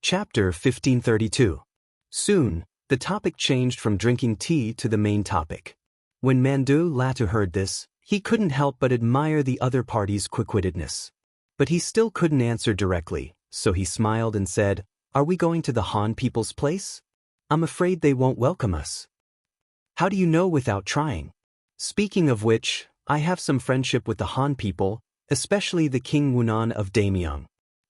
Chapter 1532. Soon, the topic changed from drinking tea to the main topic. When Mandu Latu heard this, he couldn't help but admire the other party's quick-wittedness. But he still couldn't answer directly, so he smiled and said, "Are we going to the Han people's place? I'm afraid they won't welcome us." "How do you know without trying? Speaking of which, I have some friendship with the Han people, especially the King Wunan of Damyang.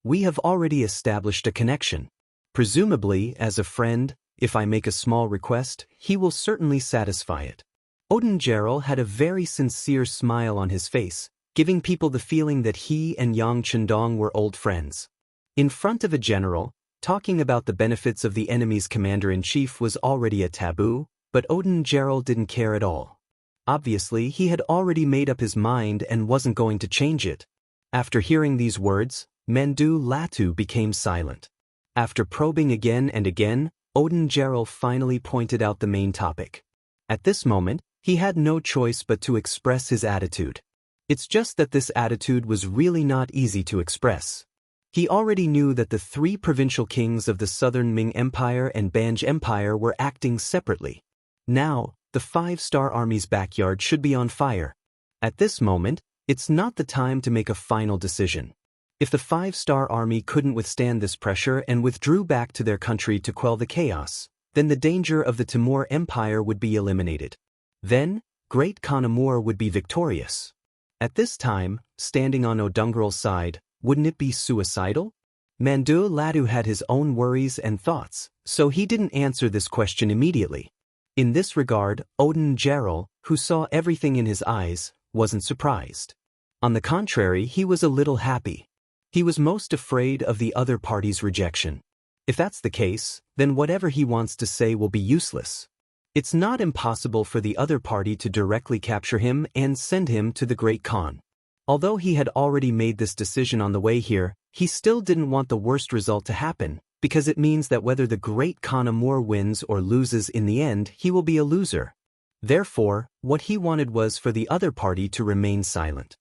We have already established a connection. Presumably, as a friend, if I make a small request, he will certainly satisfy it." Odin Gerald had a very sincere smile on his face, giving people the feeling that he and Yang Chendong were old friends. In front of a general, talking about the benefits of the enemy's commander-in-chief was already a taboo, but Odin Gerald didn't care at all. Obviously, he had already made up his mind and wasn't going to change it. After hearing these words, Mandu Latu became silent. After probing again and again, Odin Gerald finally pointed out the main topic. At this moment, he had no choice but to express his attitude. It's just that this attitude was really not easy to express. He already knew that the three provincial kings of the southern Ming Empire and Banj Empire were acting separately. Now, the five-star army's backyard should be on fire. At this moment, it's not the time to make a final decision. If the five-star army couldn't withstand this pressure and withdrew back to their country to quell the chaos, then the danger of the Timur Empire would be eliminated. Then, Great Khan Amur would be victorious. At this time, standing on Odungral's side, wouldn't it be suicidal? Mandu Latu had his own worries and thoughts, so he didn't answer this question immediately. In this regard, Odin Gerald, who saw everything in his eyes, wasn't surprised. On the contrary, he was a little happy. He was most afraid of the other party's rejection. If that's the case, then whatever he wants to say will be useless. It's not impossible for the other party to directly capture him and send him to the Great Khan. Although he had already made this decision on the way here, he still didn't want the worst result to happen, because it means that whether the Great Khan Amur wins or loses in the end, he will be a loser. Therefore, what he wanted was for the other party to remain silent.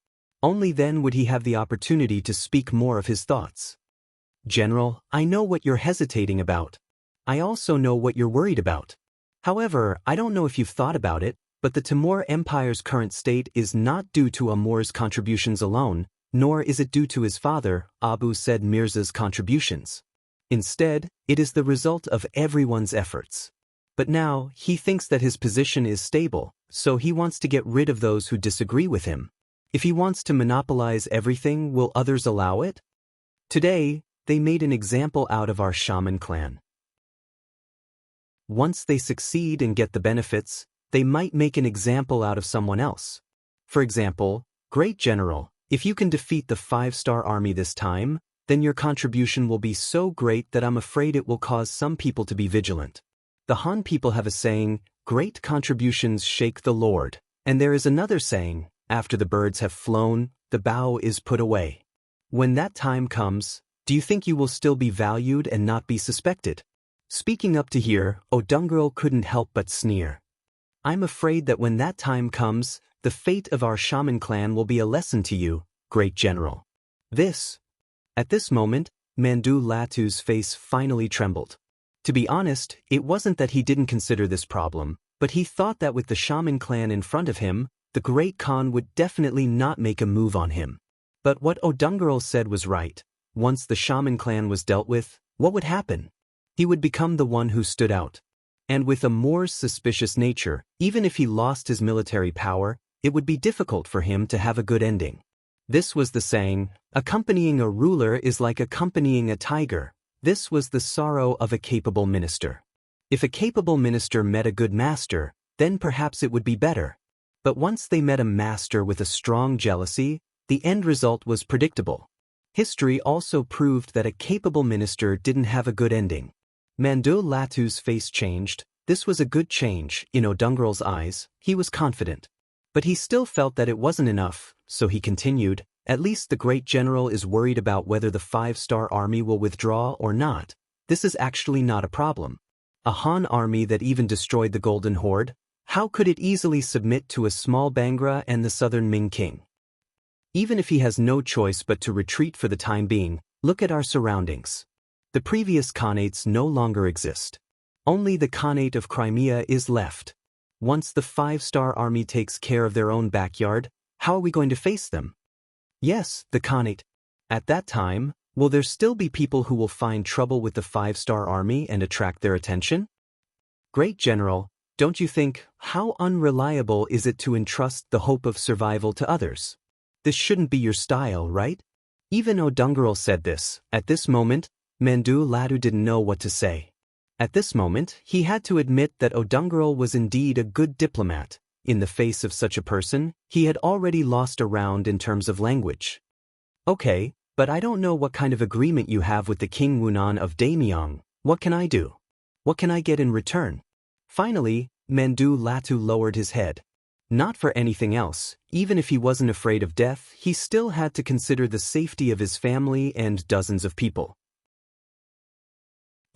Only then would he have the opportunity to speak more of his thoughts. "General, I know what you're hesitating about. I also know what you're worried about. However, I don't know if you've thought about it, but the Timur Empire's current state is not due to Amur's contributions alone, nor is it due to his father, Abu Said Mirza's contributions. Instead, it is the result of everyone's efforts. But now, he thinks that his position is stable, so he wants to get rid of those who disagree with him. If he wants to monopolize everything, will others allow it? Today, they made an example out of our shaman clan. Once they succeed and get the benefits, they might make an example out of someone else. For example, Great General, if you can defeat the five-star army this time, then your contribution will be so great that I'm afraid it will cause some people to be vigilant. The Han people have a saying, "Great contributions shake the Lord," and there is another saying, "After the birds have flown, the bough is put away." When that time comes, do you think you will still be valued and not be suspected? Speaking up to here, Odungrel couldn't help but sneer. "I'm afraid that when that time comes, the fate of our shaman clan will be a lesson to you, Great General." At this moment, Mandu Latu's face finally trembled. To be honest, it wasn't that he didn't consider this problem, but he thought that with the shaman clan in front of him, the Great Khan would definitely not make a move on him. But what Odungrel said was right. Once the shaman clan was dealt with, what would happen? He would become the one who stood out. And with Amur's suspicious nature, even if he lost his military power, it would be difficult for him to have a good ending. This was the saying, "Accompanying a ruler is like accompanying a tiger." This was the sorrow of a capable minister. If a capable minister met a good master, then perhaps it would be better. But once they met a master with a strong jealousy, the end result was predictable. History also proved that a capable minister didn't have a good ending. Mandu Latu's face changed. This was a good change. In Odungrel's eyes, he was confident. But he still felt that it wasn't enough, so he continued, "At least the Great General is worried about whether the five-star army will withdraw or not. This is actually not a problem. A Han army that even destroyed the Golden Horde, how could it easily submit to a small Bangra and the southern Ming king? Even if he has no choice but to retreat for the time being, look at our surroundings. The previous Khanates no longer exist. Only the Khanate of Crimea is left. Once the 5-star army takes care of their own backyard, how are we going to face them? Yes, the Khanate. At that time, will there still be people who will find trouble with the 5-star army and attract their attention? Great General, don't you think, how unreliable is it to entrust the hope of survival to others? This shouldn't be your style, right? Even Odungerel said this. At this moment, Mandu Latu didn't know what to say. At this moment, he had to admit that Odungerel was indeed a good diplomat. In the face of such a person, he had already lost a round in terms of language. Okay, but I don't know what kind of agreement you have with the King Wunan of Daemyong. What can I do? What can I get in return? Finally, Mandu Latu lowered his head. Not for anything else, even if he wasn't afraid of death, he still had to consider the safety of his family and dozens of people.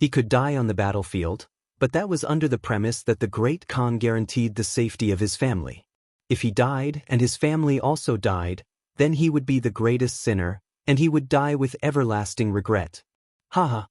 He could die on the battlefield, but that was under the premise that the Great Khan guaranteed the safety of his family. If he died and his family also died, then he would be the greatest sinner, and he would die with everlasting regret. Haha.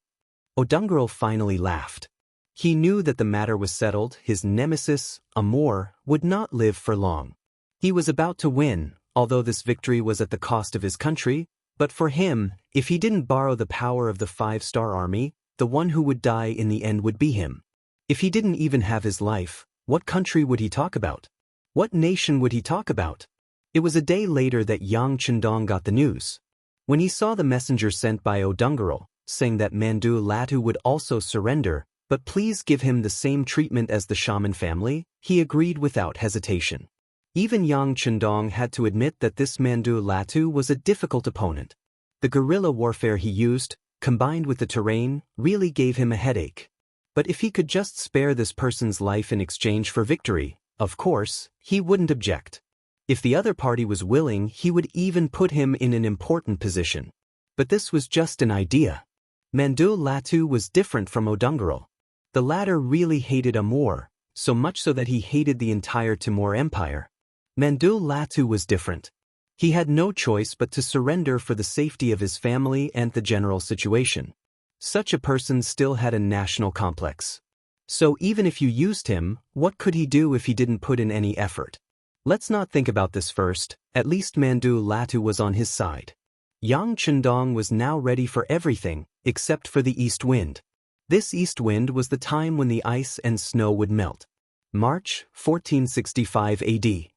Odungerel finally laughed. He knew that the matter was settled. His nemesis, Amor, would not live for long. He was about to win, although this victory was at the cost of his country, but for him, if he didn't borrow the power of the 5-star army, the one who would die in the end would be him. If he didn't even have his life, what country would he talk about? What nation would he talk about? It was a day later that Yang Chendong got the news. When he saw the messenger sent by Odungerel, saying that Mandu Latu would also surrender, but please give him the same treatment as the shaman family, he agreed without hesitation. Even Yang Chendong had to admit that this Mandu Latu was a difficult opponent. The guerrilla warfare he used, combined with the terrain, really gave him a headache. But if he could just spare this person's life in exchange for victory, of course, he wouldn't object. If the other party was willing, he would even put him in an important position. But this was just an idea. Mandu Latu was different from Odungerel. The latter really hated Amor, so much so that he hated the entire Timur Empire. Mandu Latu was different. He had no choice but to surrender for the safety of his family and the general situation. Such a person still had a national complex. So even if you used him, what could he do if he didn't put in any effort? Let's not think about this first. At least Mandu Latu was on his side. Yang Chendong was now ready for everything, except for the east wind. This east wind was the time when the ice and snow would melt. March 1465 AD.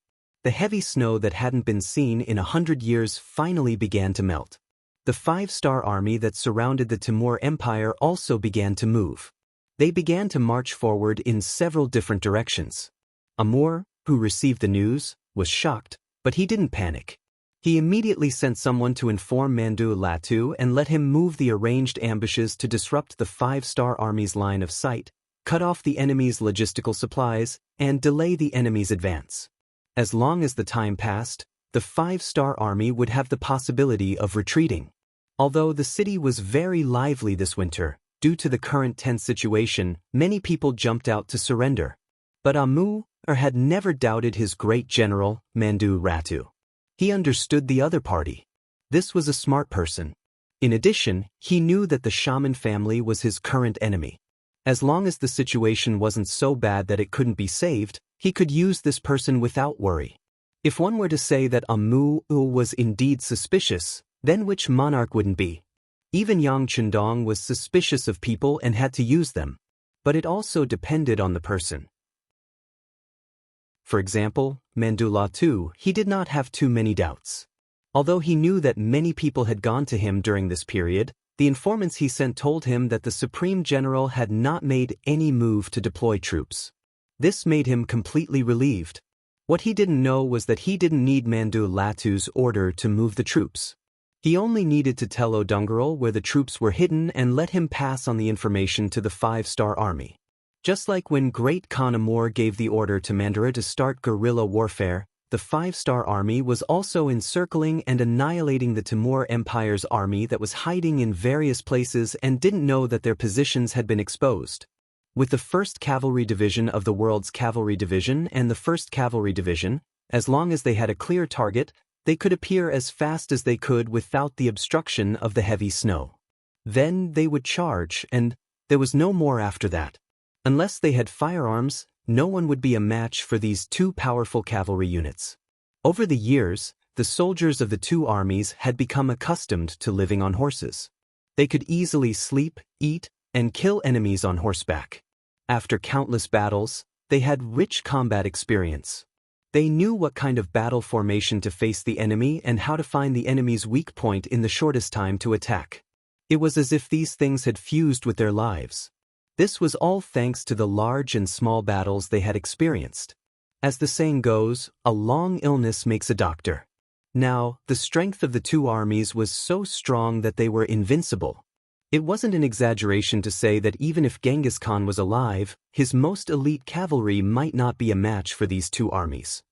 The heavy snow that hadn't been seen in 100 years finally began to melt. The 5-star army that surrounded the Timur Empire also began to move. They began to march forward in several different directions. Amor, who received the news, was shocked, but he didn't panic. He immediately sent someone to inform Mandu Latu and let him move the arranged ambushes to disrupt the 5-star army's line of sight, cut off the enemy's logistical supplies, and delay the enemy's advance. As long as the time passed, the 5-star army would have the possibility of retreating. Although the city was very lively this winter, due to the current tense situation, many people jumped out to surrender. But Amur had never doubted his great general, Mandu Latu. He understood the other party. This was a smart person. In addition, he knew that the shaman family was his current enemy. As long as the situation wasn't so bad that it couldn't be saved, he could use this person without worry. If one were to say that Amur was indeed suspicious, then which monarch wouldn't be? Even Yang Chendong was suspicious of people and had to use them. But it also depended on the person. For example, Mandu Latu, he did not have too many doubts. Although he knew that many people had gone to him during this period, the informants he sent told him that the Supreme General had not made any move to deploy troops. This made him completely relieved. What he didn't know was that he didn't need Mandu Latu's order to move the troops. He only needed to tell Odungerel where the troops were hidden and let him pass on the information to the 5-star army. Just like when Great Khan Amor gave the order to Mandara to start guerrilla warfare, the 5-star army was also encircling and annihilating the Timur Empire's army that was hiding in various places and didn't know that their positions had been exposed. With the 1st Cavalry Division of the World's Cavalry Division and the 1st Cavalry Division, as long as they had a clear target, they could appear as fast as they could without the obstruction of the heavy snow. Then they would charge, and there was no more after that. Unless they had firearms, no one would be a match for these two powerful cavalry units. Over the years, the soldiers of the two armies had become accustomed to living on horses. They could easily sleep, eat, and kill enemies on horseback. After countless battles, they had rich combat experience. They knew what kind of battle formation to face the enemy and how to find the enemy's weak point in the shortest time to attack. It was as if these things had fused with their lives. This was all thanks to the large and small battles they had experienced. As the saying goes, a long illness makes a doctor. Now, the strength of the two armies was so strong that they were invincible. It wasn't an exaggeration to say that even if Genghis Khan was alive, his most elite cavalry might not be a match for these two armies.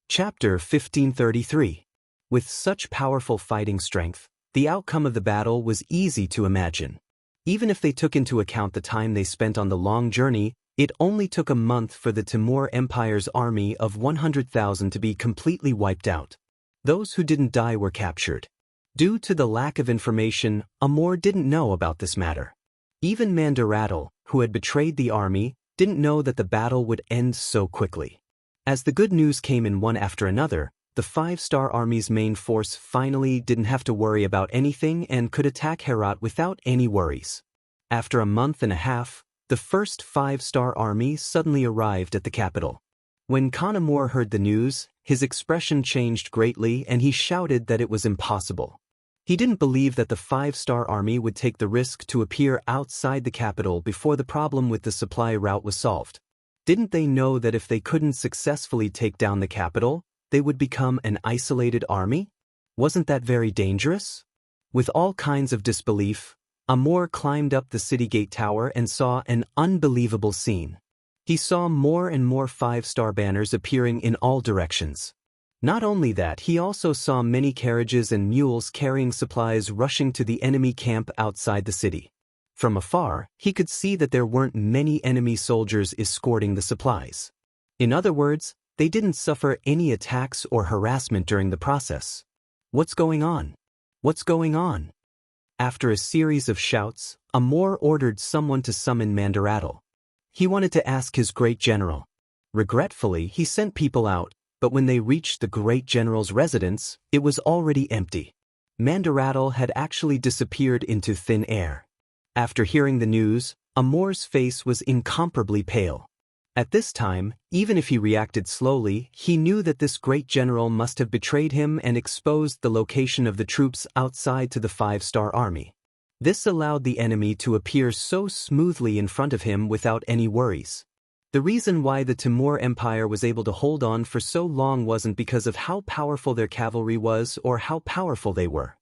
Chapter 1533. With such powerful fighting strength, the outcome of the battle was easy to imagine. Even if they took into account the time they spent on the long journey, it only took a month for the Timur Empire's army of 100,000 to be completely wiped out. Those who didn't die were captured. Due to the lack of information, Amor didn't know about this matter. Even Mandarattle, who had betrayed the army, didn't know that the battle would end so quickly. As the good news came in one after another, the five-star army's main force finally didn't have to worry about anything and could attack Herat without any worries. After a month and a half, the first five-star army suddenly arrived at the capital. When Khan Amor heard the news, his expression changed greatly and he shouted that it was impossible. He didn't believe that the five-star army would take the risk to appear outside the capital before the problem with the supply route was solved. Didn't they know that if they couldn't successfully take down the capital, they would become an isolated army? Wasn't that very dangerous? With all kinds of disbelief, Amor climbed up the city gate tower and saw an unbelievable scene. He saw more and more five-star banners appearing in all directions. Not only that, he also saw many carriages and mules carrying supplies rushing to the enemy camp outside the city. From afar, he could see that there weren't many enemy soldiers escorting the supplies. In other words, they didn't suffer any attacks or harassment during the process. What's going on? What's going on? After a series of shouts, Amor ordered someone to summon Mandarattle. He wanted to ask his great general. Regretfully, he sent people out, but when they reached the great general's residence, it was already empty. Mandarattle had actually disappeared into thin air. After hearing the news, Amor's face was incomparably pale. At this time, even if he reacted slowly, he knew that this great general must have betrayed him and exposed the location of the troops outside to the five-star army. This allowed the enemy to appear so smoothly in front of him without any worries. The reason why the Timur Empire was able to hold on for so long wasn't because of how powerful their cavalry was or how powerful they were.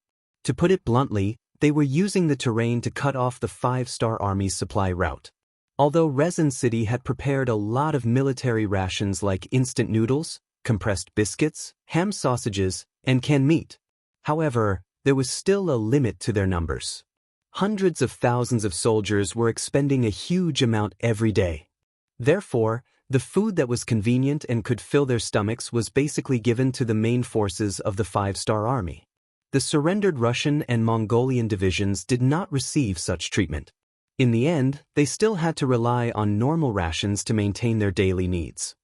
To put it bluntly, they were using the terrain to cut off the five-star army's supply route. Although Rezin City had prepared a lot of military rations like instant noodles, compressed biscuits, ham sausages, and canned meat. However, there was still a limit to their numbers. Hundreds of thousands of soldiers were expending a huge amount every day. Therefore, the food that was convenient and could fill their stomachs was basically given to the main forces of the five-star army. The surrendered Russian and Mongolian divisions did not receive such treatment. In the end, they still had to rely on normal rations to maintain their daily needs.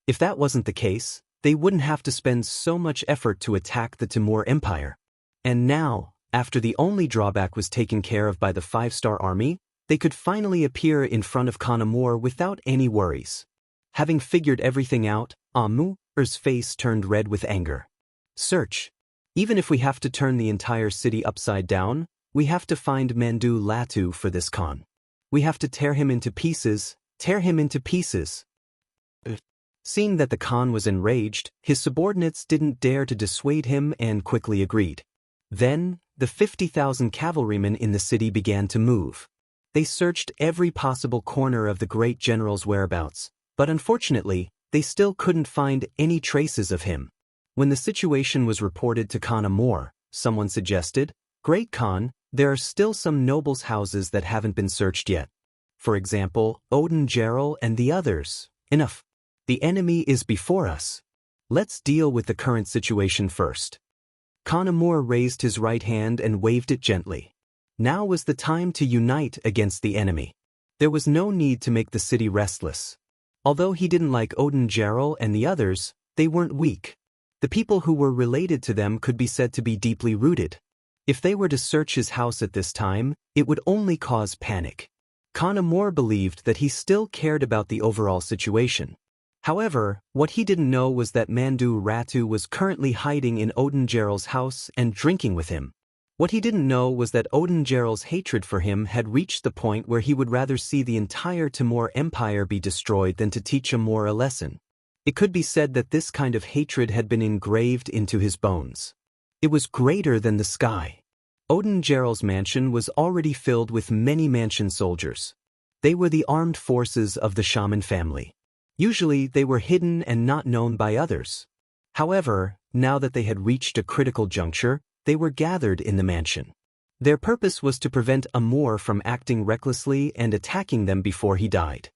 If that wasn't the case, they wouldn't have to spend so much effort to attack the Timur Empire. And now, after the only drawback was taken care of by the five-star army, they could finally appear in front of Khan Amor without any worries. Having figured everything out, Amur's face turned red with anger. Search. Even if we have to turn the entire city upside down, we have to find Mandu Latu for this Khan. We have to tear him into pieces, tear him into pieces. Seeing that the Khan was enraged, his subordinates didn't dare to dissuade him and quickly agreed. Then, the 50,000 cavalrymen in the city began to move. They searched every possible corner of the great general's whereabouts, but unfortunately, they still couldn't find any traces of him. When the situation was reported to Khan Amor, someone suggested, "Great Khan, there are still some nobles' houses that haven't been searched yet. For example, Odin Gerald and the others. Enough. The enemy is before us. Let's deal with the current situation first." Khan Amor raised his right hand and waved it gently. Now was the time to unite against the enemy. There was no need to make the city restless. Although he didn't like Odin Gerald and the others, they weren't weak. The people who were related to them could be said to be deeply rooted. If they were to search his house at this time, it would only cause panic. Khan Amor believed that he still cared about the overall situation. However, what he didn't know was that Mandu Ratu was currently hiding in Odin Gerald's house and drinking with him. What he didn't know was that Odin Gerald's hatred for him had reached the point where he would rather see the entire Timur Empire be destroyed than to teach Amor a lesson. It could be said that this kind of hatred had been engraved into his bones. It was greater than the sky. Odin Gerald's mansion was already filled with many mansion soldiers. They were the armed forces of the shaman family. Usually they were hidden and not known by others. However, now that they had reached a critical juncture, they were gathered in the mansion. Their purpose was to prevent Amor from acting recklessly and attacking them before he died.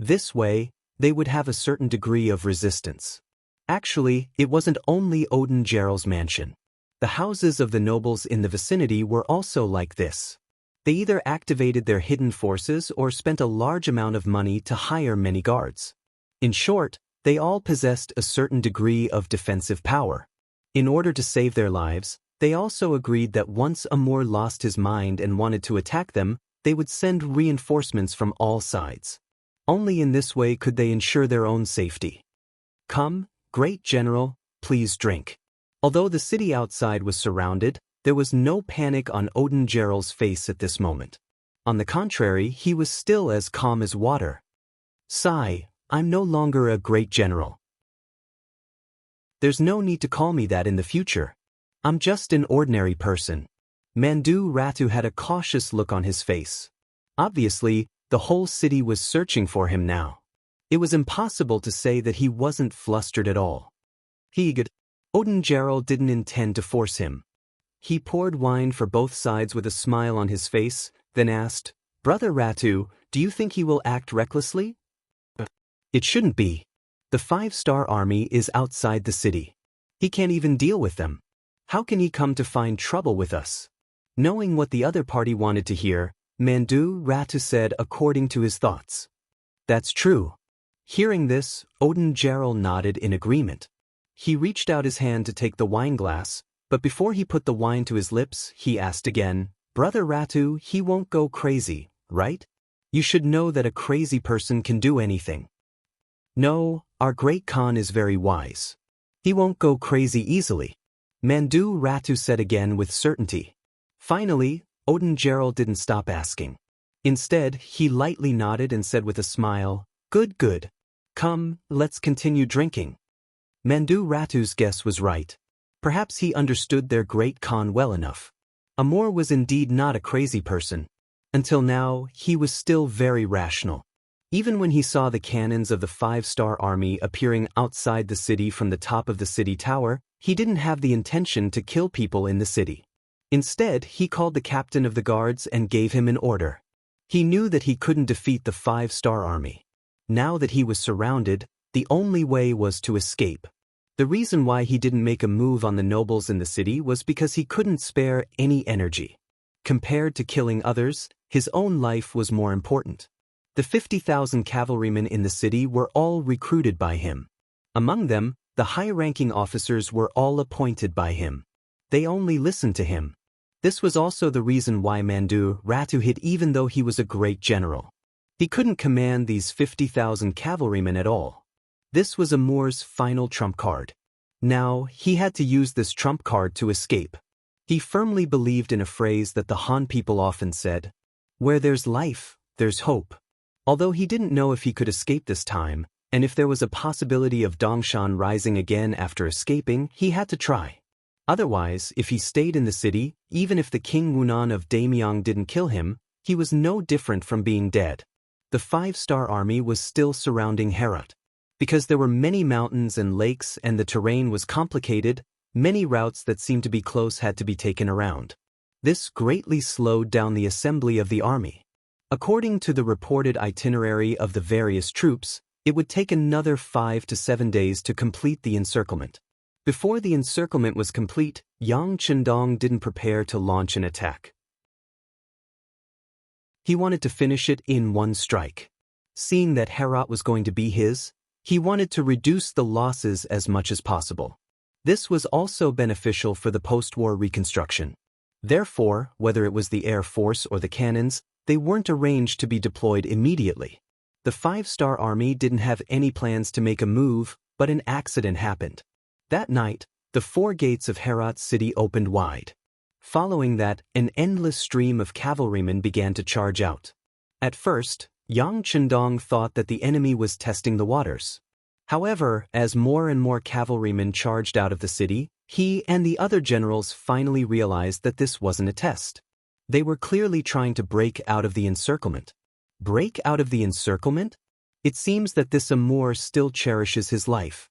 This way, they would have a certain degree of resistance. Actually, it wasn't only Odin Gerald's mansion. The houses of the nobles in the vicinity were also like this. They either activated their hidden forces or spent a large amount of money to hire many guards. In short, they all possessed a certain degree of defensive power. In order to save their lives, they also agreed that once Amor lost his mind and wanted to attack them, they would send reinforcements from all sides. Only in this way could they ensure their own safety. "Come, great general, please drink." Although the city outside was surrounded, there was no panic on Odin Gerald's face at this moment. On the contrary, he was still as calm as water. "Sigh, I'm no longer a great general. There's no need to call me that in the future. I'm just an ordinary person." Mandu Ratu had a cautious look on his face. Obviously, the whole city was searching for him now. It was impossible to say that he wasn't flustered at all. Odin Gerald didn't intend to force him. He poured wine for both sides with a smile on his face, then asked, "Brother Ratu, do you think he will act recklessly?" "It shouldn't be. The 5-star army is outside the city. He can't even deal with them. How can he come to find trouble with us?" Knowing what the other party wanted to hear, Mandu Ratu said according to his thoughts. "That's true." Hearing this, Odin Gerald nodded in agreement. He reached out his hand to take the wine glass, but before he put the wine to his lips, he asked again, "Brother Ratu, he won't go crazy, right? You should know that a crazy person can do anything." "No, our great Khan is very wise. He won't go crazy easily," Mandu Ratu said again with certainty. Finally, Odin Gerald didn't stop asking. Instead, he lightly nodded and said with a smile, "Good, good. Come, let's continue drinking." Mandu Ratu's guess was right. Perhaps he understood their great Khan well enough. Amor was indeed not a crazy person. Until now, he was still very rational. Even when he saw the cannons of the 5-star army appearing outside the city from the top of the city tower, he didn't have the intention to kill people in the city. Instead, he called the captain of the guards and gave him an order. He knew that he couldn't defeat the 5-star army. Now that he was surrounded, the only way was to escape. The reason why he didn't make a move on the nobles in the city was because he couldn't spare any energy. Compared to killing others, his own life was more important. The 50,000 cavalrymen in the city were all recruited by him. Among them, the high-ranking officers were all appointed by him. They only listened to him. This was also the reason why Mandu Ratu hid even though he was a great general. He couldn't command these 50,000 cavalrymen at all. This was Amor's final trump card. Now, he had to use this trump card to escape. He firmly believed in a phrase that the Han people often said, "Where there's life, there's hope." Although he didn't know if he could escape this time, and if there was a possibility of Dongshan rising again after escaping, he had to try. Otherwise, if he stayed in the city, even if the King Wunan of Daemyang didn't kill him, he was no different from being dead. The 5-star army was still surrounding Herat. Because there were many mountains and lakes and the terrain was complicated, many routes that seemed to be close had to be taken around. This greatly slowed down the assembly of the army. According to the reported itinerary of the various troops, it would take another 5 to 7 days to complete the encirclement. Before the encirclement was complete, Yang Chendong didn't prepare to launch an attack. He wanted to finish it in one strike. Seeing that Herat was going to be his, he wanted to reduce the losses as much as possible. This was also beneficial for the post-war reconstruction. Therefore, whether it was the Air Force or the cannons, they weren't arranged to be deployed immediately. The 5-star army didn't have any plans to make a move, but an accident happened. That night, the 4 gates of Herat city opened wide. Following that, an endless stream of cavalrymen began to charge out. At first, Yang Chendong thought that the enemy was testing the waters. However, as more and more cavalrymen charged out of the city, he and the other generals finally realized that this wasn't a test. They were clearly trying to break out of the encirclement. Break out of the encirclement? It seems that this Amur still cherishes his life.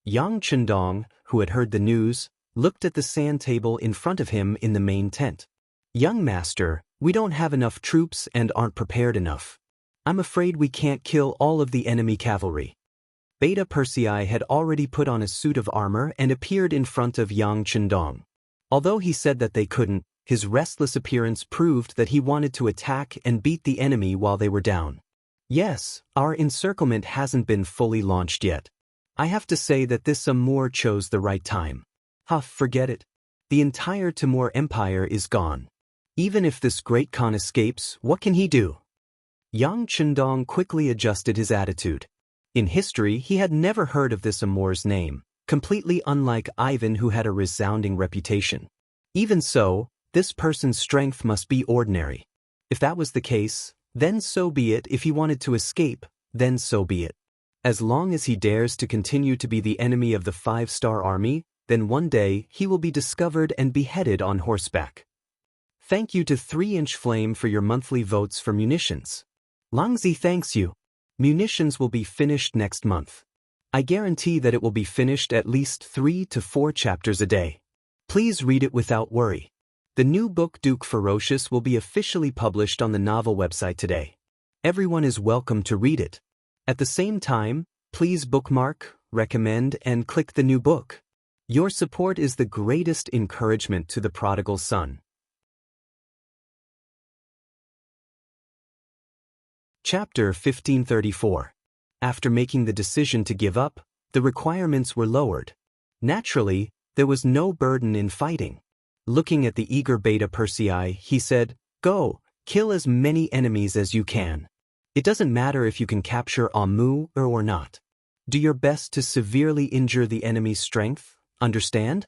Yang Chendong, who had heard the news, looked at the sand table in front of him in the main tent. "Young master, we don't have enough troops and aren't prepared enough. I'm afraid we can't kill all of the enemy cavalry." Beta Persei had already put on a suit of armor and appeared in front of Yang Chendong. Although he said that they couldn't, his restless appearance proved that he wanted to attack and beat the enemy while they were down. "Yes, our encirclement hasn't been fully launched yet. I have to say that this Amur chose the right time. Forget it. The entire Timur Empire is gone. Even if this great Khan escapes, what can he do?" Yang Chendong quickly adjusted his attitude. In history, he had never heard of this Amur's name, completely unlike Ivan, who had a resounding reputation. Even so, this person's strength must be ordinary. If that was the case, then so be it. If he wanted to escape, then so be it. As long as he dares to continue to be the enemy of the 5-star army, then one day he will be discovered and beheaded on horseback. Thank you to 3-inch Flame for your monthly votes for munitions. Langzi thanks you. Munitions will be finished next month. I guarantee that it will be finished at least 3 to 4 chapters a day. Please read it without worry. The new book Duke Ferocious will be officially published on the novel website today. Everyone is welcome to read it. At the same time, please bookmark, recommend, and click the new book. Your support is the greatest encouragement to the prodigal son. Chapter 1534. After making the decision to give up, the requirements were lowered. Naturally, there was no burden in fighting. Looking at the eager Beta Persei, he said, "Go, kill as many enemies as you can. It doesn't matter if you can capture Amu or not. Do your best to severely injure the enemy's strength. Understand?"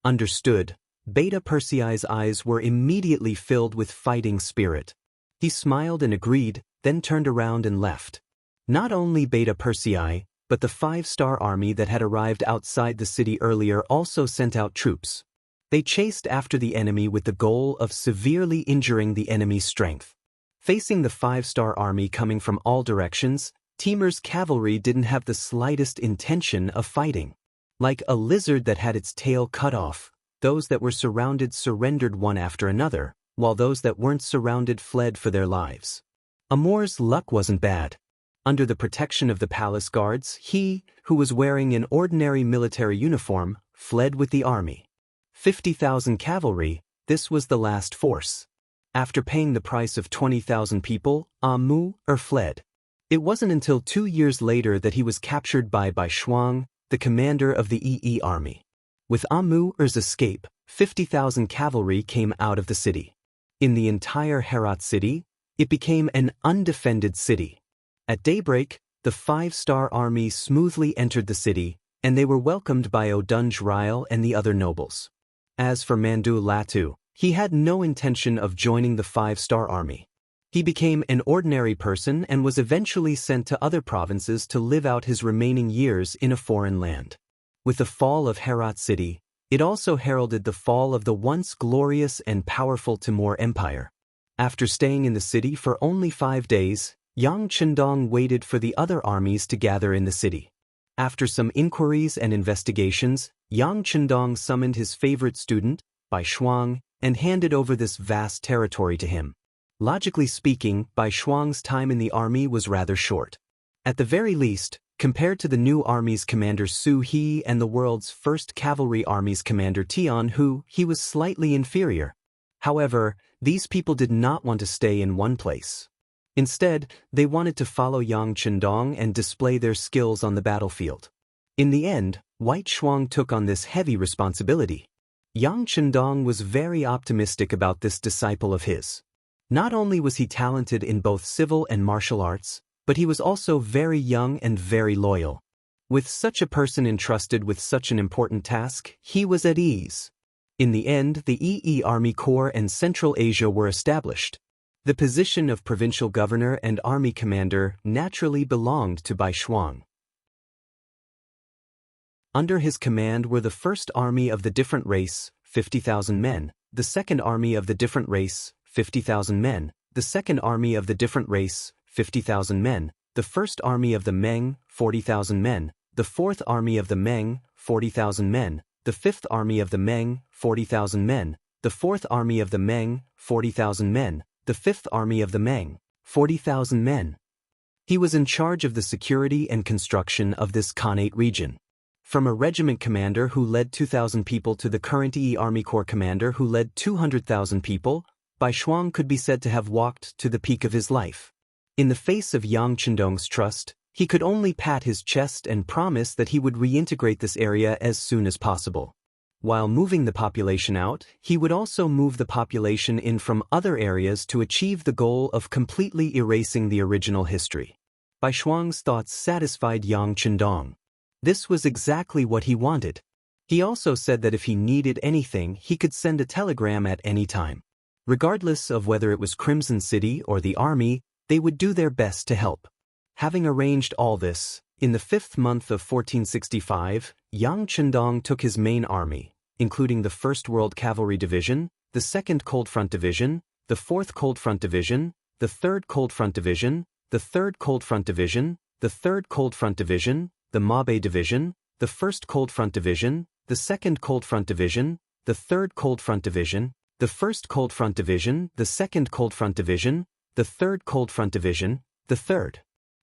Understood. Beta Persei's eyes were immediately filled with fighting spirit. He smiled and agreed, then turned around and left. Not only Beta Persei, but the 5-star army that had arrived outside the city earlier also sent out troops. They chased after the enemy with the goal of severely injuring the enemy's strength. Facing the 5-star army coming from all directions, Timur's cavalry didn't have the slightest intention of fighting. Like a lizard that had its tail cut off, those that were surrounded surrendered one after another, while those that weren't surrounded fled for their lives. Amur's luck wasn't bad. Under the protection of the palace guards, he, who was wearing an ordinary military uniform, fled with the army. 50,000 cavalry, this was the last force. After paying the price of 20,000 people, Amu fled. It wasn't until 2 years later that he was captured by Shuang, the commander of the EE army. With Amu's escape, 50,000 cavalry came out of the city. In the entire Herat city, it became an undefended city. At daybreak, the 5-star army smoothly entered the city, and they were welcomed by Odunj Ryle and the other nobles. As for Mandu Latu, he had no intention of joining the 5-star army. He became an ordinary person and was eventually sent to other provinces to live out his remaining years in a foreign land. With the fall of Herat city, it also heralded the fall of the once glorious and powerful Timur Empire. After staying in the city for only 5 days, Yang Chendong waited for the other armies to gather in the city. After some inquiries and investigations, Yang Chendong summoned his favorite student, Bai Shuang, and handed over this vast territory to him. Logically speaking, Bai Shuang's time in the army was rather short. At the very least, compared to the new army's commander Su He and the world's first cavalry army's commander Tian, who he was slightly inferior. However, these people did not want to stay in one place. Instead, they wanted to follow Yang Chendong and display their skills on the battlefield. In the end, White Shuang took on this heavy responsibility. Yang Chendong was very optimistic about this disciple of his. Not only was he talented in both civil and martial arts, but he was also very young and very loyal. With such a person entrusted with such an important task, he was at ease. In the end, the EE Army Corps and Central Asia were established. The position of provincial governor and army commander naturally belonged to Bai Shuang. Under his command were the first army of the different race, 50,000 men, the second army of the different race, 50,000 men, the second army of the different race, 50,000 men, the first army of the Meng, 40,000 men, the fourth army of the Meng, 40,000 men, the fifth army of the Meng, 40,000 men, the fourth army of the Meng, 40,000 men, the fifth army of the Meng, 40,000 men. He was in charge of the security and construction of this Khanate region. From a regiment commander who led 2,000 people to the current EE Army Corps commander who led 200,000 people, Bai Shuang could be said to have walked to the peak of his life. In the face of Yang Chendong's trust, he could only pat his chest and promise that he would reintegrate this area as soon as possible. While moving the population out, he would also move the population in from other areas to achieve the goal of completely erasing the original history. Bai Shuang's thoughts satisfied Yang Chendong. This was exactly what he wanted. He also said that if he needed anything, he could send a telegram at any time. Regardless of whether it was Crimson City or the army, they would do their best to help. Having arranged all this, in the 5th month of 1465, Yang Chendong took his main army, including the 1st World Cavalry Division, the 2nd Cold Front Division, the 4th Cold Front Division, the 3rd Cold Front Division, the 3rd Cold Front Division, the 3rd Cold Front Division, the Mabe Division, the 1st Cold Front Division, the 2nd Cold Front Division, the 3rd Cold Front Division, the 1st Cold Front Division, the 2nd Cold Front Division, the 3rd Cold Front Division, the 3rd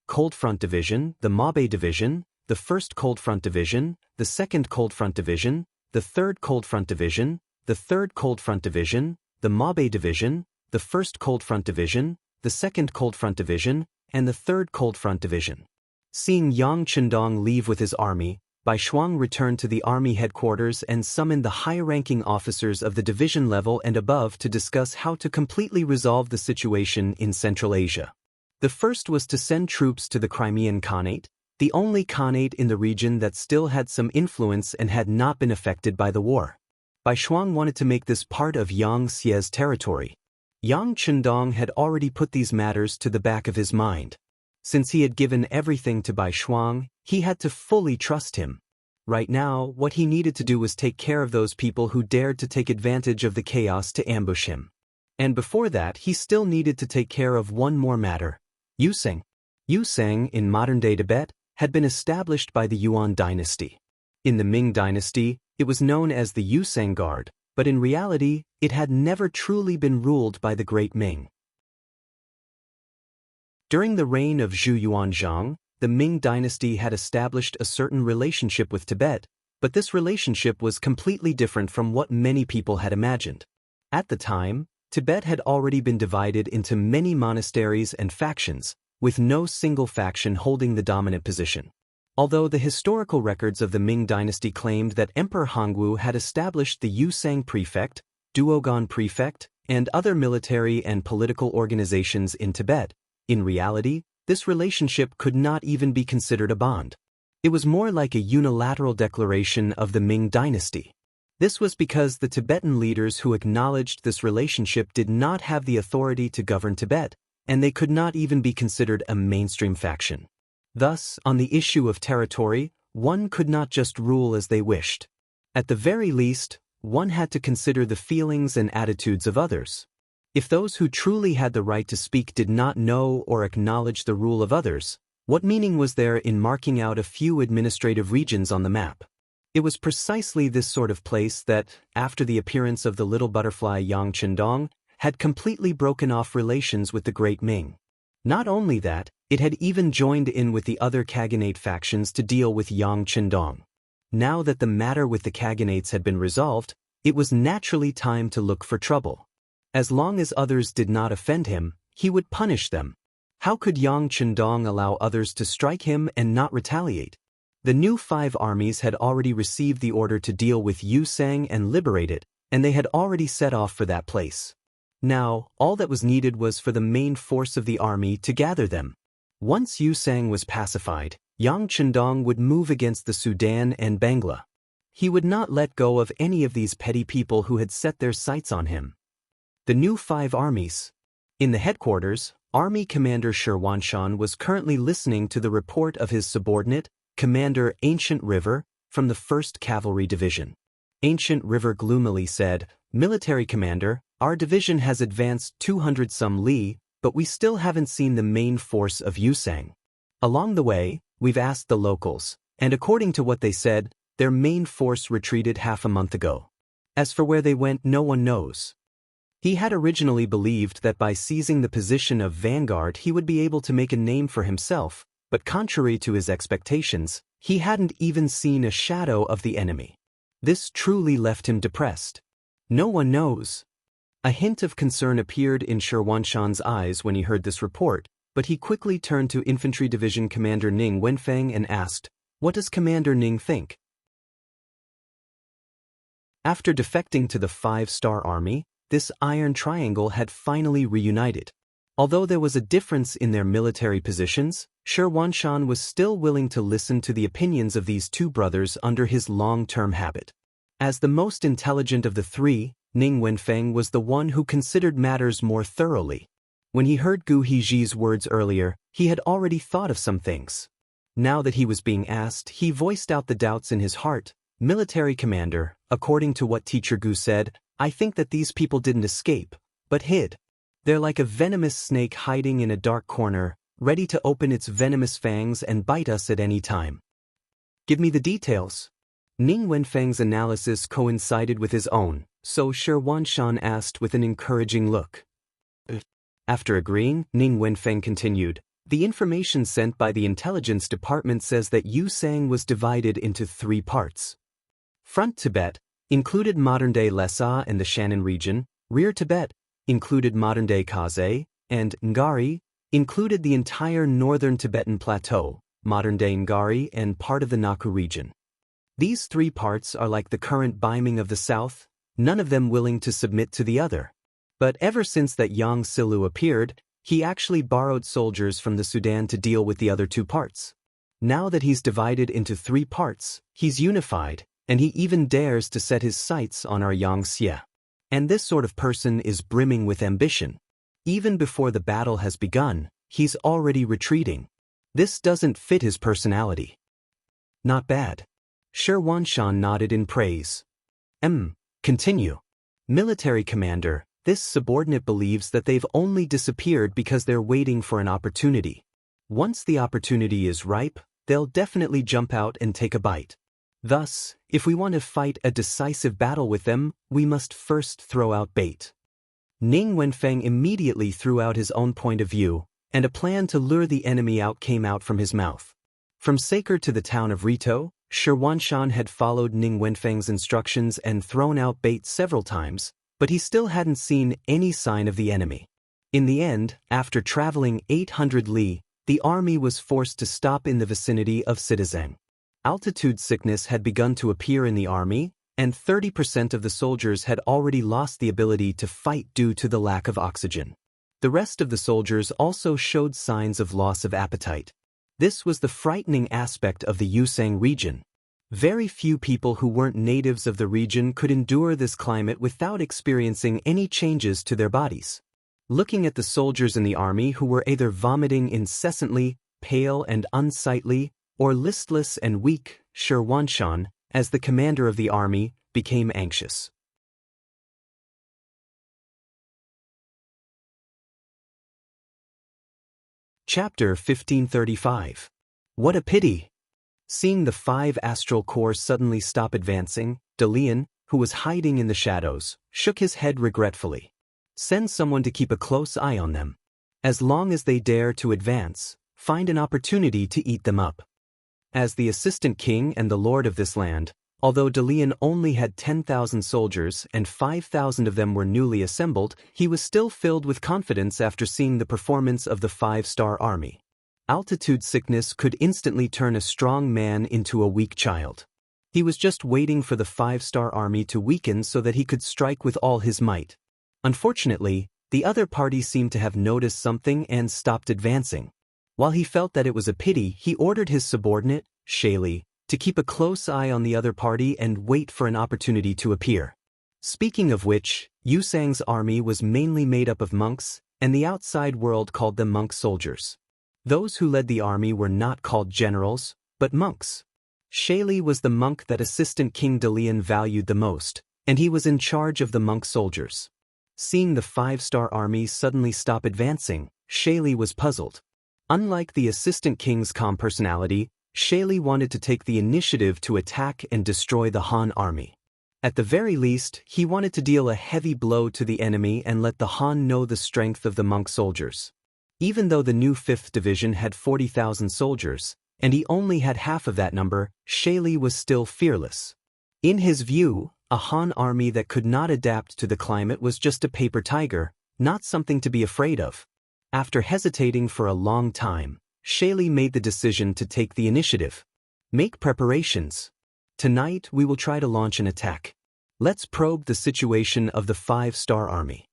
Cold Front Division, the Mabe Division, the 1st Cold Front Division, the 2nd Cold Front Division, the 3rd Cold Front Division, the 3rd Cold Front Division, the Mabe Division, the 1st Cold Front Division, the 2nd Cold Front Division, and the 3rd Cold Front Division. Seeing Yang Chendong leave with his army, Bai Shuang returned to the army headquarters and summoned the high-ranking officers of the division level and above to discuss how to completely resolve the situation in Central Asia. The first was to send troops to the Crimean Khanate, the only Khanate in the region that still had some influence and had not been affected by the war. Bai Shuang wanted to make this part of Yang Xie's territory. Yang Chendong had already put these matters to the back of his mind. Since he had given everything to Bai Shuang, he had to fully trust him. Right now, what he needed to do was take care of those people who dared to take advantage of the chaos to ambush him. And before that, he still needed to take care of one more matter. Yuseng. Yuseng, in modern-day Tibet, had been established by the Yuan dynasty. In the Ming dynasty, it was known as the Yuseng Guard, but in reality, it had never truly been ruled by the Great Ming. During the reign of Zhu Yuanzhang, the Ming dynasty had established a certain relationship with Tibet, but this relationship was completely different from what many people had imagined. At the time, Tibet had already been divided into many monasteries and factions, with no single faction holding the dominant position. Although the historical records of the Ming dynasty claimed that Emperor Hongwu had established the Yusang Prefect, Duogan Prefect, and other military and political organizations in Tibet, in reality, this relationship could not even be considered a bond. It was more like a unilateral declaration of the Ming dynasty. This was because the Tibetan leaders who acknowledged this relationship did not have the authority to govern Tibet, and they could not even be considered a mainstream faction. Thus, on the issue of territory, one could not just rule as they wished. At the very least, one had to consider the feelings and attitudes of others. If those who truly had the right to speak did not know or acknowledge the rule of others, what meaning was there in marking out a few administrative regions on the map? It was precisely this sort of place that, after the appearance of the little butterfly Yang Chendong, had completely broken off relations with the Great Ming. Not only that, it had even joined in with the other Khaganate factions to deal with Yang Qindong. Now that the matter with the Khaganates had been resolved, it was naturally time to look for trouble. As long as others did not offend him, he would punish them. How could Yang Qindong allow others to strike him and not retaliate? The new 5 armies had already received the order to deal with Wuxia and liberate it, and they had already set off for that place. Now, all that was needed was for the main force of the army to gather them. Once Wuxia was pacified, Yang Qindong would move against the Sudan and Bangla. He would not let go of any of these petty people who had set their sights on him. The new 5 armies. In the headquarters, Army Commander Shi Wanshan was currently listening to the report of his subordinate, Commander Ancient River, from the 1st Cavalry Division. Ancient River gloomily said, "Military Commander, our division has advanced 200-some li, but we still haven't seen the main force of Wuxia. Along the way, we've asked the locals, and according to what they said, their main force retreated half a month ago. As for where they went, no one knows." He had originally believed that by seizing the position of vanguard he would be able to make a name for himself, but contrary to his expectations, he hadn't even seen a shadow of the enemy. This truly left him depressed. No one knows. A hint of concern appeared in Shi Wanshan's eyes when he heard this report, but he quickly turned to Infantry Division Commander Ning Wenfeng and asked, "What does Commander Ning think?" After defecting to the 5-star army, this Iron Triangle had finally reunited. Although there was a difference in their military positions, Shi Wanshan was still willing to listen to the opinions of these 2 brothers under his long-term habit. As the most intelligent of the 3, Ning Wenfeng was the one who considered matters more thoroughly. When he heard Gu Heji's words earlier, he had already thought of some things. Now that he was being asked, he voiced out the doubts in his heart. "Military Commander, according to what Teacher Gu said, I think that these people didn't escape, but hid. They're like a venomous snake hiding in a dark corner, ready to open its venomous fangs and bite us at any time." "Give me the details." Ning Wenfeng's analysis coincided with his own, so Shi Wanshan asked with an encouraging look. After agreeing, Ning Wenfeng continued, "The information sent by the intelligence department says that Wuxia was divided into 3 parts. Front Tibet included modern-day Lhasa and the Shannon region, rear Tibet included modern-day Kaze, and Ngari included the entire northern Tibetan plateau, modern-day Ngari and part of the Naku region. These 3 parts are like the current Baiming of the south, none of them willing to submit to the other. But ever since that Yang Silu appeared, he actually borrowed soldiers from the Sudan to deal with the other 2 parts. Now that he's divided into 3 parts, he's unified, and he even dares to set his sights on our Xianxia. And this sort of person is brimming with ambition. Even before the battle has begun, he's already retreating. This doesn't fit his personality." "Not bad." Shi Wanshan nodded in praise. Continue." "Military Commander, this subordinate believes that they've only disappeared because they're waiting for an opportunity. Once the opportunity is ripe, they'll definitely jump out and take a bite. Thus, if we want to fight a decisive battle with them, we must first throw out bait." Ning Wenfeng immediately threw out his own point of view, and a plan to lure the enemy out came out from his mouth. From Saker to the town of Rito, Shi Wanshan had followed Ning Wenfeng's instructions and thrown out bait several times, but he still hadn't seen any sign of the enemy. In the end, after traveling 800 li, the army was forced to stop in the vicinity of Sitazeng. Altitude sickness had begun to appear in the army, and 30% of the soldiers had already lost the ability to fight due to the lack of oxygen. The rest of the soldiers also showed signs of loss of appetite. This was the frightening aspect of the Wuxia region. Very few people who weren't natives of the region could endure this climate without experiencing any changes to their bodies. Looking at the soldiers in the army who were either vomiting incessantly, pale and unsightly, or listless and weak, Shi Wanshan, as the commander of the army, became anxious. Chapter 1535. What a pity! Seeing the 5 astral corps suddenly stop advancing, Dalian, who was hiding in the shadows, shook his head regretfully. "Send someone to keep a close eye on them." As long as they dare to advance, find an opportunity to eat them up. As the assistant king and the lord of this land, although Dalian only had 10,000 soldiers and 5,000 of them were newly assembled, he was still filled with confidence after seeing the performance of the 5-star army. Altitude sickness could instantly turn a strong man into a weak child. He was just waiting for the 5-star army to weaken so that he could strike with all his might. Unfortunately, the other party seemed to have noticed something and stopped advancing. While he felt that it was a pity, he ordered his subordinate, Shaili, to keep a close eye on the other party and wait for an opportunity to appear. Speaking of which, Yusang's army was mainly made up of monks, and the outside world called them monk soldiers. Those who led the army were not called generals, but monks. Shaili was the monk that assistant King Dalian valued the most, and he was in charge of the monk soldiers. Seeing the 5-star army suddenly stop advancing, Shaili was puzzled. Unlike the assistant king's calm personality, Shaili wanted to take the initiative to attack and destroy the Han army. At the very least, he wanted to deal a heavy blow to the enemy and let the Han know the strength of the monk soldiers. Even though the new 5th Division had 40,000 soldiers, and he only had half of that number, Shaili was still fearless. In his view, a Han army that could not adapt to the climate was just a paper tiger, not something to be afraid of. After hesitating for a long time, Shaili made the decision to take the initiative. Make preparations. Tonight we will try to launch an attack. Let's probe the situation of the 5-star army.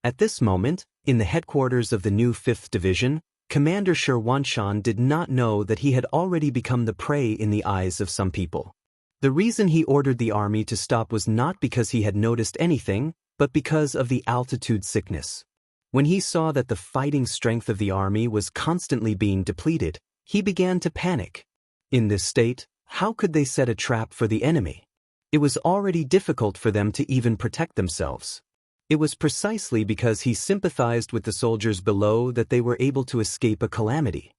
At this moment, in the headquarters of the new 5th Division, Commander Shi Wanshan did not know that he had already become the prey in the eyes of some people. The reason he ordered the army to stop was not because he had noticed anything, but because of the altitude sickness. When he saw that the fighting strength of the army was constantly being depleted, he began to panic. In this state, how could they set a trap for the enemy? It was already difficult for them to even protect themselves. It was precisely because he sympathized with the soldiers below that they were able to escape a calamity.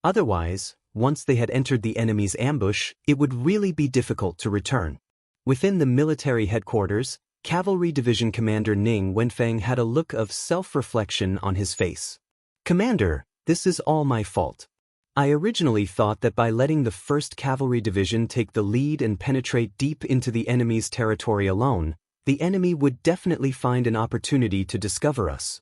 Otherwise, once they had entered the enemy's ambush, it would really be difficult to return. Within the military headquarters, Cavalry Division Commander Ning Wenfeng had a look of self-reflection on his face. "Commander, this is all my fault. I originally thought that by letting the 1st Cavalry Division take the lead and penetrate deep into the enemy's territory alone, the enemy would definitely find an opportunity to discover us.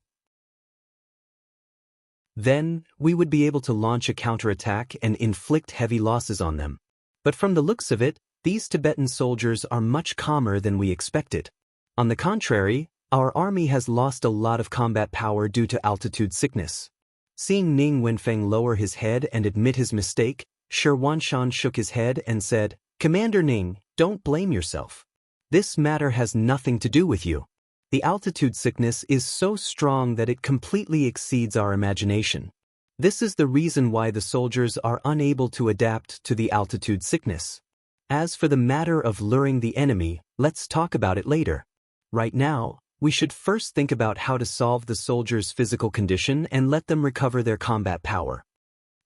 Then, we would be able to launch a counterattack and inflict heavy losses on them. But from the looks of it, these Tibetan soldiers are much calmer than we expected. On the contrary, our army has lost a lot of combat power due to altitude sickness." Seeing Ning Wenfeng lower his head and admit his mistake, Shi Wanshan shook his head and said, "Commander Ning, don't blame yourself. This matter has nothing to do with you. The altitude sickness is so strong that it completely exceeds our imagination. This is the reason why the soldiers are unable to adapt to the altitude sickness. As for the matter of luring the enemy, let's talk about it later. Right now, we should first think about how to solve the soldiers' physical condition and let them recover their combat power."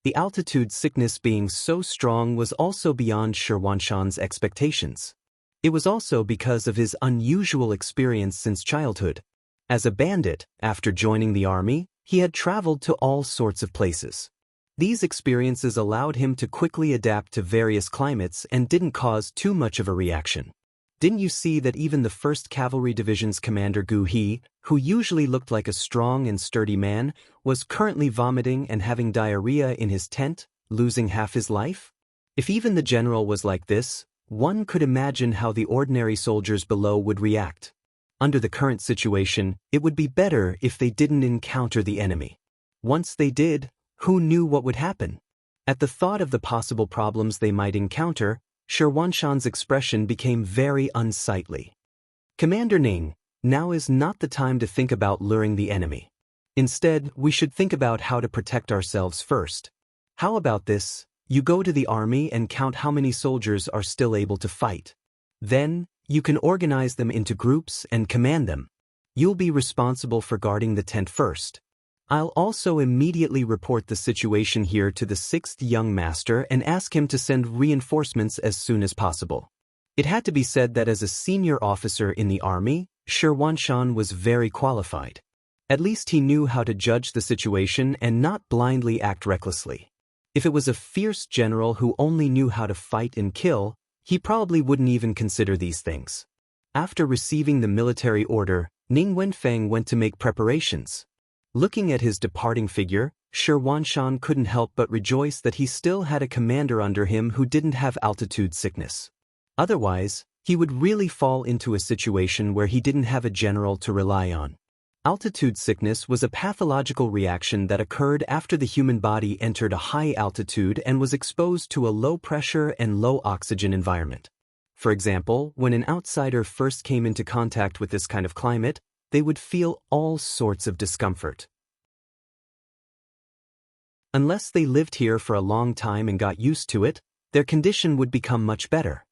The altitude sickness being so strong was also beyond Shi Wanshan's expectations. It was also because of his unusual experience since childhood. As a bandit, after joining the army, he had traveled to all sorts of places. These experiences allowed him to quickly adapt to various climates and didn't cause too much of a reaction. Didn't you see that even the 1st Cavalry Division's commander Gu He, who usually looked like a strong and sturdy man, was currently vomiting and having diarrhea in his tent, losing half his life? If even the general was like this, one could imagine how the ordinary soldiers below would react. Under the current situation, it would be better if they didn't encounter the enemy. Once they did, who knew what would happen? At the thought of the possible problems they might encounter, Shi Wanshan's expression became very unsightly. "Commander Ning, now is not the time to think about luring the enemy. Instead, we should think about how to protect ourselves first. How about this? You go to the army and count how many soldiers are still able to fight. Then, you can organize them into groups and command them. You'll be responsible for guarding the tent first. I'll also immediately report the situation here to the 6th young master and ask him to send reinforcements as soon as possible." It had to be said that as a senior officer in the army, Shi Wanshan was very qualified. At least he knew how to judge the situation and not blindly act recklessly. If it was a fierce general who only knew how to fight and kill, he probably wouldn't even consider these things. After receiving the military order, Ning Wenfeng went to make preparations. Looking at his departing figure, Xianxia couldn't help but rejoice that he still had a commander under him who didn't have altitude sickness. Otherwise, he would really fall into a situation where he didn't have a general to rely on. Altitude sickness was a pathological reaction that occurred after the human body entered a high altitude and was exposed to a low pressure and low oxygen environment. For example, when an outsider first came into contact with this kind of climate, they would feel all sorts of discomfort. Unless they lived here for a long time and got used to it, their condition would become much better.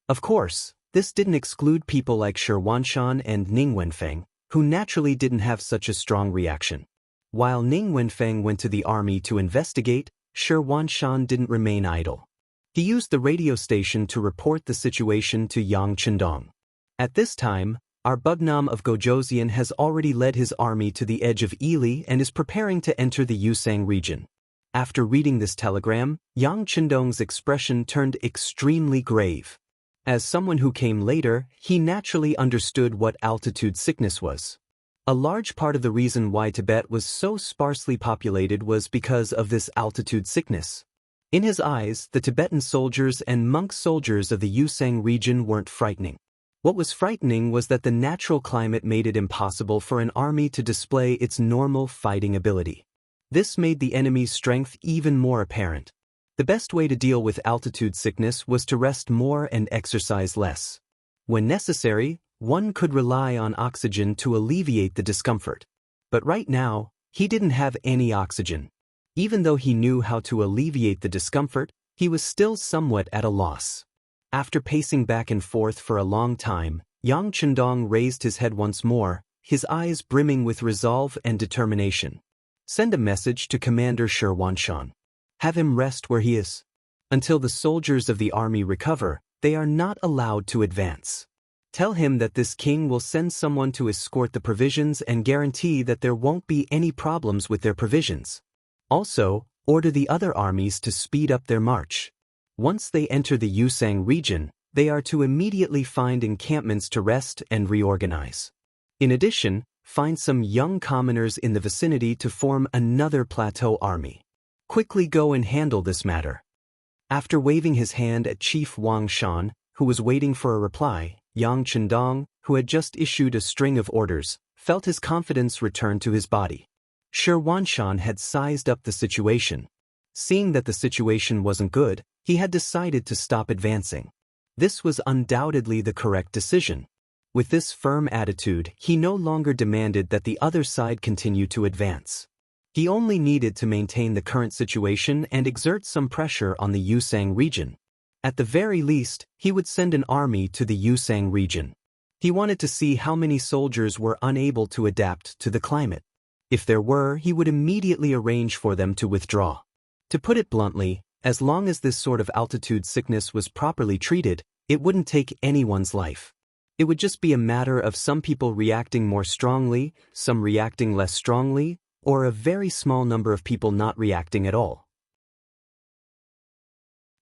Of course, this didn't exclude people like Xianxia and Ning Wenfeng, who naturally didn't have such a strong reaction. While Ning Wenfeng went to the army to investigate, Xianxia didn't remain idle. He used the radio station to report the situation to Yang Chendong. At this time, our Bugnam of Gojoseon has already led his army to the edge of Ili and is preparing to enter the Yusang region. After reading this telegram, Yang Chendong's expression turned extremely grave. As someone who came later, he naturally understood what altitude sickness was. A large part of the reason why Tibet was so sparsely populated was because of this altitude sickness. In his eyes, the Tibetan soldiers and monk soldiers of the Yusang region weren't frightening. What was frightening was that the natural climate made it impossible for an army to display its normal fighting ability. This made the enemy's strength even more apparent. The best way to deal with altitude sickness was to rest more and exercise less. When necessary, one could rely on oxygen to alleviate the discomfort. But right now, he didn't have any oxygen. Even though he knew how to alleviate the discomfort, he was still somewhat at a loss. After pacing back and forth for a long time, Yang Chendong raised his head once more, his eyes brimming with resolve and determination. Send a message to Commander Xianxia. Have him rest where he is. Until the soldiers of the army recover, they are not allowed to advance. Tell him that this king will send someone to escort the provisions and guarantee that there won't be any problems with their provisions. Also, order the other armies to speed up their march. Once they enter the Yusang region, they are to immediately find encampments to rest and reorganize. In addition, find some young commoners in the vicinity to form another plateau army. Quickly go and handle this matter. After waving his hand at Chief Wang Shan, who was waiting for a reply, Yang Chendong, who had just issued a string of orders, felt his confidence return to his body. Xianxia had sized up the situation. Seeing that the situation wasn't good, he had decided to stop advancing. This was undoubtedly the correct decision. With this firm attitude, he no longer demanded that the other side continue to advance. He only needed to maintain the current situation and exert some pressure on the Yusang region. At the very least, he would send an army to the Yusang region. He wanted to see how many soldiers were unable to adapt to the climate. If there were, he would immediately arrange for them to withdraw. To put it bluntly, as long as this sort of altitude sickness was properly treated, it wouldn't take anyone's life. It would just be a matter of some people reacting more strongly, some reacting less strongly, or a very small number of people not reacting at all.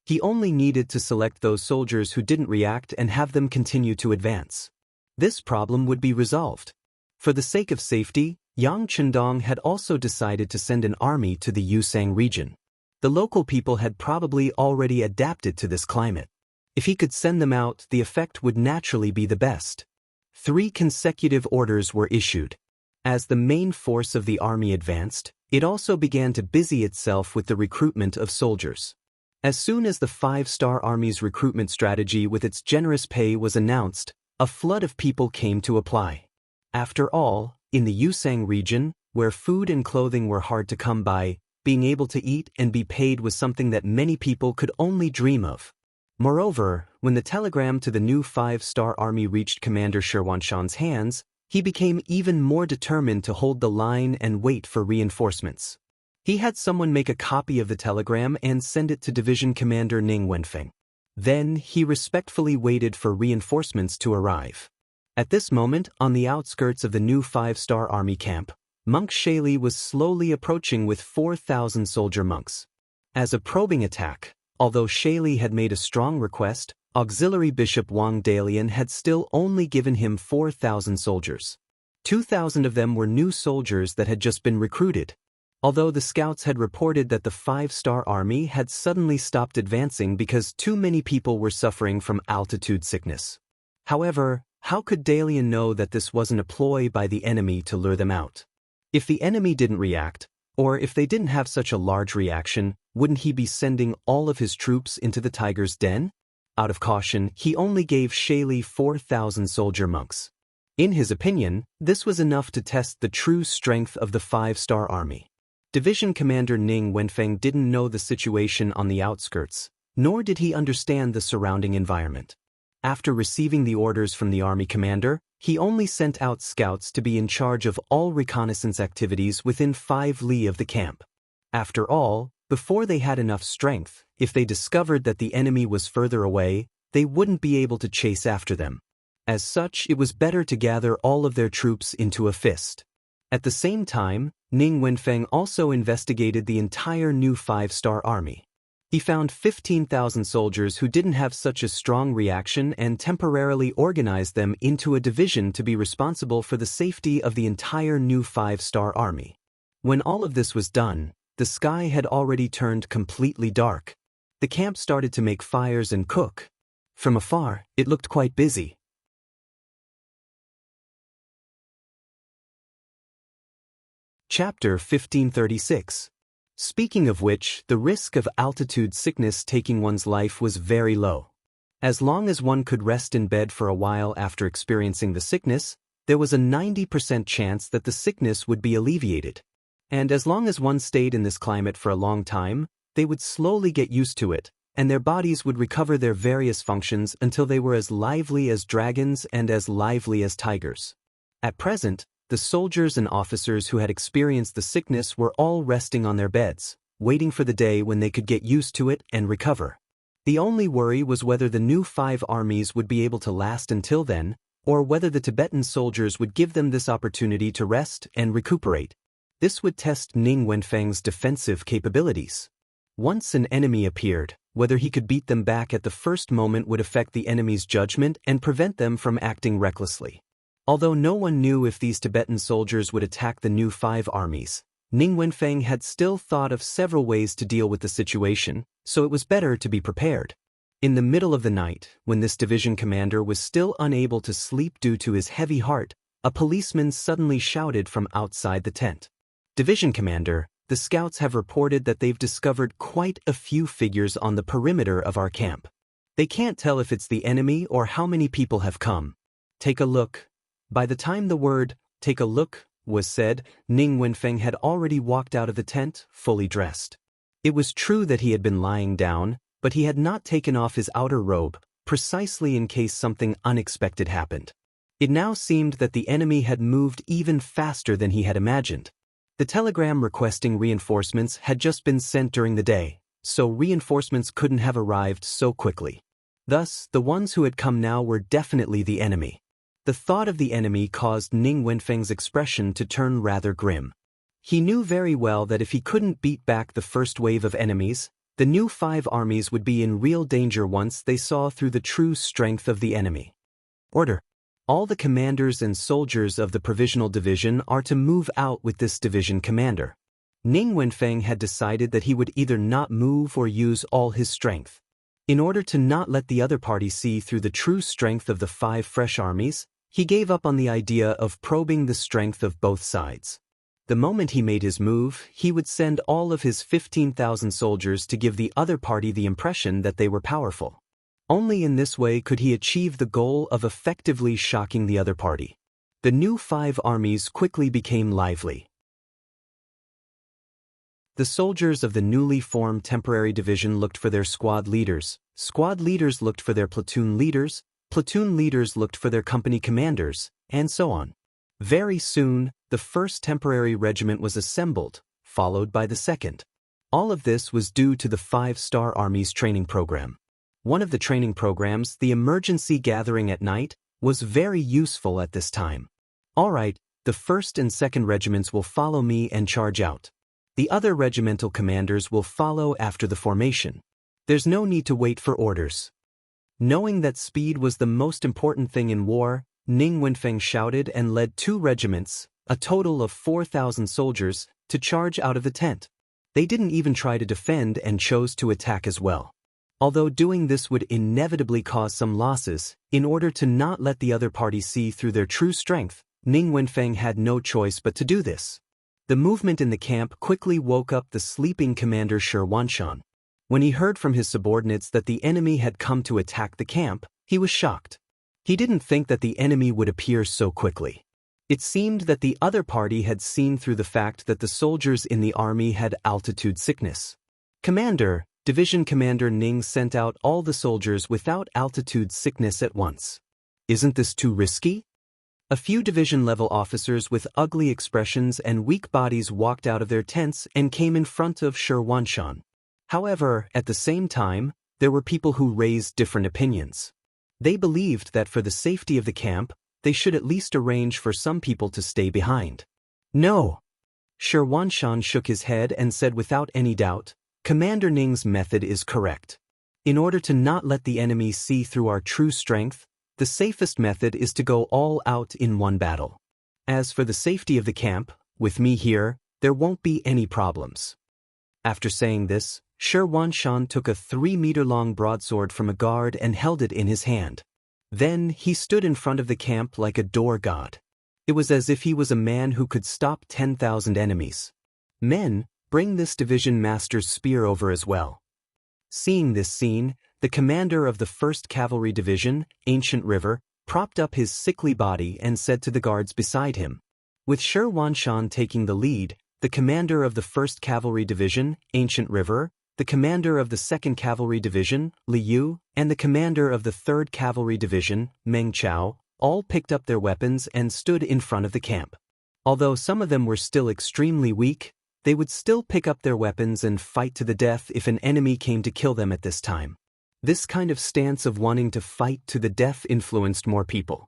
He only needed to select those soldiers who didn't react and have them continue to advance. This problem would be resolved. For the sake of safety, Yang Chendong had also decided to send an army to the Yusang region. The local people had probably already adapted to this climate. If he could send them out, the effect would naturally be the best. 3 consecutive orders were issued. As the main force of the army advanced, it also began to busy itself with the recruitment of soldiers. As soon as the 5-star army's recruitment strategy with its generous pay was announced, a flood of people came to apply. After all, in the Yusang region, where food and clothing were hard to come by, being able to eat and be paid was something that many people could only dream of. Moreover, when the telegram to the new 5-star army reached Commander Xianxia's hands, he became even more determined to hold the line and wait for reinforcements. He had someone make a copy of the telegram and send it to Division Commander Ning Wenfeng. Then he respectfully waited for reinforcements to arrive. At this moment, on the outskirts of the new 5-star army camp, Monk Shaili was slowly approaching with 4,000 soldier monks. As a probing attack, although Shaili had made a strong request, auxiliary Bishop Wang Lin had still only given him 4,000 soldiers. 2,000 of them were new soldiers that had just been recruited. Although the scouts had reported that the 5-star army had suddenly stopped advancing because too many people were suffering from altitude sickness. However, how could Dalian know that this wasn't a ploy by the enemy to lure them out? If the enemy didn't react, or if they didn't have such a large reaction, wouldn't he be sending all of his troops into the tiger's den? Out of caution, he only gave Shaili 4,000 soldier monks. In his opinion, this was enough to test the true strength of the 5-star army. Division Commander Ning Wenfeng didn't know the situation on the outskirts, nor did he understand the surrounding environment. After receiving the orders from the army commander, he only sent out scouts to be in charge of all reconnaissance activities within 5 li of the camp. After all, before they had enough strength, if they discovered that the enemy was further away, they wouldn't be able to chase after them. As such, it was better to gather all of their troops into a fist. At the same time, Ning Wenfeng also investigated the entire new 5-star army. He found 15,000 soldiers who didn't have such a strong reaction and temporarily organized them into a division to be responsible for the safety of the entire new 5-star army. When all of this was done, the sky had already turned completely dark. The camp started to make fires and cook. From afar, it looked quite busy. Chapter 1536. Speaking of which, the risk of altitude sickness taking one's life was very low. As long as one could rest in bed for a while after experiencing the sickness, there was a 90% chance that the sickness would be alleviated. And as long as one stayed in this climate for a long time, they would slowly get used to it, and their bodies would recover their various functions until they were as lively as dragons and as lively as tigers. At present, the soldiers and officers who had experienced the sickness were all resting on their beds, waiting for the day when they could get used to it and recover. The only worry was whether the new 5 armies would be able to last until then, or whether the Tibetan soldiers would give them this opportunity to rest and recuperate. This would test Ning Wenfeng's defensive capabilities. Once an enemy appeared, whether he could beat them back at the first moment would affect the enemy's judgment and prevent them from acting recklessly. Although no one knew if these Tibetan soldiers would attack the new 5 armies, Ning Wenfeng had still thought of several ways to deal with the situation, so it was better to be prepared. In the middle of the night, when this division commander was still unable to sleep due to his heavy heart, a policeman suddenly shouted from outside the tent. "Division Commander, the scouts have reported that they've discovered quite a few figures on the perimeter of our camp. They can't tell if it's the enemy or how many people have come. Take a look." By the time the word, "take a look," was said, Ning Wenfeng had already walked out of the tent, fully dressed. It was true that he had been lying down, but he had not taken off his outer robe, precisely in case something unexpected happened. It now seemed that the enemy had moved even faster than he had imagined. The telegram requesting reinforcements had just been sent during the day, so reinforcements couldn't have arrived so quickly. Thus, the ones who had come now were definitely the enemy. The thought of the enemy caused Ning Wenfeng's expression to turn rather grim. He knew very well that if he couldn't beat back the first wave of enemies, the new 5 armies would be in real danger once they saw through the true strength of the enemy. Order. All the commanders and soldiers of the provisional division are to move out with this division commander. Ning Wenfeng had decided that he would either not move or use all his strength. In order to not let the other party see through the true strength of the 5 fresh armies, he gave up on the idea of probing the strength of both sides. The moment he made his move, he would send all of his 15,000 soldiers to give the other party the impression that they were powerful. Only in this way could he achieve the goal of effectively shocking the other party. The new 5 armies quickly became lively. The soldiers of the newly formed temporary division looked for their squad leaders looked for their platoon leaders looked for their company commanders, and so on. Very soon, the first temporary regiment was assembled, followed by the second. All of this was due to the 5-star Army's training program. One of the training programs, the emergency gathering at night, was very useful at this time. Alright, The 1st and 2nd regiments will follow me and charge out. The other regimental commanders will follow after the formation. There's no need to wait for orders." Knowing that speed was the most important thing in war, Ning Wenfeng shouted and led 2 regiments, a total of 4,000 soldiers, to charge out of the tent. They didn't even try to defend and chose to attack as well. Although doing this would inevitably cause some losses, in order to not let the other party see through their true strength, Ning Wenfeng had no choice but to do this. The movement in the camp quickly woke up the sleeping commander Shi Wanshan. When he heard from his subordinates that the enemy had come to attack the camp, he was shocked. He didn't think that the enemy would appear so quickly. It seemed that the other party had seen through the fact that the soldiers in the army had altitude sickness. "Commander," Division Commander Ning sent out all the soldiers without altitude sickness at once. "Isn't this too risky?" A few division-level officers with ugly expressions and weak bodies walked out of their tents and came in front of Shi Wanshan. However, at the same time, there were people who raised different opinions. They believed that for the safety of the camp, they should at least arrange for some people to stay behind. "No." Shi Wanshan shook his head and said without any doubt, "Commander Ning's method is correct. In order to not let the enemy see through our true strength, the safest method is to go all out in one battle. As for the safety of the camp, with me here, there won't be any problems." After saying this, Shi Wanshan took a 3-meter-long broadsword from a guard and held it in his hand. Then he stood in front of the camp like a door god. It was as if he was a man who could stop 10,000 enemies. "Men, bring this division master's spear over as well." Seeing this scene, the commander of the 1st Cavalry Division, Ancient River, propped up his sickly body and said to the guards beside him. With Shi Wanshan taking the lead, the commander of the 1st Cavalry Division, Ancient River, the commander of the 2nd Cavalry Division, Liu, and the commander of the 3rd Cavalry Division, Meng Chao, all picked up their weapons and stood in front of the camp. Although some of them were still extremely weak, they would still pick up their weapons and fight to the death if an enemy came to kill them at this time. This kind of stance of wanting to fight to the death influenced more people.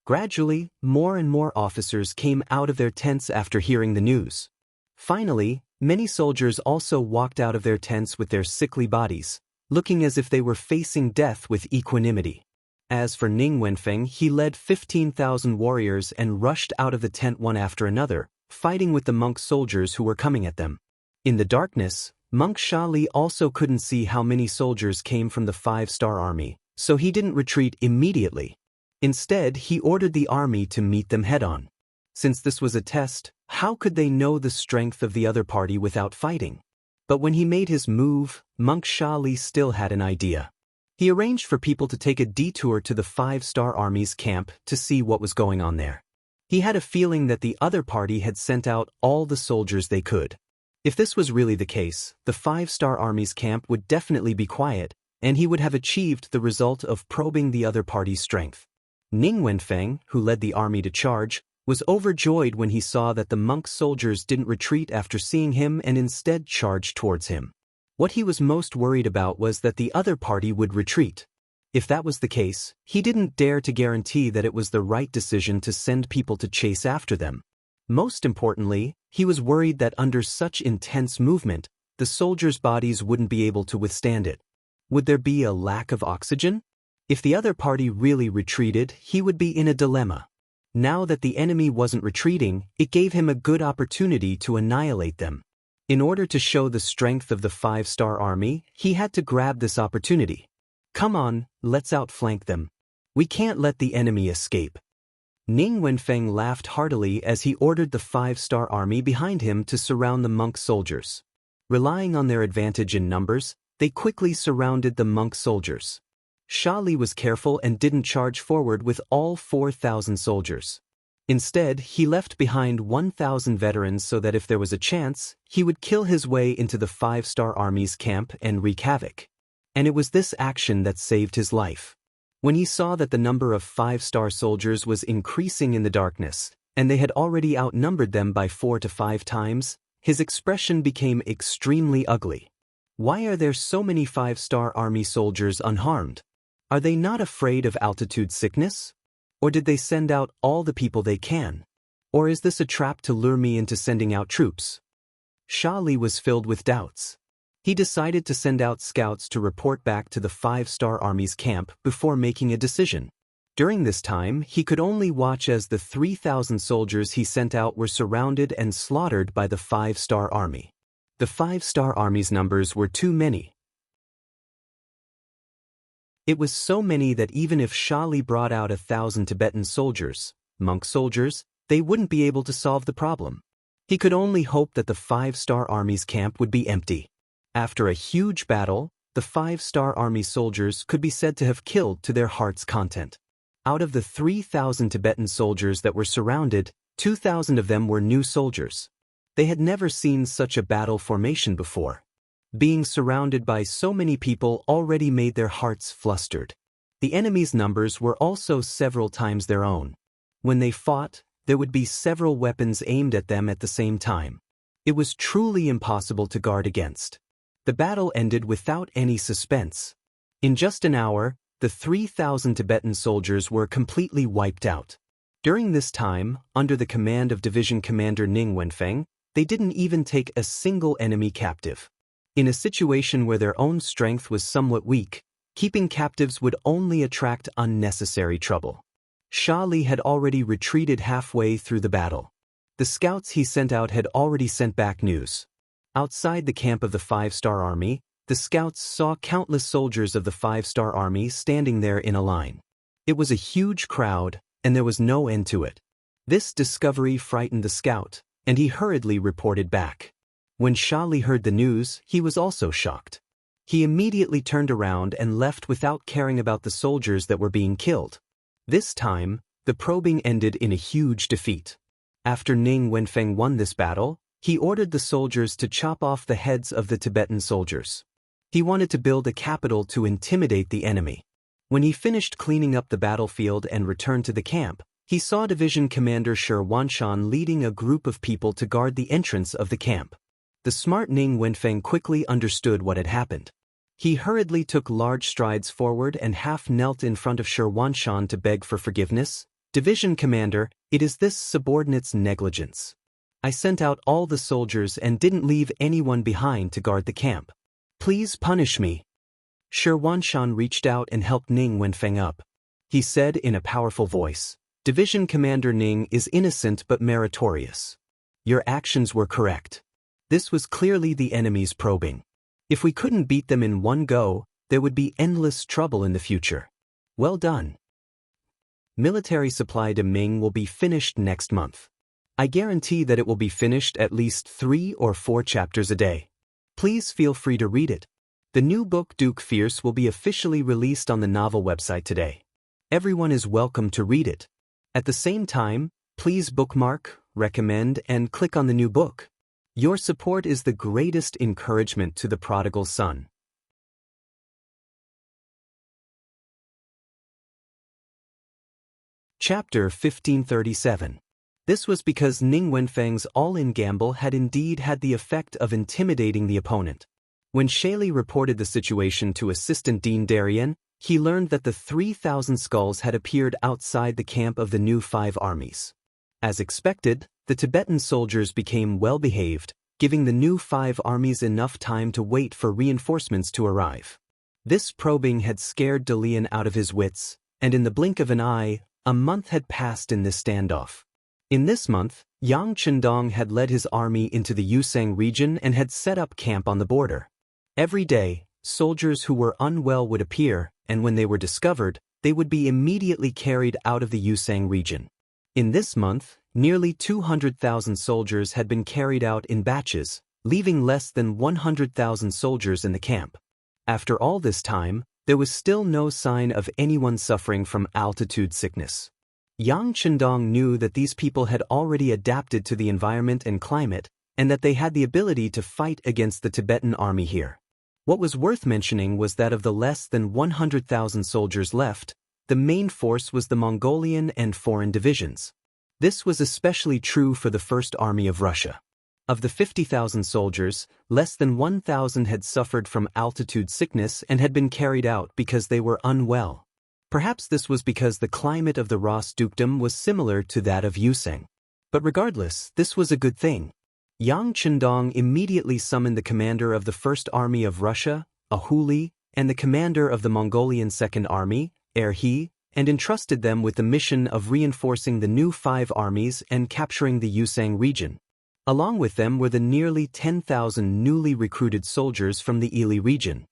Gradually, more and more officers came out of their tents after hearing the news. Finally, many soldiers also walked out of their tents with their sickly bodies, looking as if they were facing death with equanimity. As for Ning Wenfeng, he led 15,000 warriors and rushed out of the tent one after another, fighting with the monk soldiers who were coming at them. In the darkness, Monk Shali also couldn't see how many soldiers came from the 5-star army, so he didn't retreat immediately. Instead, he ordered the army to meet them head-on. Since this was a test, how could they know the strength of the other party without fighting? But when he made his move, Monk Shali still had an idea. He arranged for people to take a detour to the 5-star army's camp to see what was going on there. He had a feeling that the other party had sent out all the soldiers they could. If this was really the case, the 5-star army's camp would definitely be quiet, and he would have achieved the result of probing the other party's strength. Ning Wenfeng, who led the army to charge, was overjoyed when he saw that the monk soldiers didn't retreat after seeing him and instead charged towards him. What he was most worried about was that the other party would retreat. If that was the case, he didn't dare to guarantee that it was the right decision to send people to chase after them. Most importantly, he was worried that under such intense movement, the soldiers' bodies wouldn't be able to withstand it. Would there be a lack of oxygen? If the other party really retreated, he would be in a dilemma. Now that the enemy wasn't retreating, it gave him a good opportunity to annihilate them. In order to show the strength of the 5-star army, he had to grab this opportunity. "Come on, let's outflank them. We can't let the enemy escape." Ning Wenfeng laughed heartily as he ordered the 5-star army behind him to surround the monk soldiers. Relying on their advantage in numbers, they quickly surrounded the monk soldiers. Shali was careful and didn't charge forward with all 4,000 soldiers. Instead, he left behind 1,000 veterans so that if there was a chance, he would kill his way into the 5-star army's camp and wreak havoc. And it was this action that saved his life. When he saw that the number of 5-star soldiers was increasing in the darkness, and they had already outnumbered them by 4 to 5 times, his expression became extremely ugly. Why are there so many 5-star army soldiers unharmed? Are they not afraid of altitude sickness? Or did they send out all the people they can? Or is this a trap to lure me into sending out troops? Sha Li was filled with doubts. He decided to send out scouts to report back to the 5-star Army's camp before making a decision. During this time, he could only watch as the 3,000 soldiers he sent out were surrounded and slaughtered by the 5-star Army. The 5-star Army's numbers were too many. It was so many that even if Sha Li brought out 1,000 Tibetan soldiers, monk soldiers, they wouldn't be able to solve the problem. He could only hope that the 5-star Army's camp would be empty. After a huge battle, the 5-star Army soldiers could be said to have killed to their heart's content. Out of the 3,000 Tibetan soldiers that were surrounded, 2,000 of them were new soldiers. They had never seen such a battle formation before. Being surrounded by so many people already made their hearts flustered. The enemy's numbers were also several times their own. When they fought, there would be several weapons aimed at them at the same time. It was truly impossible to guard against. The battle ended without any suspense. In just an hour, the 3,000 Tibetan soldiers were completely wiped out. During this time, under the command of Division Commander Ning Wenfeng, they didn't even take a single enemy captive. In a situation where their own strength was somewhat weak, keeping captives would only attract unnecessary trouble. Sha Li had already retreated halfway through the battle. The scouts he sent out had already sent back news. Outside the camp of the 5-star Army, the scouts saw countless soldiers of the 5-star Army standing there in a line. It was a huge crowd, and there was no end to it. This discovery frightened the scout, and he hurriedly reported back. When Sha Li heard the news, he was also shocked. He immediately turned around and left without caring about the soldiers that were being killed. This time, the probing ended in a huge defeat. After Ning Wenfeng won this battle, he ordered the soldiers to chop off the heads of the Tibetan soldiers. He wanted to build a capital to intimidate the enemy. When he finished cleaning up the battlefield and returned to the camp, he saw Division Commander Shi Wanshan leading a group of people to guard the entrance of the camp. The smart Ning Wenfeng quickly understood what had happened. He hurriedly took large strides forward and half knelt in front of Shi Wanshan to beg for forgiveness. Division Commander, it is this subordinate's negligence. I sent out all the soldiers and didn't leave anyone behind to guard the camp. Please punish me. Shi Wanshan reached out and helped Ning Wenfeng up. He said in a powerful voice, Division Commander Ning is innocent but meritorious. Your actions were correct. This was clearly the enemy's probing. If we couldn't beat them in one go, there would be endless trouble in the future. Well done. Military supply to Ming will be finished next month. I guarantee that it will be finished at least 3 or 4 chapters a day. Please feel free to read it. The new book Duke Fierce will be officially released on the novel website today. Everyone is welcome to read it. At the same time, please bookmark, recommend, and click on the new book. Your support is the greatest encouragement to the prodigal son. Chapter 1537. This was because Ning Wenfeng's all-in gamble had indeed had the effect of intimidating the opponent. When Sha Li reported the situation to Assistant Dean Darien, he learned that the 3,000 skulls had appeared outside the camp of the new 5 armies. As expected, the Tibetan soldiers became well-behaved, giving the new 5 armies enough time to wait for reinforcements to arrive. This probing had scared Dalian out of his wits, and in the blink of an eye, a month had passed in this standoff. In this month, Yang Chendong had led his army into the Yusang region and had set up camp on the border. Every day, soldiers who were unwell would appear, and when they were discovered, they would be immediately carried out of the Yusang region. In this month, nearly 200,000 soldiers had been carried out in batches, leaving less than 100,000 soldiers in the camp. After all this time, there was still no sign of anyone suffering from altitude sickness. Yang Chendong knew that these people had already adapted to the environment and climate, and that they had the ability to fight against the Tibetan army here. What was worth mentioning was that of the less than 100,000 soldiers left, the main force was the Mongolian and foreign divisions. This was especially true for the First Army of Russia. Of the 50,000 soldiers, less than 1,000 had suffered from altitude sickness and had been carried out because they were unwell. Perhaps this was because the climate of the Ross dukedom was similar to that of Yuseng. But regardless, this was a good thing. Yang Chendong immediately summoned the commander of the First Army of Russia, Ahuli, and the commander of the Mongolian Second Army, Erhe, and entrusted them with the mission of reinforcing the new 5 armies and capturing the Yusang region. Along with them were the nearly 10,000 newly recruited soldiers from the Ili region.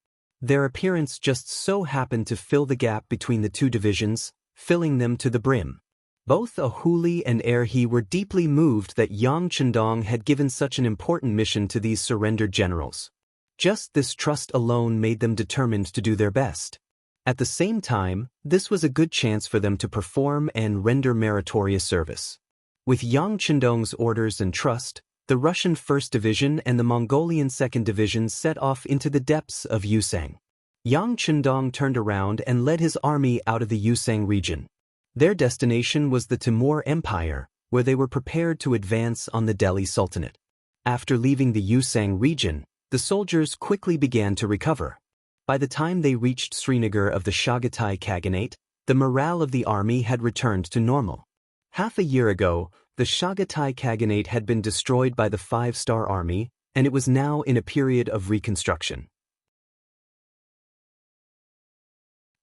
Their appearance just so happened to fill the gap between the two divisions, filling them to the brim. Both Ahuli and Erhe were deeply moved that Yang Chendong had given such an important mission to these surrendered generals. Just this trust alone made them determined to do their best. At the same time, this was a good chance for them to perform and render meritorious service. With Yang Chendong's orders and trust, the Russian 1st Division and the Mongolian 2nd Division set off into the depths of Yusang. Yang Chendong turned around and led his army out of the Yusang region. Their destination was the Timur Empire, where they were prepared to advance on the Delhi Sultanate. After leaving the Yusang region, the soldiers quickly began to recover. By the time they reached Srinagar of the Chagatai Khaganate, the morale of the army had returned to normal. Half a year ago, the Chagatai Khaganate had been destroyed by the 5-star army, and it was now in a period of reconstruction.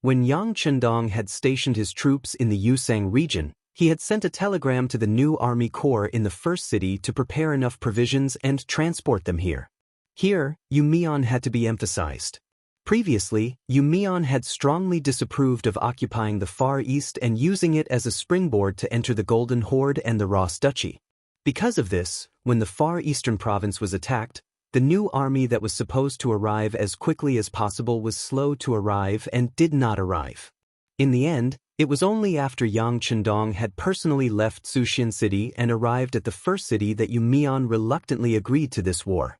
When Yang Chendong had stationed his troops in the Yusang region, he had sent a telegram to the new army corps in the first city to prepare enough provisions and transport them here. Here, Yumian had to be emphasized. Previously, Yumian had strongly disapproved of occupying the Far East and using it as a springboard to enter the Golden Horde and the Ross Duchy. Because of this, when the Far Eastern province was attacked, the new army that was supposed to arrive as quickly as possible was slow to arrive and did not arrive. In the end, it was only after Yang Chendong had personally left Suxian City and arrived at the first city that Yumian reluctantly agreed to this war.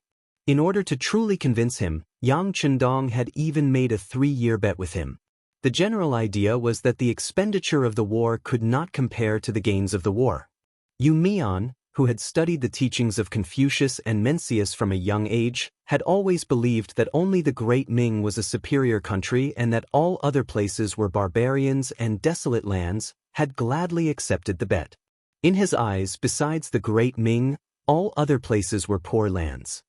In order to truly convince him, Yang Chendong had even made a 3-year bet with him. The general idea was that the expenditure of the war could not compare to the gains of the war. Yumian, who had studied the teachings of Confucius and Mencius from a young age, had always believed that only the Great Ming was a superior country and that all other places were barbarians and desolate lands, had gladly accepted the bet. In his eyes, besides the Great Ming, all other places were poor lands.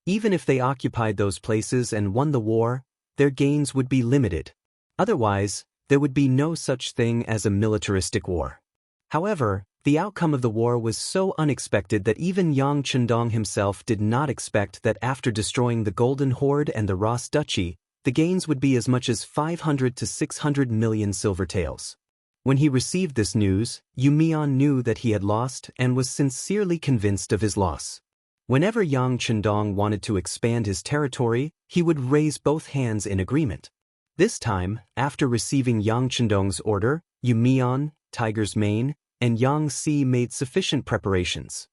Even if they occupied those places and won the war, their gains would be limited. Otherwise, there would be no such thing as a militaristic war. However, the outcome of the war was so unexpected that even Yang Chendong himself did not expect that after destroying the Golden Horde and the Ross Duchy, the gains would be as much as 500 to 600 million silver taels. When he received this news, Yumian knew that he had lost and was sincerely convinced of his loss. Whenever Yang Chendong wanted to expand his territory, he would raise both hands in agreement. This time, after receiving Yang Chendong's order, Yumian, Tiger's Mane, and Yang Si made sufficient preparations.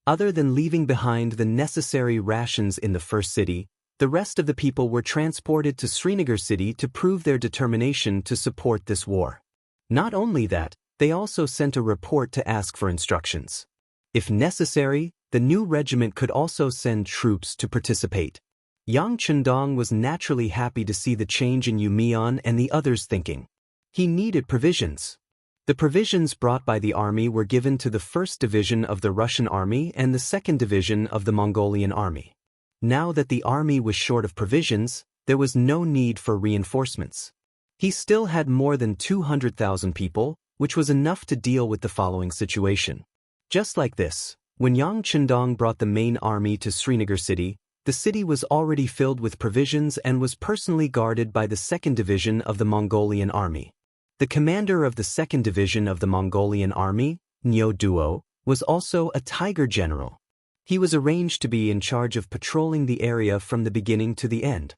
Other than leaving behind the necessary rations in the first city, the rest of the people were transported to Srinagar city to prove their determination to support this war. Not only that, they also sent a report to ask for instructions. If necessary, the new regiment could also send troops to participate. Yang Chendong was naturally happy to see the change in Yumian and the others' thinking. He needed provisions. The provisions brought by the army were given to the 1st Division of the Russian Army and the 2nd Division of the Mongolian Army. Now that the army was short of provisions, there was no need for reinforcements. He still had more than 200,000 people, which was enough to deal with the following situation. Just like this, when Yang Chendong brought the main army to Srinagar city, the city was already filled with provisions and was personally guarded by the 2nd Division of the Mongolian Army. The commander of the 2nd Division of the Mongolian Army, Nyo Duo, was also a Tiger general. He was arranged to be in charge of patrolling the area from the beginning to the end.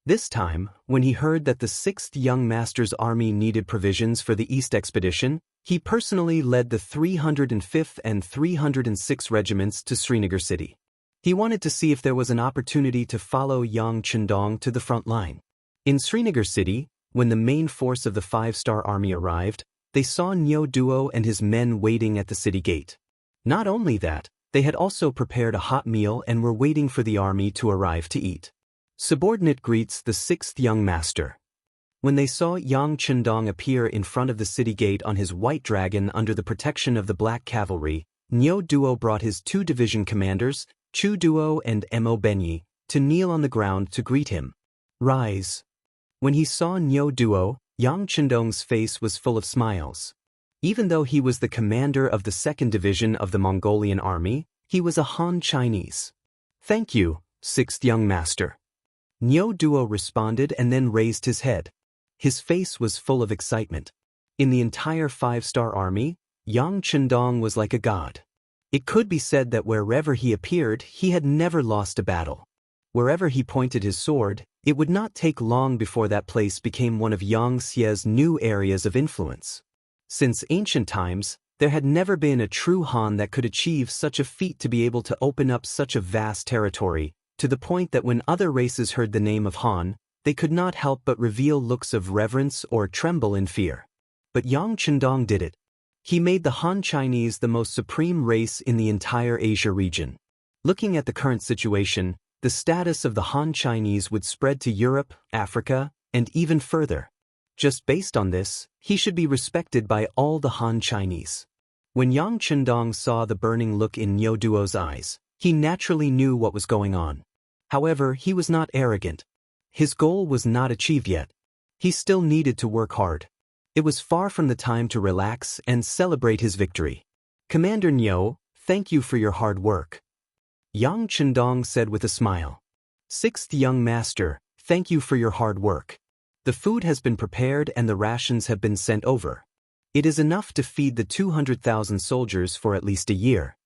This time, when he heard that the 6th Young Master's army needed provisions for the East expedition, he personally led the 305th and 306th regiments to Srinagar city. He wanted to see if there was an opportunity to follow Yang Chendong to the front line. In Srinagar city, when the main force of the 5-star army arrived, they saw Nyo Duo and his men waiting at the city gate. Not only that, they had also prepared a hot meal and were waiting for the army to arrive to eat. Subordinate greets the 6th Young Master. When they saw Yang Chendong appear in front of the city gate on his white dragon under the protection of the Black Cavalry, Niu Duo brought his 2 division commanders, Chu Duo and Mo Benyi, to kneel on the ground to greet him. Rise. When he saw Niu Duo, Yang Chendong's face was full of smiles. Even though he was the commander of the 2nd Division of the Mongolian army, he was a Han Chinese. Thank you, 6th young master. Niu Duo responded and then raised his head. His face was full of excitement. In the entire 5-star army, Yang Chendong was like a god. It could be said that wherever he appeared, he had never lost a battle. Wherever he pointed his sword, it would not take long before that place became one of Yang Xie's new areas of influence. Since ancient times, there had never been a true Han that could achieve such a feat to be able to open up such a vast territory, to the point that when other races heard the name of Han, they could not help but reveal looks of reverence or tremble in fear. But Yang Chendong did it. He made the Han Chinese the most supreme race in the entire Asia region. Looking at the current situation, the status of the Han Chinese would spread to Europe, Africa, and even further. Just based on this, he should be respected by all the Han Chinese. When Yang Chendong saw the burning look in Niu Duo's eyes, he naturally knew what was going on. However, he was not arrogant. His goal was not achieved yet. He still needed to work hard. It was far from the time to relax and celebrate his victory. Commander Niu, thank you for your hard work. Yang Chendong said with a smile. 6th young master, thank you for your hard work. The food has been prepared and the rations have been sent over. It is enough to feed the 200,000 soldiers for at least a year.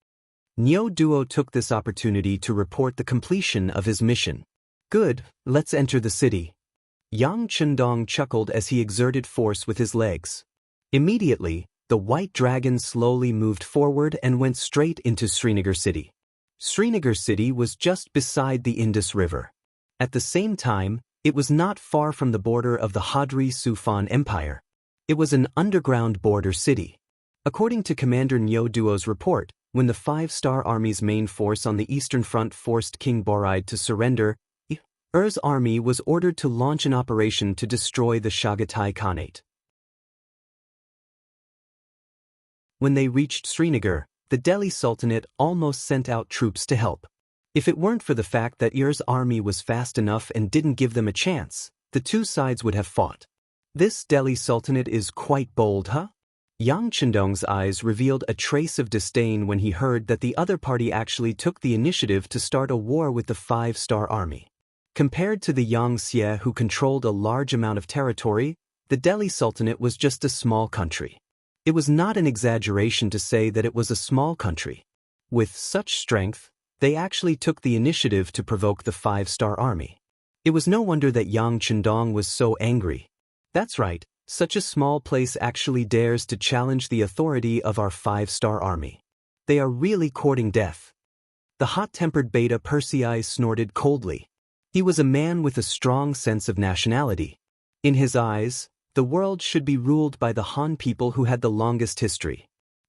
Niu Duo took this opportunity to report the completion of his mission. Good, let's enter the city. Yang Chendong chuckled as he exerted force with his legs. Immediately, the white dragon slowly moved forward and went straight into Srinagar city. Srinagar city was just beside the Indus River. At the same time, it was not far from the border of the Hadri Sufan Empire. It was an underground border city. According to Commander Niu Duo's report, when the 5-star army's main force on the Eastern Front forced King Borid to surrender, Er's army was ordered to launch an operation to destroy the Chagatai Khanate. When they reached Srinagar, the Delhi Sultanate almost sent out troops to help. If it weren't for the fact that Er's army was fast enough and didn't give them a chance, the two sides would have fought. This Delhi Sultanate is quite bold, huh? Yang Chendong's eyes revealed a trace of disdain when he heard that the other party actually took the initiative to start a war with the 5-star army. Compared to the Yang Xie who controlled a large amount of territory, the Delhi Sultanate was just a small country. It was not an exaggeration to say that it was a small country. With such strength, they actually took the initiative to provoke the 5-star army. It was no wonder that Yang Chendong was so angry. That's right, such a small place actually dares to challenge the authority of our 5-star army. They are really courting death. The hot-tempered Beta Persei snorted coldly. He was a man with a strong sense of nationality. In his eyes, the world should be ruled by the Han people who had the longest history.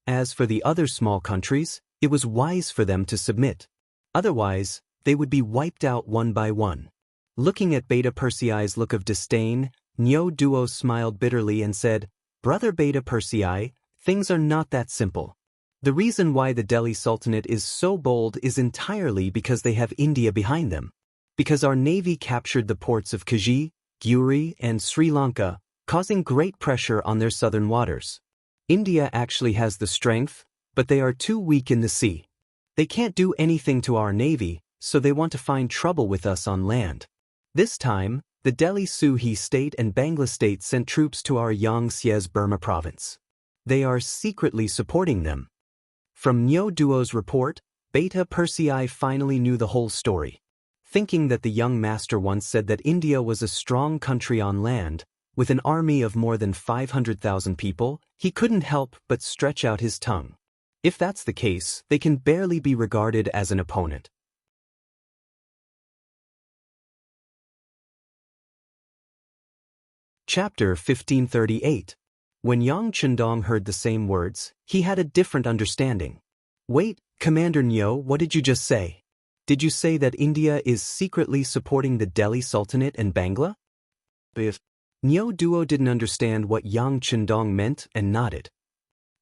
As for the other small countries, it was wise for them to submit. Otherwise, they would be wiped out one by one. Looking at Beta Persei's look of disdain, Niu Duo smiled bitterly and said, Brother Beta Persei, things are not that simple. The reason why the Delhi Sultanate is so bold is entirely because they have India behind them. Because our navy captured the ports of Kajhi, Guri, and Sri Lanka, causing great pressure on their southern waters. India actually has the strength, but they are too weak in the sea. They can't do anything to our navy, so they want to find trouble with us on land. This time, the Delhi Suhi state and Bangla state sent troops to our Yang Xie's Burma province. They are secretly supporting them. From Niu Duo's report, Beta Persei finally knew the whole story. Thinking that the young master once said that India was a strong country on land, with an army of more than 500,000 people, he couldn't help but stretch out his tongue. If that's the case, they can barely be regarded as an opponent. Chapter 1538. When Yang Chendong heard the same words, he had a different understanding. Wait, Commander Niu, what did you just say? Did you say that India is secretly supporting the Delhi Sultanate and Bangla? Niu Duo didn't understand what Yang Chendong meant and nodded.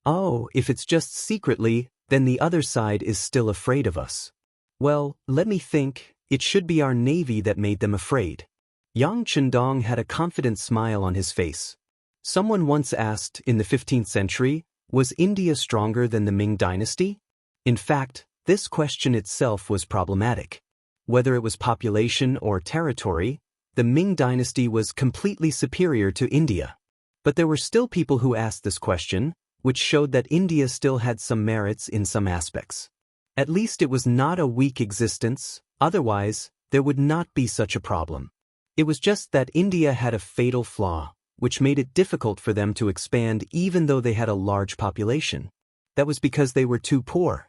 Oh, if it's just secretly, then the other side is still afraid of us. Well, let me think, it should be our navy that made them afraid. Yang Chendong had a confident smile on his face. Someone once asked, in the 15th century, was India stronger than the Ming dynasty? In fact, this question itself was problematic. Whether it was population or territory, the Ming dynasty was completely superior to India. But there were still people who asked this question, which showed that India still had some merits in some aspects. At least it was not a weak existence, otherwise, there would not be such a problem. It was just that India had a fatal flaw, which made it difficult for them to expand even though they had a large population. That was because they were too poor.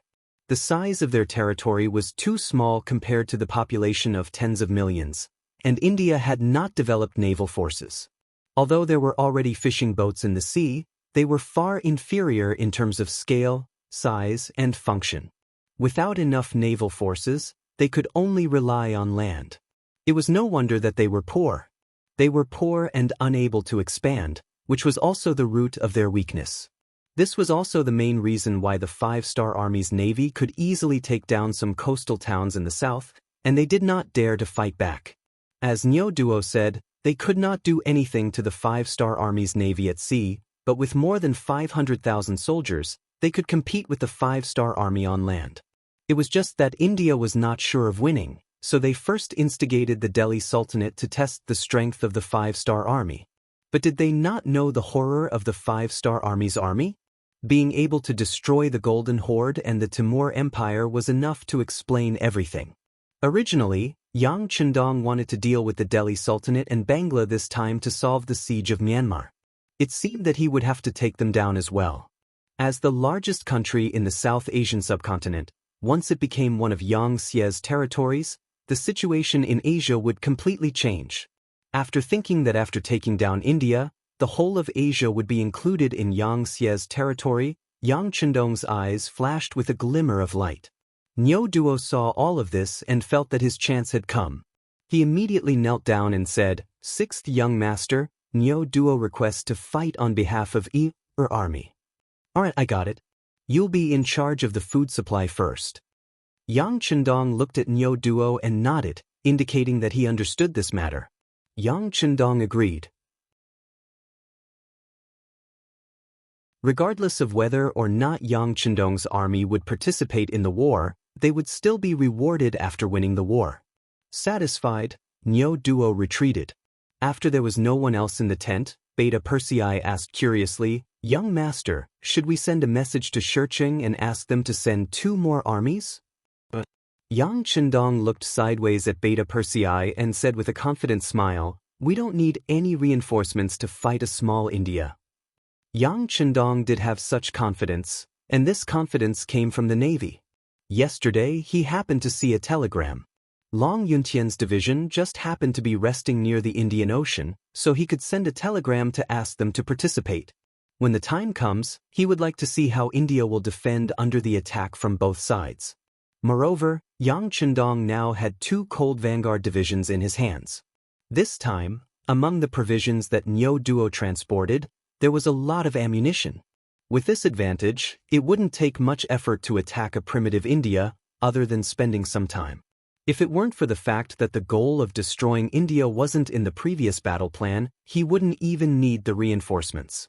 The size of their territory was too small compared to the population of tens of millions, and India had not developed naval forces. Although there were already fishing boats in the sea, they were far inferior in terms of scale, size, and function. Without enough naval forces, they could only rely on land. It was no wonder that they were poor. They were poor and unable to expand, which was also the root of their weakness. This was also the main reason why the Five-Star Army's navy could easily take down some coastal towns in the south, and they did not dare to fight back. As Niu Duo said, they could not do anything to the Five-Star Army's navy at sea, but with more than 500,000 soldiers, they could compete with the Five-Star Army on land. It was just that India was not sure of winning, so they first instigated the Delhi Sultanate to test the strength of the Five-Star Army. But did they not know the horror of the Five-Star Army's army? Being able to destroy the Golden Horde and the Timur Empire was enough to explain everything. Originally, Yang Chendong wanted to deal with the Delhi Sultanate and Bangla this time to solve the siege of Myanmar. It seemed that he would have to take them down as well. As the largest country in the South Asian subcontinent, once it became one of Yang Xie's territories, the situation in Asia would completely change. After thinking that after taking down India, the whole of Asia would be included in Yang Xie's territory, Yang Chendong's eyes flashed with a glimmer of light. Niu Duo saw all of this and felt that his chance had come. He immediately knelt down and said, "Sixth young master, Niu Duo requests to fight on behalf of army." "Alright, I got it. You'll be in charge of the food supply first." Yang Chendong looked at Niu Duo and nodded, indicating that he understood this matter. Yang Chendong agreed. Regardless of whether or not Yang Chendong's army would participate in the war, they would still be rewarded after winning the war. Satisfied, Niu Duo retreated. After there was no one else in the tent, Beta Persei asked curiously, "Young master, should we send a message to Shurcheng and ask them to send 2 more armies?" But Yang Chendong looked sideways at Beta Persei and said with a confident smile, "We don't need any reinforcements to fight a small India." Yang Chendong did have such confidence, and this confidence came from the navy. Yesterday, he happened to see a telegram. Long Yuntian's division just happened to be resting near the Indian Ocean, so he could send a telegram to ask them to participate. When the time comes, he would like to see how India will defend under the attack from both sides. Moreover, Yang Chendong now had 2 Cold Vanguard divisions in his hands. This time, among the provisions that Niu Duo transported, there was a lot of ammunition. With this advantage, it wouldn't take much effort to attack a primitive India, other than spending some time. If it weren't for the fact that the goal of destroying India wasn't in the previous battle plan, he wouldn't even need the reinforcements.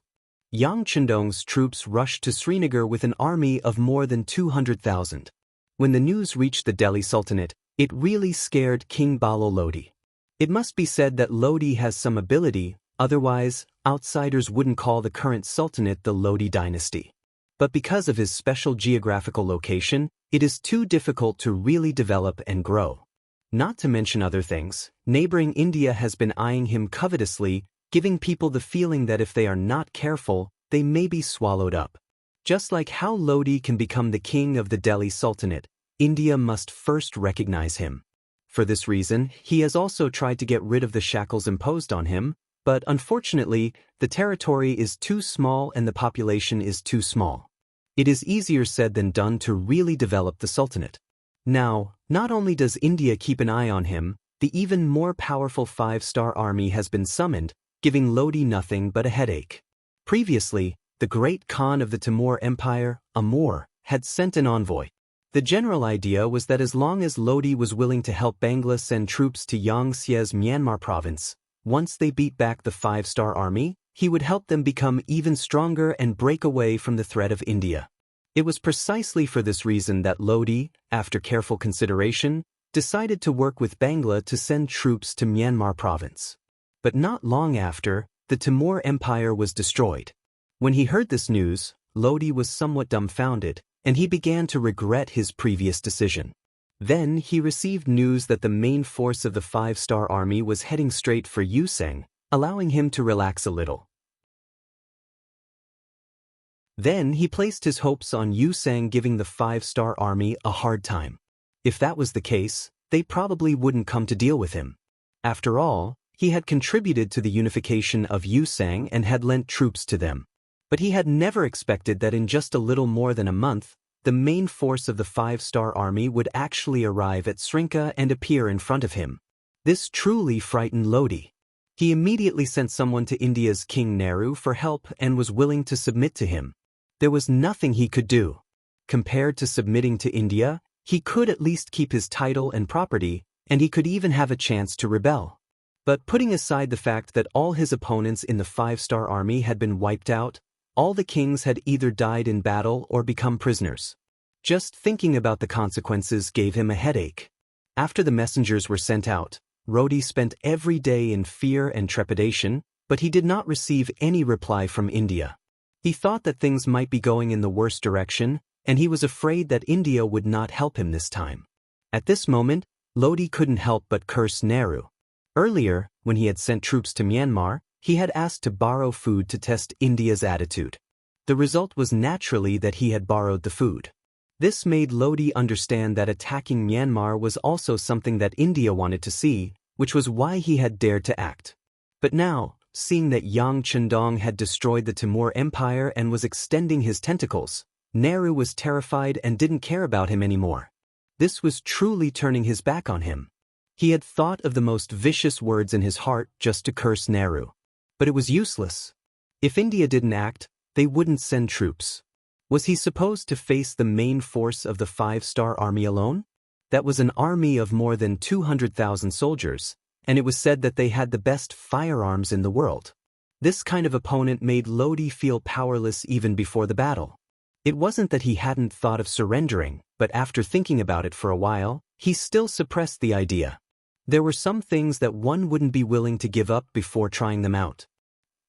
Yang Chendong's troops rushed to Srinagar with an army of more than 200,000. When the news reached the Delhi Sultanate, it really scared King Balo Lodi. It must be said that Lodi has some ability, otherwise, outsiders wouldn't call the current sultanate the Lodi dynasty. But because of his special geographical location, it is too difficult to really develop and grow. Not to mention other things, neighboring India has been eyeing him covetously, giving people the feeling that if they are not careful, they may be swallowed up. Just like how Lodi can become the king of the Delhi Sultanate, India must first recognize him. For this reason, he has also tried to get rid of the shackles imposed on him, but unfortunately, the territory is too small and the population is too small. It is easier said than done to really develop the Sultanate. Now, not only does India keep an eye on him, the even more powerful Five-Star Army has been summoned, giving Lodi nothing but a headache. Previously, the great Khan of the Timur Empire, Amur, had sent an envoy. The general idea was that as long as Lodi was willing to help Bangla send troops to Xianxia's Myanmar province, once they beat back the five-star army, he would help them become even stronger and break away from the threat of India. It was precisely for this reason that Lodi, after careful consideration, decided to work with Bangla to send troops to Myanmar province. But not long after, the Timur Empire was destroyed. When he heard this news, Lodi was somewhat dumbfounded, and he began to regret his previous decision. Then he received news that the main force of the five-star army was heading straight for Yuseng, allowing him to relax a little. Then he placed his hopes on Yuseng giving the five-star army a hard time. If that was the case, they probably wouldn't come to deal with him. After all, he had contributed to the unification of Yuseng and had lent troops to them. But he had never expected that in just a little more than a month, the main force of the five-star army would actually arrive at Srinka and appear in front of him. This truly frightened Lodi. He immediately sent someone to India's King Nehru for help and was willing to submit to him. There was nothing he could do. Compared to submitting to India, he could at least keep his title and property, and he could even have a chance to rebel. But putting aside the fact that all his opponents in the five-star army had been wiped out, all the kings had either died in battle or become prisoners. Just thinking about the consequences gave him a headache. After the messengers were sent out, Lodi spent every day in fear and trepidation, but he did not receive any reply from India. He thought that things might be going in the worst direction, and he was afraid that India would not help him this time. At this moment, Lodi couldn't help but curse Nehru. Earlier, when he had sent troops to Myanmar, he had asked to borrow food to test India's attitude. The result was naturally that he had borrowed the food. This made Lodi understand that attacking Myanmar was also something that India wanted to see, which was why he had dared to act. But now, seeing that Yang Chendong had destroyed the Timur Empire and was extending his tentacles, Nehru was terrified and didn't care about him anymore. This was truly turning his back on him. He had thought of the most vicious words in his heart just to curse Nehru. But it was useless. If India didn't act, they wouldn't send troops. Was he supposed to face the main force of the five-star army alone? That was an army of more than 200,000 soldiers, and it was said that they had the best firearms in the world. This kind of opponent made Lodi feel powerless even before the battle. It wasn't that he hadn't thought of surrendering, but after thinking about it for a while, he still suppressed the idea. There were some things that one wouldn't be willing to give up before trying them out.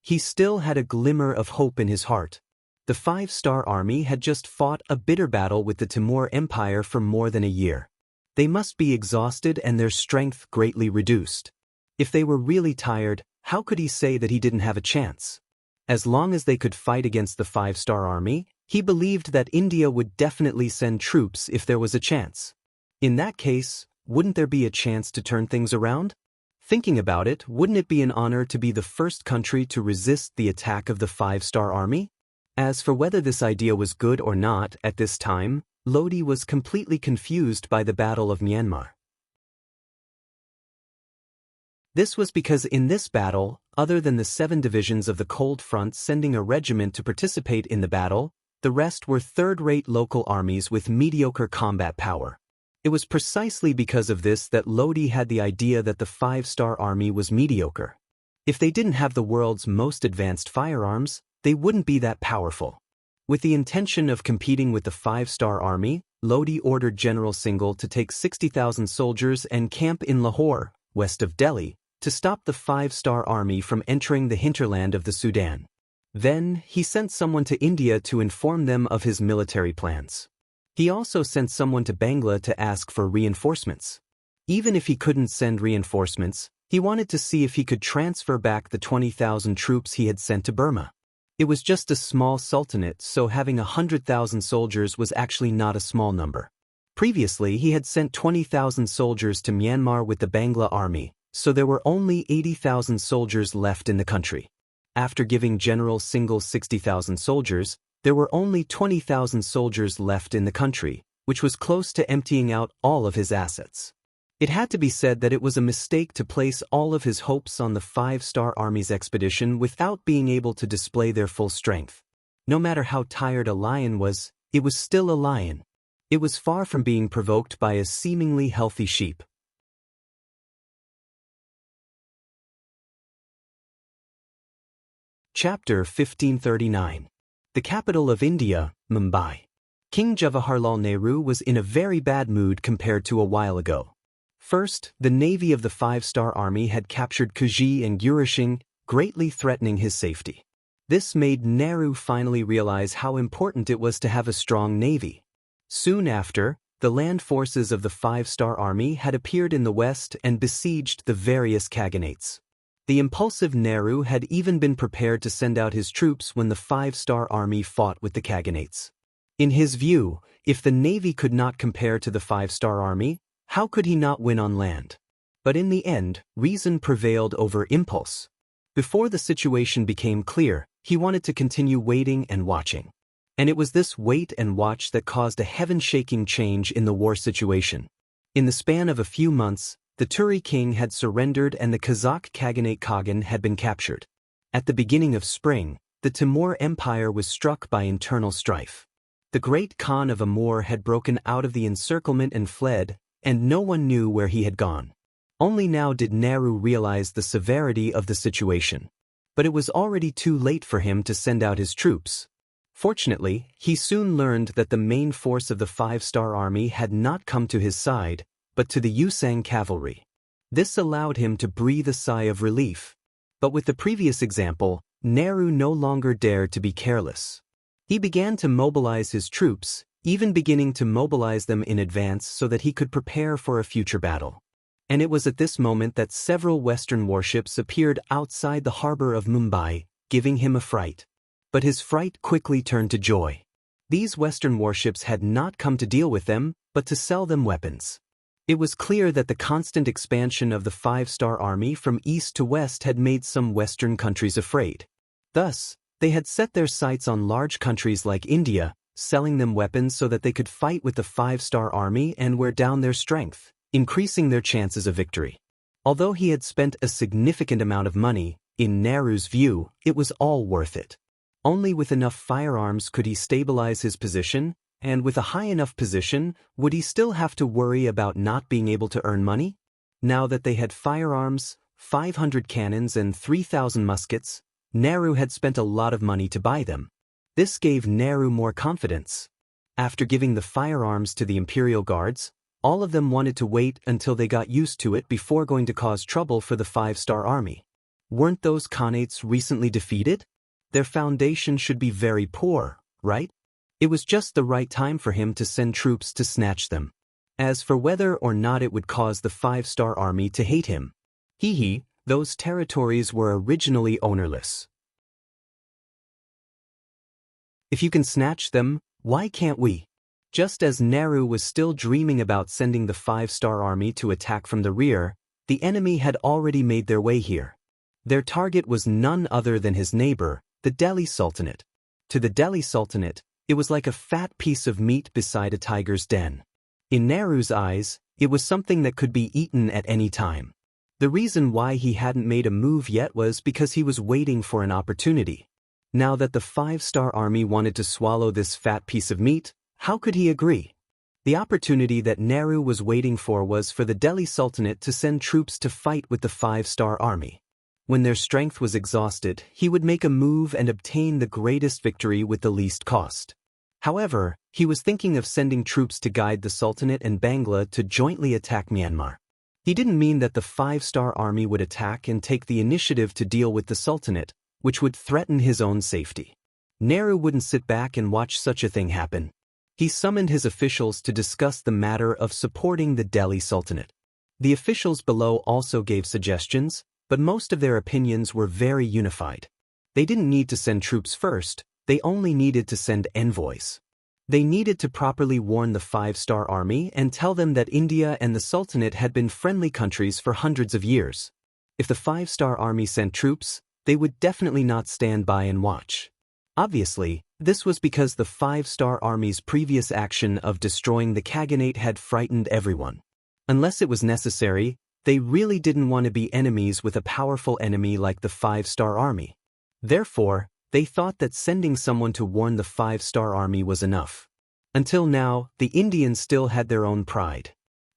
He still had a glimmer of hope in his heart. The five-star army had just fought a bitter battle with the Timur Empire for more than a year. They must be exhausted and their strength greatly reduced. If they were really tired, how could he say that he didn't have a chance? As long as they could fight against the five-star army, he believed that India would definitely send troops if there was a chance. In that case, wouldn't there be a chance to turn things around? Thinking about it, wouldn't it be an honor to be the first country to resist the attack of the five-star army? As for whether this idea was good or not at this time, Lodi was completely confused by the Battle of Myanmar. This was because in this battle, other than the 7 divisions of the Cold Front sending a regiment to participate in the battle, the rest were third-rate local armies with mediocre combat power. It was precisely because of this that Lodi had the idea that the five-star army was mediocre. If they didn't have the world's most advanced firearms, they wouldn't be that powerful. With the intention of competing with the five-star army, Lodi ordered General Singhal to take 60,000 soldiers and camp in Lahore, west of Delhi, to stop the five-star army from entering the hinterland of the Sudan. Then, he sent someone to India to inform them of his military plans. He also sent someone to Bangla to ask for reinforcements. Even if he couldn't send reinforcements, he wanted to see if he could transfer back the 20,000 troops he had sent to Burma. It was just a small sultanate, so having 100,000 soldiers was actually not a small number. Previously, he had sent 20,000 soldiers to Myanmar with the Bangla army, so there were only 80,000 soldiers left in the country. After giving General Singhal 60,000 soldiers, there were only 20,000 soldiers left in the country, which was close to emptying out all of his assets. It had to be said that it was a mistake to place all of his hopes on the 5-star army's expedition without being able to display their full strength. No matter how tired a lion was, it was still a lion. It was far from being provoked by a seemingly healthy sheep. Chapter 1539. The capital of India, Mumbai. King Jawaharlal Nehru was in a very bad mood compared to a while ago. First, the navy of the 5-star army had captured Kuji and Gurishing, greatly threatening his safety. This made Nehru finally realize how important it was to have a strong navy. Soon after, the land forces of the 5-star army had appeared in the west and besieged the various khaganates. The impulsive Nehru had even been prepared to send out his troops when the 5-star army fought with the khaganates. In his view, if the navy could not compare to the 5-star army, how could he not win on land? But in the end, reason prevailed over impulse. Before the situation became clear, he wanted to continue waiting and watching. And it was this wait and watch that caused a heaven-shaking change in the war situation. In the span of a few months, the Turi king had surrendered and the Kazakh Khaganate Kagan had been captured. At the beginning of spring, the Timur Empire was struck by internal strife. The great Khan of Amur had broken out of the encirclement and fled, and no one knew where he had gone. Only now did Nehru realize the severity of the situation. But it was already too late for him to send out his troops. Fortunately, he soon learned that the main force of the 5-star army had not come to his side, but to the Yusang cavalry. This allowed him to breathe a sigh of relief. But with the previous example, Nehru no longer dared to be careless. He began to mobilize his troops, even beginning to mobilize them in advance so that he could prepare for a future battle. And it was at this moment that several Western warships appeared outside the harbor of Mumbai, giving him a fright. But his fright quickly turned to joy. These Western warships had not come to deal with them, but to sell them weapons. It was clear that the constant expansion of the 5-star army from east to west had made some Western countries afraid. Thus, they had set their sights on large countries like India, selling them weapons so that they could fight with the 5-star army and wear down their strength, increasing their chances of victory. Although he had spent a significant amount of money, in Nehru's view, it was all worth it. Only with enough firearms could he stabilize his position, and with a high enough position, would he still have to worry about not being able to earn money? Now that they had firearms, 500 cannons and 3,000 muskets, Nehru had spent a lot of money to buy them. This gave Nehru more confidence. After giving the firearms to the Imperial Guards, all of them wanted to wait until they got used to it before going to cause trouble for the 5-star army. Weren't those Khanates recently defeated? Their foundation should be very poor, right? It was just the right time for him to send troops to snatch them. As for whether or not it would cause the 5-star army to hate him, those territories were originally ownerless. If you can snatch them, why can't we? Just as Nehru was still dreaming about sending the 5-star army to attack from the rear, the enemy had already made their way here. Their target was none other than his neighbor, the Delhi Sultanate. To the Delhi Sultanate, it was like a fat piece of meat beside a tiger's den. In Nehru's eyes, it was something that could be eaten at any time. The reason why he hadn't made a move yet was because he was waiting for an opportunity. Now that the 5-star army wanted to swallow this fat piece of meat, how could he agree? The opportunity that Nehru was waiting for was for the Delhi Sultanate to send troops to fight with the 5-star army. When their strength was exhausted, he would make a move and obtain the greatest victory with the least cost. However, he was thinking of sending troops to guide the Sultanate and Bangla to jointly attack Myanmar. He didn't mean that the 5-star army would attack and take the initiative to deal with the Sultanate, which would threaten his own safety. Nehru wouldn't sit back and watch such a thing happen. He summoned his officials to discuss the matter of supporting the Delhi Sultanate. The officials below also gave suggestions, but most of their opinions were very unified. They didn't need to send troops first, they only needed to send envoys. They needed to properly warn the 5-star army and tell them that India and the Sultanate had been friendly countries for hundreds of years. If the 5-star army sent troops, they would definitely not stand by and watch. Obviously, this was because the 5-star army's previous action of destroying the Khaganate had frightened everyone. Unless it was necessary, they really didn't want to be enemies with a powerful enemy like the 5-star army. Therefore, they thought that sending someone to warn the 5-star army was enough. Until now, the Indians still had their own pride.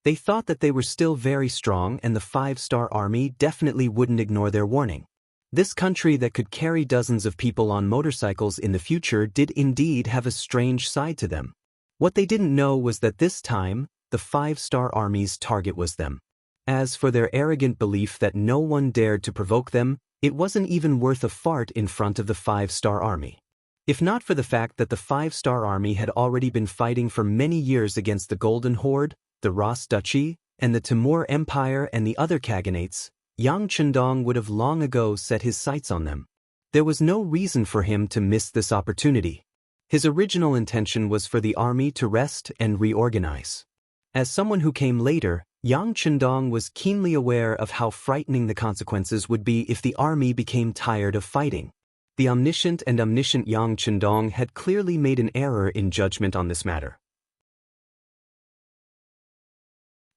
They thought that they were still very strong and the 5-star army definitely wouldn't ignore their warning. This country that could carry dozens of people on motorcycles in the future did indeed have a strange side to them. What they didn't know was that this time, the 5-star army's target was them. As for their arrogant belief that no one dared to provoke them, it wasn't even worth a fart in front of the 5-star army. If not for the fact that the 5-star army had already been fighting for many years against the Golden Horde, the Ras Duchy, and the Timur Empire and the other Khaganates, Yang Chendong would have long ago set his sights on them. There was no reason for him to miss this opportunity. His original intention was for the army to rest and reorganize. As someone who came later, Yang Chendong was keenly aware of how frightening the consequences would be if the army became tired of fighting. The omniscient Yang Chendong had clearly made an error in judgment on this matter.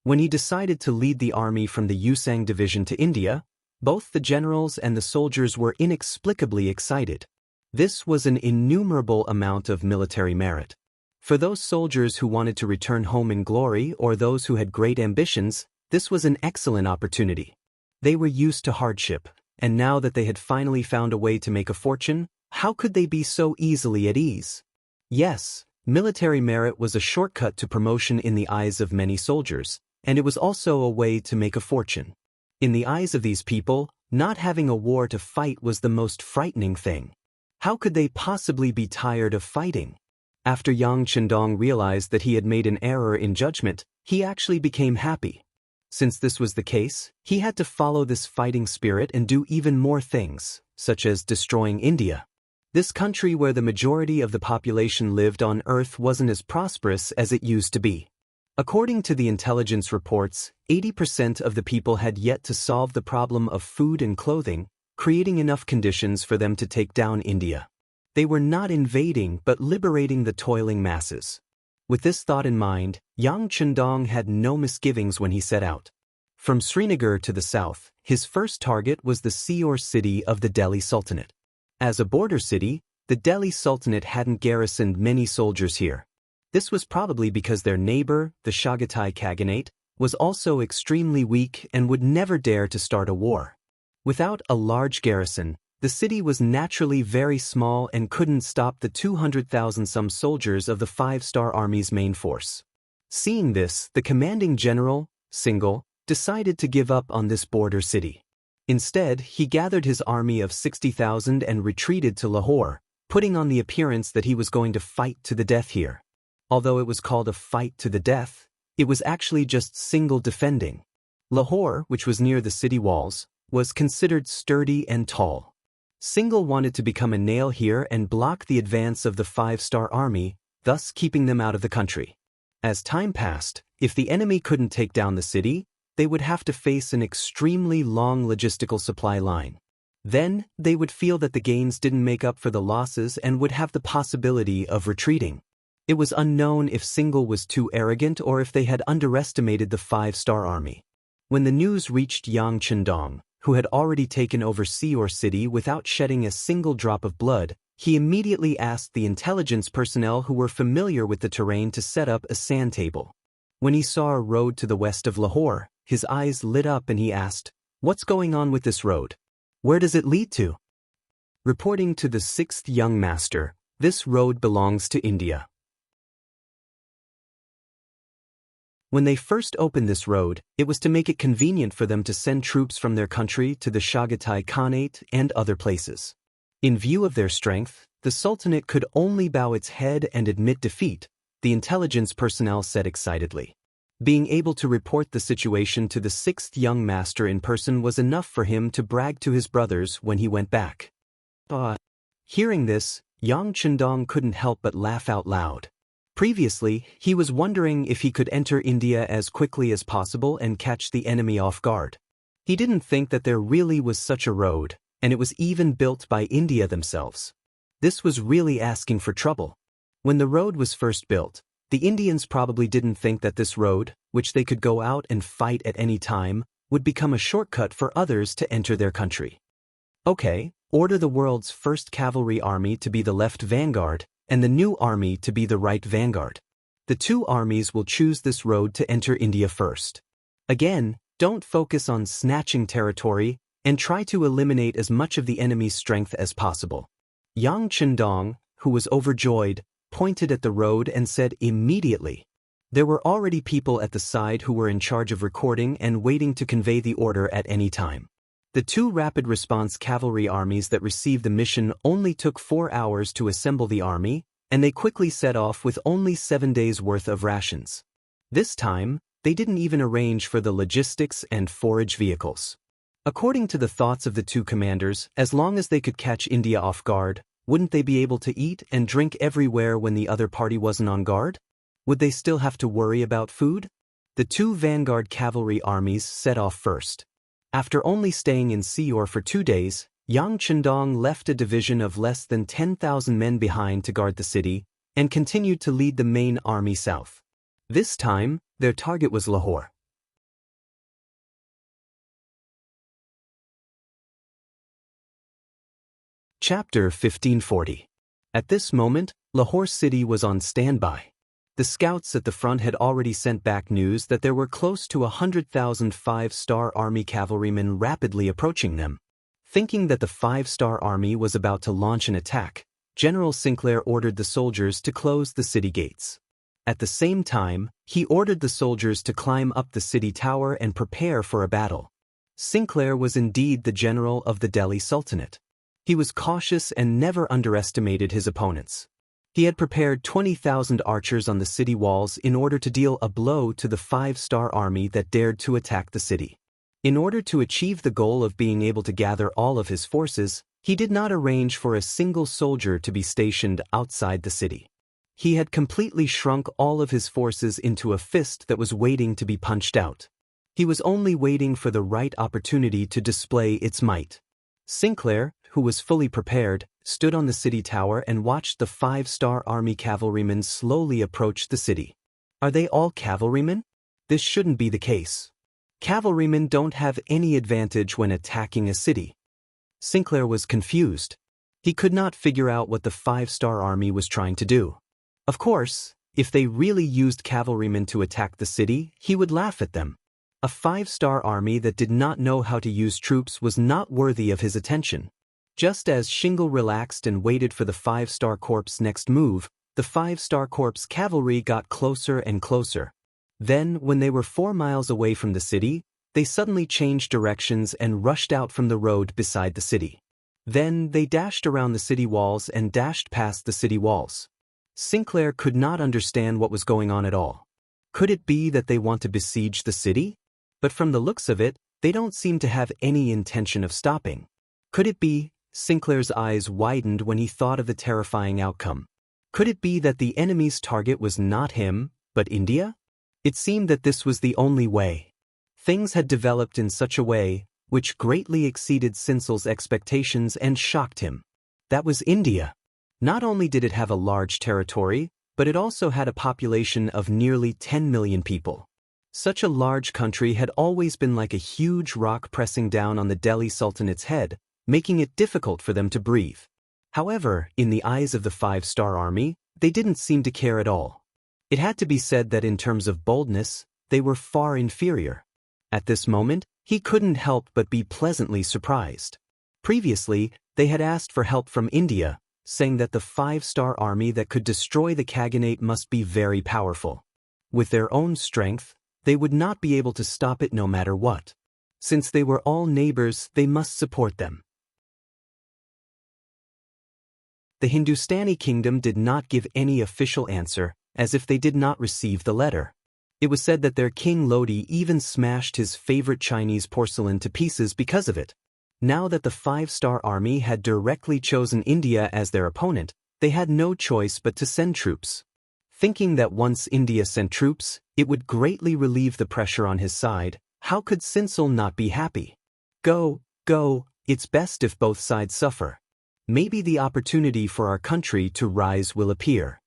When he decided to lead the army from the Yusang division to India, both the generals and the soldiers were inexplicably excited. This was an innumerable amount of military merit. For those soldiers who wanted to return home in glory or those who had great ambitions, this was an excellent opportunity. They were used to hardship, and now that they had finally found a way to make a fortune, how could they be so easily at ease? Yes, military merit was a shortcut to promotion in the eyes of many soldiers, and it was also a way to make a fortune. In the eyes of these people, not having a war to fight was the most frightening thing. How could they possibly be tired of fighting? After Yang Chendong realized that he had made an error in judgment, he actually became happy. Since this was the case, he had to follow this fighting spirit and do even more things, such as destroying India. This country where the majority of the population lived on Earth wasn't as prosperous as it used to be. According to the intelligence reports, 80% of the people had yet to solve the problem of food and clothing, creating enough conditions for them to take down India. They were not invading but liberating the toiling masses. With this thought in mind, Yang Chendong had no misgivings when he set out. From Srinagar to the south, his first target was the sea or city of the Delhi Sultanate. As a border city, the Delhi Sultanate hadn't garrisoned many soldiers here. This was probably because their neighbor, the Chagatai Khaganate, was also extremely weak and would never dare to start a war. Without a large garrison, the city was naturally very small and couldn't stop the 200,000-some soldiers of the 5-star army's main force. Seeing this, the commanding general, Singhal, decided to give up on this border city. Instead, he gathered his army of 60,000 and retreated to Lahore, putting on the appearance that he was going to fight to the death here. Although it was called a fight to the death, it was actually just Singhal defending. Lahore, which was near the city walls, was considered sturdy and tall. Singhal wanted to become a nail here and block the advance of the 5-star army, thus keeping them out of the country. As time passed, if the enemy couldn't take down the city, they would have to face an extremely long logistical supply line. Then, they would feel that the gains didn't make up for the losses and would have the possibility of retreating. It was unknown if Singhal was too arrogant or if they had underestimated the 5-star army. When the news reached Yang Chendong, who had already taken over sea or city without shedding a single drop of blood, he immediately asked the intelligence personnel who were familiar with the terrain to set up a sand table. When he saw a road to the west of Lahore, his eyes lit up and he asked, "What's going on with this road? Where does it lead to?" Reporting to the 6th young master, this road belongs to India. When they first opened this road, it was to make it convenient for them to send troops from their country to the Chagatai Khanate and other places. In view of their strength, the Sultanate could only bow its head and admit defeat, the intelligence personnel said excitedly. Being able to report the situation to the 6th young master in person was enough for him to brag to his brothers when he went back. Hearing this, Yang Chendong couldn't help but laugh out loud. Previously, he was wondering if he could enter India as quickly as possible and catch the enemy off guard. He didn't think that there really was such a road, and it was even built by India themselves. This was really asking for trouble. When the road was first built, The Indians probably didn't think that this road, which they could go out and fight at any time, would become a shortcut for others to enter their country. Okay, order the world's first cavalry army to be the left vanguard, and the new army to be the right vanguard. The two armies will choose this road to enter India first. Again, don't focus on snatching territory, and try to eliminate as much of the enemy's strength as possible. Yang Chendong, who was overjoyed, pointed at the road and said immediately. There were already people at the side who were in charge of recording and waiting to convey the order at any time. The two rapid response cavalry armies that received the mission only took 4 hours to assemble the army, and they quickly set off with only 7 days' worth of rations. This time, they didn't even arrange for the logistics and forage vehicles. According to the thoughts of the two commanders, as long as they could catch India off guard, wouldn't they be able to eat and drink everywhere when the other party wasn't on guard? Would they still have to worry about food? The two vanguard cavalry armies set off first. After only staying in Seor for 2 days, Yang Chendong left a division of less than 10,000 men behind to guard the city, and continued to lead the main army south. This time, their target was Lahore. Chapter 1540. At this moment, Lahore city was on standby. The scouts at the front had already sent back news that there were close to 100,000 five-star army cavalrymen rapidly approaching them. Thinking that the five-star army was about to launch an attack, General Sinclair ordered the soldiers to close the city gates. At the same time, he ordered the soldiers to climb up the city tower and prepare for a battle. Sinclair was indeed the general of the Delhi Sultanate. He was cautious and never underestimated his opponents. He had prepared 20,000 archers on the city walls in order to deal a blow to the five-star army that dared to attack the city. In order to achieve the goal of being able to gather all of his forces, he did not arrange for a single soldier to be stationed outside the city. He had completely shrunk all of his forces into a fist that was waiting to be punched out. He was only waiting for the right opportunity to display its might. Sinclair, who was fully prepared, stood on the city tower and watched the five-star army cavalrymen slowly approach the city. Are they all cavalrymen? This shouldn't be the case. Cavalrymen don't have any advantage when attacking a city. Sinclair was confused. He could not figure out what the five-star army was trying to do. Of course, if they really used cavalrymen to attack the city, he would laugh at them. A five-star army that did not know how to use troops was not worthy of his attention. Just as Shingle relaxed and waited for the five-star corps' next move, the five-star corps cavalry got closer and closer. Then, when they were 4 miles away from the city, they suddenly changed directions and rushed out from the road beside the city. Then, they dashed around the city walls and dashed past the city walls. Sinclair could not understand what was going on at all. Could it be that they want to besiege the city? But from the looks of it, they don't seem to have any intention of stopping. Could it be? Sinclair's eyes widened when he thought of the terrifying outcome. Could it be that the enemy's target was not him, but India? It seemed that this was the only way. Things had developed in such a way, which greatly exceeded Sinsel's expectations and shocked him. That was India. Not only did it have a large territory, but it also had a population of nearly 10 million people. Such a large country had always been like a huge rock pressing down on the Delhi Sultanate's head, making it difficult for them to breathe. However, in the eyes of the five-star army, they didn't seem to care at all. It had to be said that in terms of boldness, they were far inferior. At this moment, he couldn't help but be pleasantly surprised. Previously, they had asked for help from India, saying that the five-star army that could destroy the Khaganate must be very powerful. With their own strength, they would not be able to stop it no matter what. Since they were all neighbors, they must support them. The Hindustani kingdom did not give any official answer, as if they did not receive the letter. It was said that their king Lodi even smashed his favorite Chinese porcelain to pieces because of it. Now that the five-star army had directly chosen India as their opponent, they had no choice but to send troops. Thinking that once India sent troops, it would greatly relieve the pressure on his side, how could Sinsel not be happy? Go, it's best if both sides suffer. Maybe the opportunity for our country to rise will appear.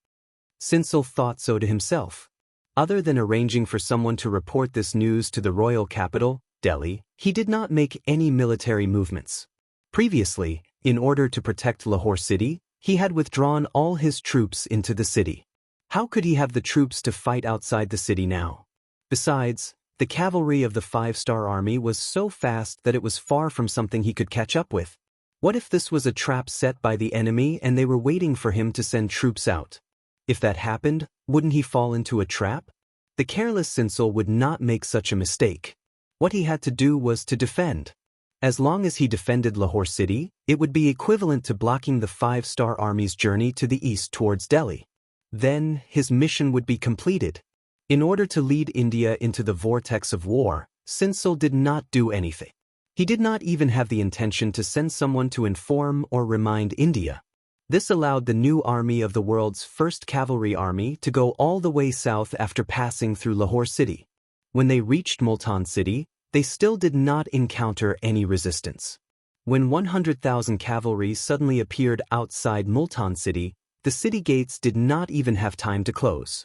Sinsel thought so to himself. Other than arranging for someone to report this news to the royal capital, Delhi, he did not make any military movements. Previously, in order to protect Lahore city, he had withdrawn all his troops into the city. How could he have the troops to fight outside the city now? Besides, the cavalry of the 5-star army was so fast that it was far from something he could catch up with. What if this was a trap set by the enemy and they were waiting for him to send troops out? If that happened, wouldn't he fall into a trap? The careless Sinsel would not make such a mistake. What he had to do was to defend. As long as he defended Lahore city, it would be equivalent to blocking the 5-star army's journey to the east towards Delhi. Then, his mission would be completed. In order to lead India into the vortex of war, Sinsel did not do anything. He did not even have the intention to send someone to inform or remind India. This allowed the new army of the world's first cavalry army to go all the way south after passing through Lahore city. When they reached Multan city, they still did not encounter any resistance. When 100,000 cavalry suddenly appeared outside Multan city, the city gates did not even have time to close.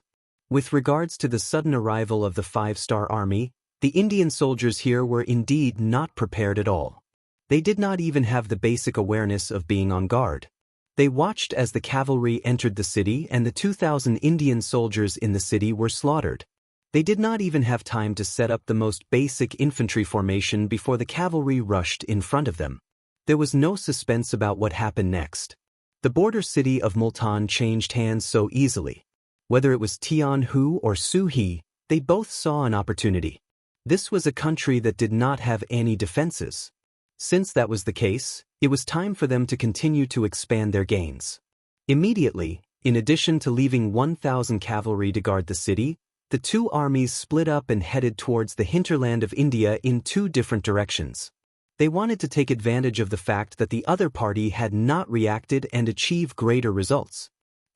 With regards to the sudden arrival of the 5-star army, the Indian soldiers here were indeed not prepared at all. They did not even have the basic awareness of being on guard. They watched as the cavalry entered the city and the 2,000 Indian soldiers in the city were slaughtered. They did not even have time to set up the most basic infantry formation before the cavalry rushed in front of them. There was no suspense about what happened next. The border city of Multan changed hands so easily. Whether it was Tianhu or Suhi, they both saw an opportunity. This was a country that did not have any defenses. Since that was the case, it was time for them to continue to expand their gains. Immediately, in addition to leaving 1,000 cavalry to guard the city, the two armies split up and headed towards the hinterland of India in two different directions. They wanted to take advantage of the fact that the other party had not reacted and achieve greater results.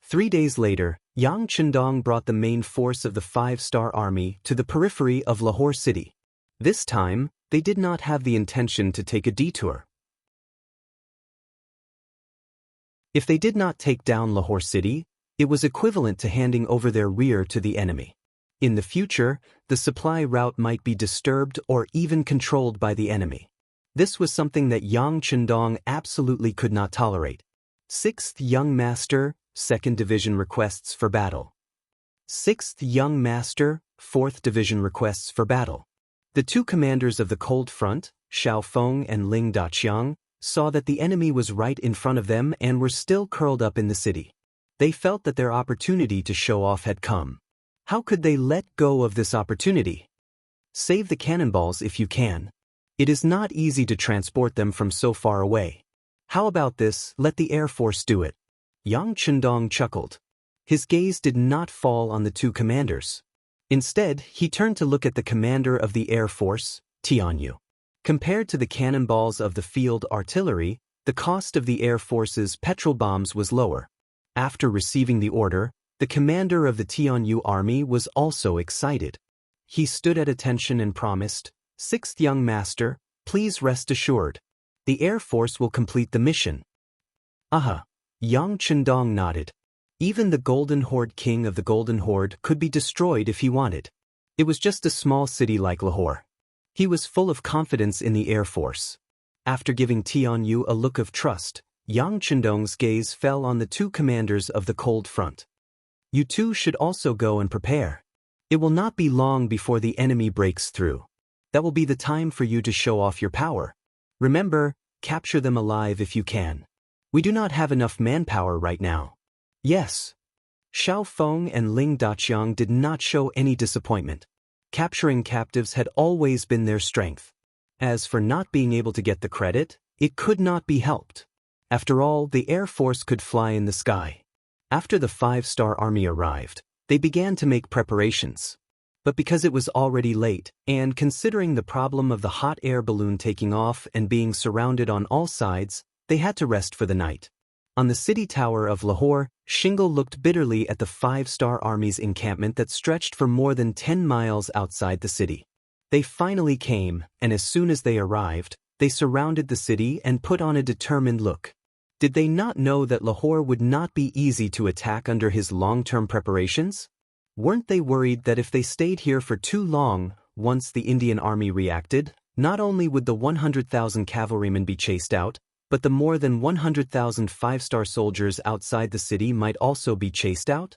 3 days later, Yang Chendong brought the main force of the 5-star army to the periphery of Lahore city. This time, they did not have the intention to take a detour. If they did not take down Lahore city, it was equivalent to handing over their rear to the enemy. In the future, the supply route might be disturbed or even controlled by the enemy. This was something that Yang Chendong absolutely could not tolerate. 6th Young Master, 2nd Division requests for battle. 6th Young Master, 4th Division requests for battle. The two commanders of the cold front, Xiaofeng and Ling Daqiang, saw that the enemy was right in front of them and were still curled up in the city. They felt that their opportunity to show off had come. How could they let go of this opportunity? Save the cannonballs if you can. It is not easy to transport them from so far away. How about this, let the Air Force do it? Yang Chendong chuckled. His gaze did not fall on the two commanders. Instead, he turned to look at the commander of the Air Force, Tianyu. Compared to the cannonballs of the field artillery, the cost of the Air Force's petrol bombs was lower. After receiving the order, the commander of the Tianyu army was also excited. He stood at attention and promised, 6th Young Master, please rest assured. The Air Force will complete the mission. Aha! Yang Chendong nodded. Even the Golden Horde king of the Golden Horde could be destroyed if he wanted. It was just a small city like Lahore. He was full of confidence in the Air Force. After giving Tianyu a look of trust, Yang Chendong's gaze fell on the two commanders of the cold front. You two should also go and prepare. It will not be long before the enemy breaks through. That will be the time for you to show off your power. Remember, capture them alive if you can. We do not have enough manpower right now. Yes. Xiaofeng and Ling Daqiang did not show any disappointment. Capturing captives had always been their strength. As for not being able to get the credit, it could not be helped. After all, the Air Force could fly in the sky. After the 5-star army arrived, they began to make preparations. But because it was already late, and considering the problem of the hot air balloon taking off and being surrounded on all sides, they had to rest for the night. On the city tower of Lahore, Shingle looked bitterly at the 5-star army's encampment that stretched for more than 10 miles outside the city. They finally came, and as soon as they arrived, they surrounded the city and put on a determined look. Did they not know that Lahore would not be easy to attack under his long-term preparations? Weren't they worried that if they stayed here for too long, once the Indian army reacted, not only would the 100,000 cavalrymen be chased out, but the more than 100,000 five-star soldiers outside the city might also be chased out?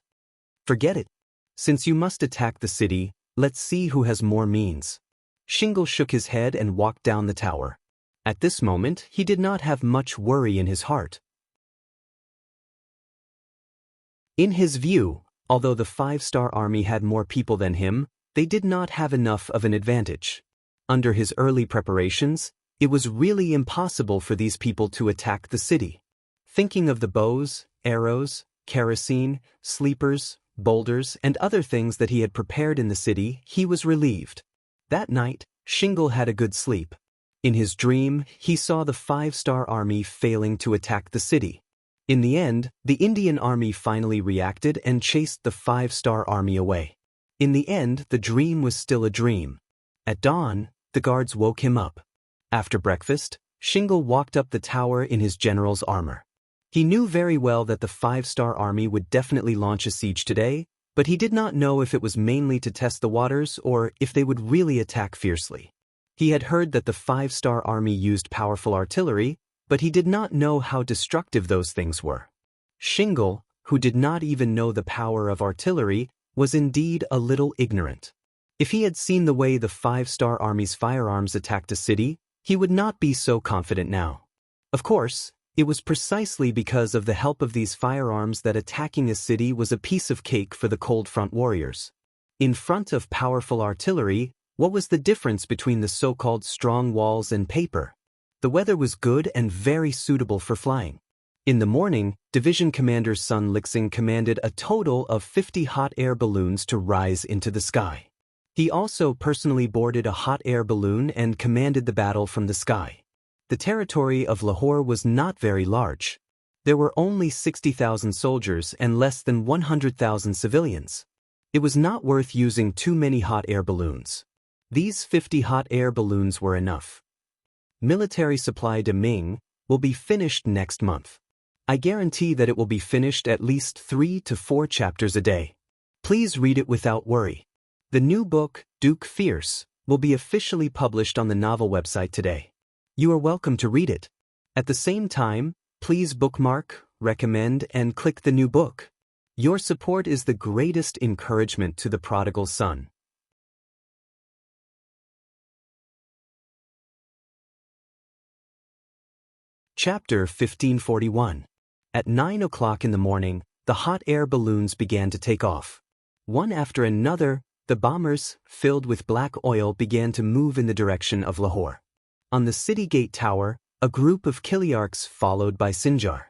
Forget it. Since you must attack the city, let's see who has more means. Shingle shook his head and walked down the tower. At this moment, he did not have much worry in his heart. In his view, although the five-star army had more people than him, they did not have enough of an advantage. Under his early preparations, it was really impossible for these people to attack the city. Thinking of the bows, arrows, kerosene, sleepers, boulders, and other things that he had prepared in the city, he was relieved. That night, Shingle had a good sleep. In his dream, he saw the five-star army failing to attack the city. In the end, the Indian army finally reacted and chased the five-star army away. In the end, the dream was still a dream. At dawn, the guards woke him up. After breakfast, Shingle walked up the tower in his general's armor. He knew very well that the five-star army would definitely launch a siege today, but he did not know if it was mainly to test the waters or if they would really attack fiercely. He had heard that the five-star army used powerful artillery, but he did not know how destructive those things were. Shingle, who did not even know the power of artillery, was indeed a little ignorant. If he had seen the way the five-star army's firearms attacked a city, he would not be so confident now. Of course, it was precisely because of the help of these firearms that attacking a city was a piece of cake for the cold front warriors. In front of powerful artillery, what was the difference between the so-called strong walls and paper? The weather was good and very suitable for flying. In the morning, Division Commander Sun Lixing commanded a total of 50 hot air balloons to rise into the sky. He also personally boarded a hot air balloon and commanded the battle from the sky. The territory of Lahore was not very large. There were only 60,000 soldiers and less than 100,000 civilians. It was not worth using too many hot air balloons. These 50 hot air balloons were enough. Military supply de Ming will be finished next month. I guarantee that it will be finished at least 3 to 4 chapters a day. Please read it without worry. The new book, Duke Fierce, will be officially published on the novel website today. You are welcome to read it. At the same time, please bookmark, recommend, and click the new book. Your support is the greatest encouragement to the prodigal son. Chapter 1541. At 9 o'clock in the morning, the hot air balloons began to take off. One after another, the bombers, filled with black oil, began to move in the direction of Lahore. On the city gate tower, a group of Kiliarchs followed by Sinjar.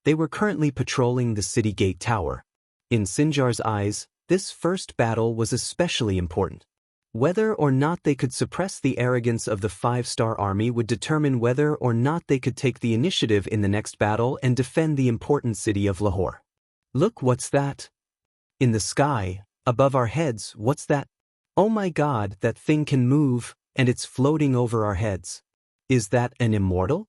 They were currently patrolling the city gate tower. In Sinjar's eyes, this first battle was especially important. Whether or not they could suppress the arrogance of the five-star army would determine whether or not they could take the initiative in the next battle and defend the important city of Lahore. Look, what's that? In the sky, above our heads, what's that? Oh my God, that thing can move, and it's floating over our heads. Is that an immortal?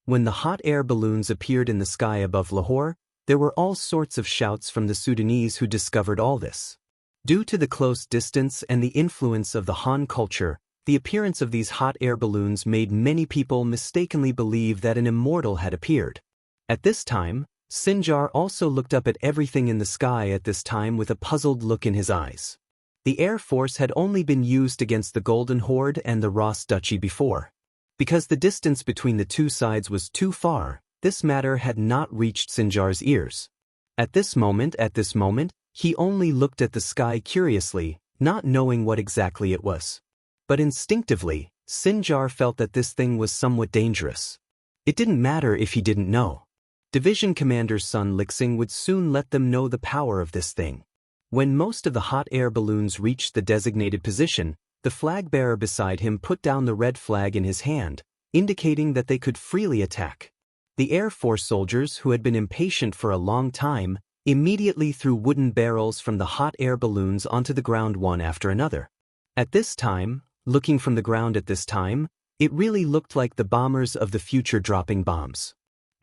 When the hot air balloons appeared in the sky above Lahore, there were all sorts of shouts from the Sudanese who discovered all this. Due to the close distance and the influence of the Han culture, the appearance of these hot air balloons made many people mistakenly believe that an immortal had appeared. At this time, Sinjar also looked up at everything in the sky at this time with a puzzled look in his eyes. The Air Force had only been used against the Golden Horde and the Ross Duchy before. Because the distance between the two sides was too far, this matter had not reached Sinjar's ears. At this moment, he only looked at the sky curiously, not knowing what exactly it was. But instinctively, Sinjar felt that this thing was somewhat dangerous. It didn't matter if he didn't know. Division Commander Sun Lixing would soon let them know the power of this thing. When most of the hot air balloons reached the designated position, the flag bearer beside him put down the red flag in his hand, indicating that they could freely attack. The Air Force soldiers, who had been impatient for a long time, immediately threw wooden barrels from the hot air balloons onto the ground one after another. At this time, looking from the ground at this time, it really looked like the bombers of the future dropping bombs.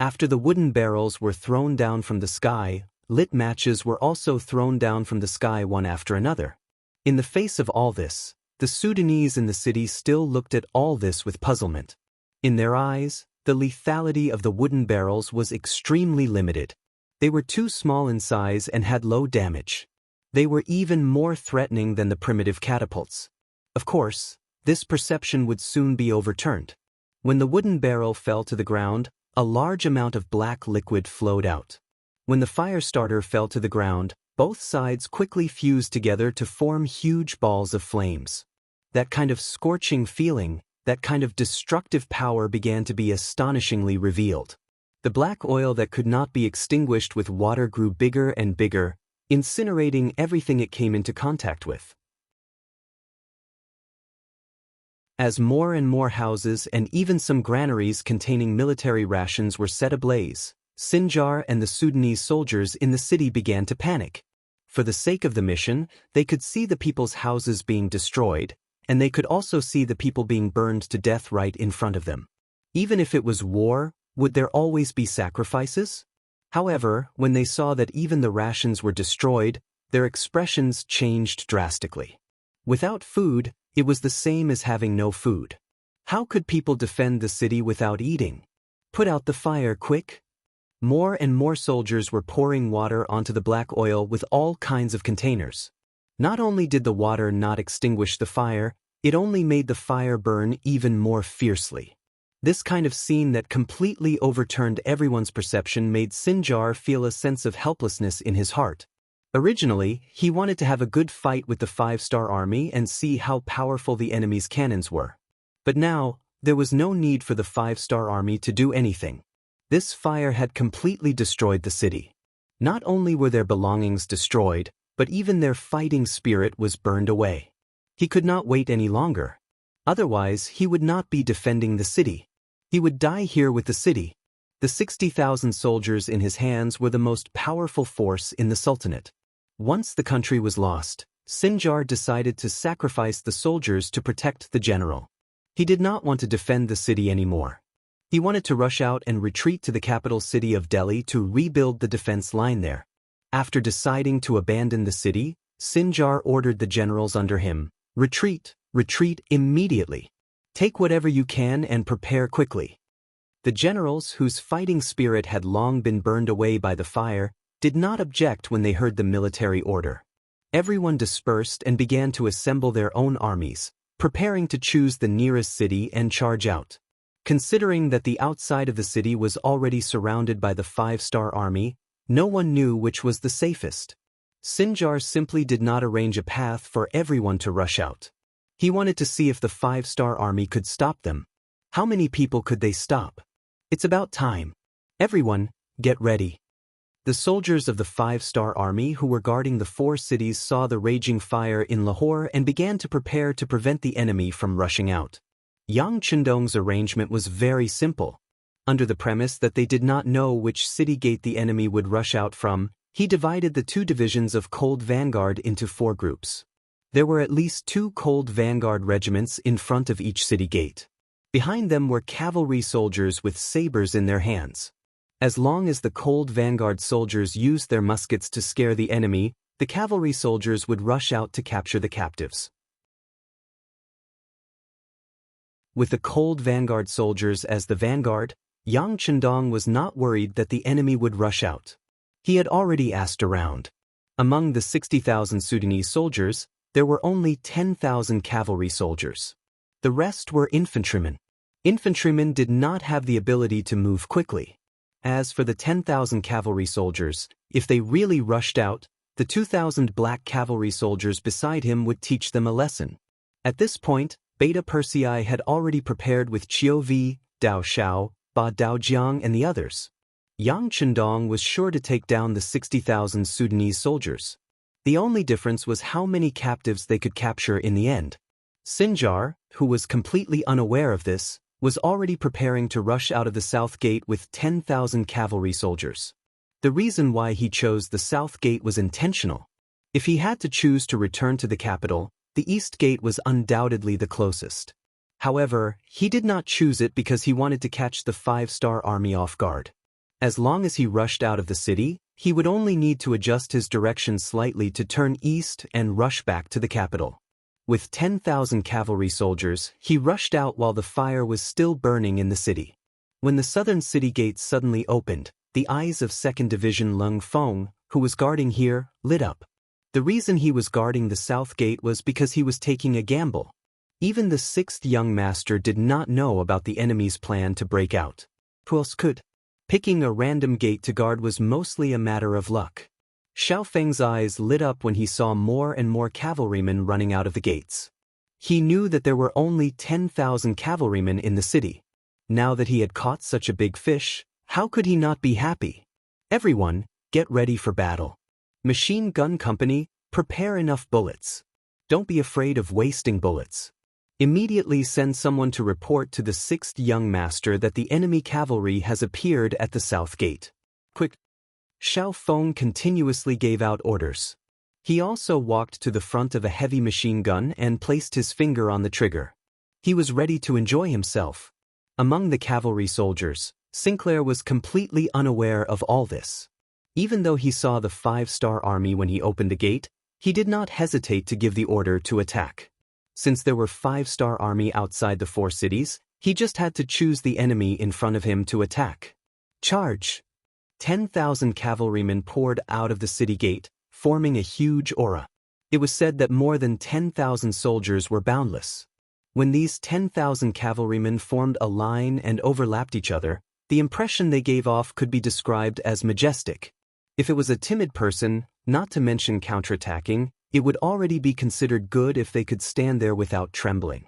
After the wooden barrels were thrown down from the sky, lit matches were also thrown down from the sky one after another. In the face of all this, the Sudanese in the city still looked at all this with puzzlement. In their eyes, the lethality of the wooden barrels was extremely limited. They were too small in size and had low damage. They were even more threatening than the primitive catapults. Of course, this perception would soon be overturned. When the wooden barrel fell to the ground, a large amount of black liquid flowed out. When the fire starter fell to the ground, both sides quickly fused together to form huge balls of flames. That kind of scorching feeling, that kind of destructive power began to be astonishingly revealed. The black oil that could not be extinguished with water grew bigger and bigger, incinerating everything it came into contact with. As more and more houses and even some granaries containing military rations were set ablaze, Xianxia and the Sudanese soldiers in the city began to panic. For the sake of the mission, they could see the people's houses being destroyed, and they could also see the people being burned to death right in front of them. Even if it was war, would there always be sacrifices? However, when they saw that even the rations were destroyed, their expressions changed drastically. Without food, it was the same as having no food. How could people defend the city without eating? Put out the fire quick! More and more soldiers were pouring water onto the black oil with all kinds of containers. Not only did the water not extinguish the fire, it only made the fire burn even more fiercely. This kind of scene that completely overturned everyone's perception made Xianxia feel a sense of helplessness in his heart. Originally, he wanted to have a good fight with the 5-star army and see how powerful the enemy's cannons were. But now, there was no need for the 5-star army to do anything. This fire had completely destroyed the city. Not only were their belongings destroyed, but even their fighting spirit was burned away. He could not wait any longer. Otherwise, he would not be defending the city. He would die here with the city. The 60,000 soldiers in his hands were the most powerful force in the Sultanate. Once the country was lost, Xianxia decided to sacrifice the soldiers to protect the general. He did not want to defend the city anymore. He wanted to rush out and retreat to the capital city of Delhi to rebuild the defense line there. After deciding to abandon the city, Xianxia ordered the generals under him, "Retreat, retreat immediately. Take whatever you can and prepare quickly." The generals, whose fighting spirit had long been burned away by the fire, did not object when they heard the military order. Everyone dispersed and began to assemble their own armies, preparing to choose the nearest city and charge out. Considering that the outside of the city was already surrounded by the 5-star army, no one knew which was the safest. Xianxia simply did not arrange a path for everyone to rush out. He wanted to see if the 5-star army could stop them. How many people could they stop? It's about time. Everyone, get ready. The soldiers of the 5-star army who were guarding the 4 cities saw the raging fire in Lahore and began to prepare to prevent the enemy from rushing out. Yang Chendong's arrangement was very simple. Under the premise that they did not know which city gate the enemy would rush out from, he divided the 2 divisions of Cold Vanguard into 4 groups. There were at least 2 Cold Vanguard regiments in front of each city gate. Behind them were cavalry soldiers with sabers in their hands. As long as the Cold Vanguard soldiers used their muskets to scare the enemy, the cavalry soldiers would rush out to capture the captives. With the Cold Vanguard soldiers as the vanguard, Yang Chendong was not worried that the enemy would rush out. He had already asked around. Among the 60,000 Sudanese soldiers, there were only 10,000 cavalry soldiers. The rest were infantrymen. Infantrymen did not have the ability to move quickly. As for the 10,000 cavalry soldiers, if they really rushed out, the 2,000 black cavalry soldiers beside him would teach them a lesson. At this point, Beta Persei had already prepared with Qiu Vi, Dao Shao, Ba Daojiang and the others. Yang Chendong was sure to take down the 60,000 Sudanese soldiers. The only difference was how many captives they could capture in the end. Xianxia, who was completely unaware of this, was already preparing to rush out of the south gate with 10,000 cavalry soldiers. The reason why he chose the south gate was intentional. If he had to choose to return to the capital, the east gate was undoubtedly the closest. However, he did not choose it because he wanted to catch the 5-star army off guard. As long as he rushed out of the city, he would only need to adjust his direction slightly to turn east and rush back to the capital. With 10,000 cavalry soldiers, he rushed out while the fire was still burning in the city. When the southern city gates suddenly opened, the eyes of 2nd Division Lung Feng, who was guarding here, lit up. The reason he was guarding the south gate was because he was taking a gamble. Even the 6th young master did not know about the enemy's plan to break out. Who else could? Picking a random gate to guard was mostly a matter of luck. Xiao Feng's eyes lit up when he saw more and more cavalrymen running out of the gates. He knew that there were only 10,000 cavalrymen in the city. Now that he had caught such a big fish, how could he not be happy? Everyone, get ready for battle. Machine Gun Company, prepare enough bullets. Don't be afraid of wasting bullets. Immediately send someone to report to the 6th young master that the enemy cavalry has appeared at the south gate. Quick! Xiao Feng continuously gave out orders. He also walked to the front of a heavy machine gun and placed his finger on the trigger. He was ready to enjoy himself. Among the cavalry soldiers, Sinclair was completely unaware of all this. Even though he saw the 5-star army when he opened the gate, he did not hesitate to give the order to attack. Since there were 5-star army outside the 4 cities, he just had to choose the enemy in front of him to attack. Charge! 10,000 cavalrymen poured out of the city gate, forming a huge aura. It was said that more than 10,000 soldiers were boundless. When these 10,000 cavalrymen formed a line and overlapped each other, the impression they gave off could be described as majestic. If it was a timid person, not to mention counterattacking, it would already be considered good if they could stand there without trembling.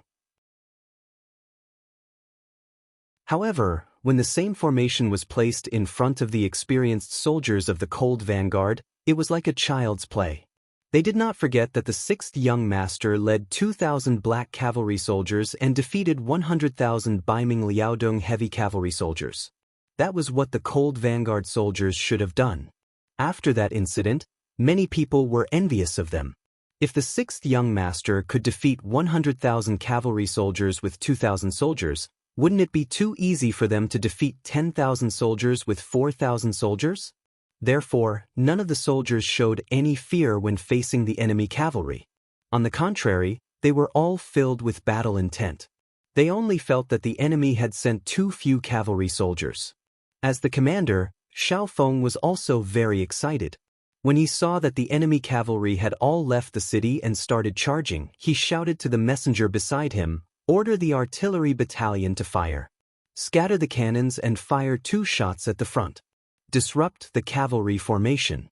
However, when the same formation was placed in front of the experienced soldiers of the Cold Vanguard, it was like a child's play. They did not forget that the 6th young master led 2,000 black cavalry soldiers and defeated 100,000 Baiming Liaodong heavy cavalry soldiers. That was what the Cold Vanguard soldiers should have done. After that incident, many people were envious of them. If the 6th young master could defeat 100,000 cavalry soldiers with 2,000 soldiers, wouldn't it be too easy for them to defeat 10,000 soldiers with 4,000 soldiers? Therefore, none of the soldiers showed any fear when facing the enemy cavalry. On the contrary, they were all filled with battle intent. They only felt that the enemy had sent too few cavalry soldiers. As the commander, Xiao Feng was also very excited. When he saw that the enemy cavalry had all left the city and started charging, he shouted to the messenger beside him, "Order the artillery battalion to fire. Scatter the cannons and fire 2 shots at the front. Disrupt the cavalry formation."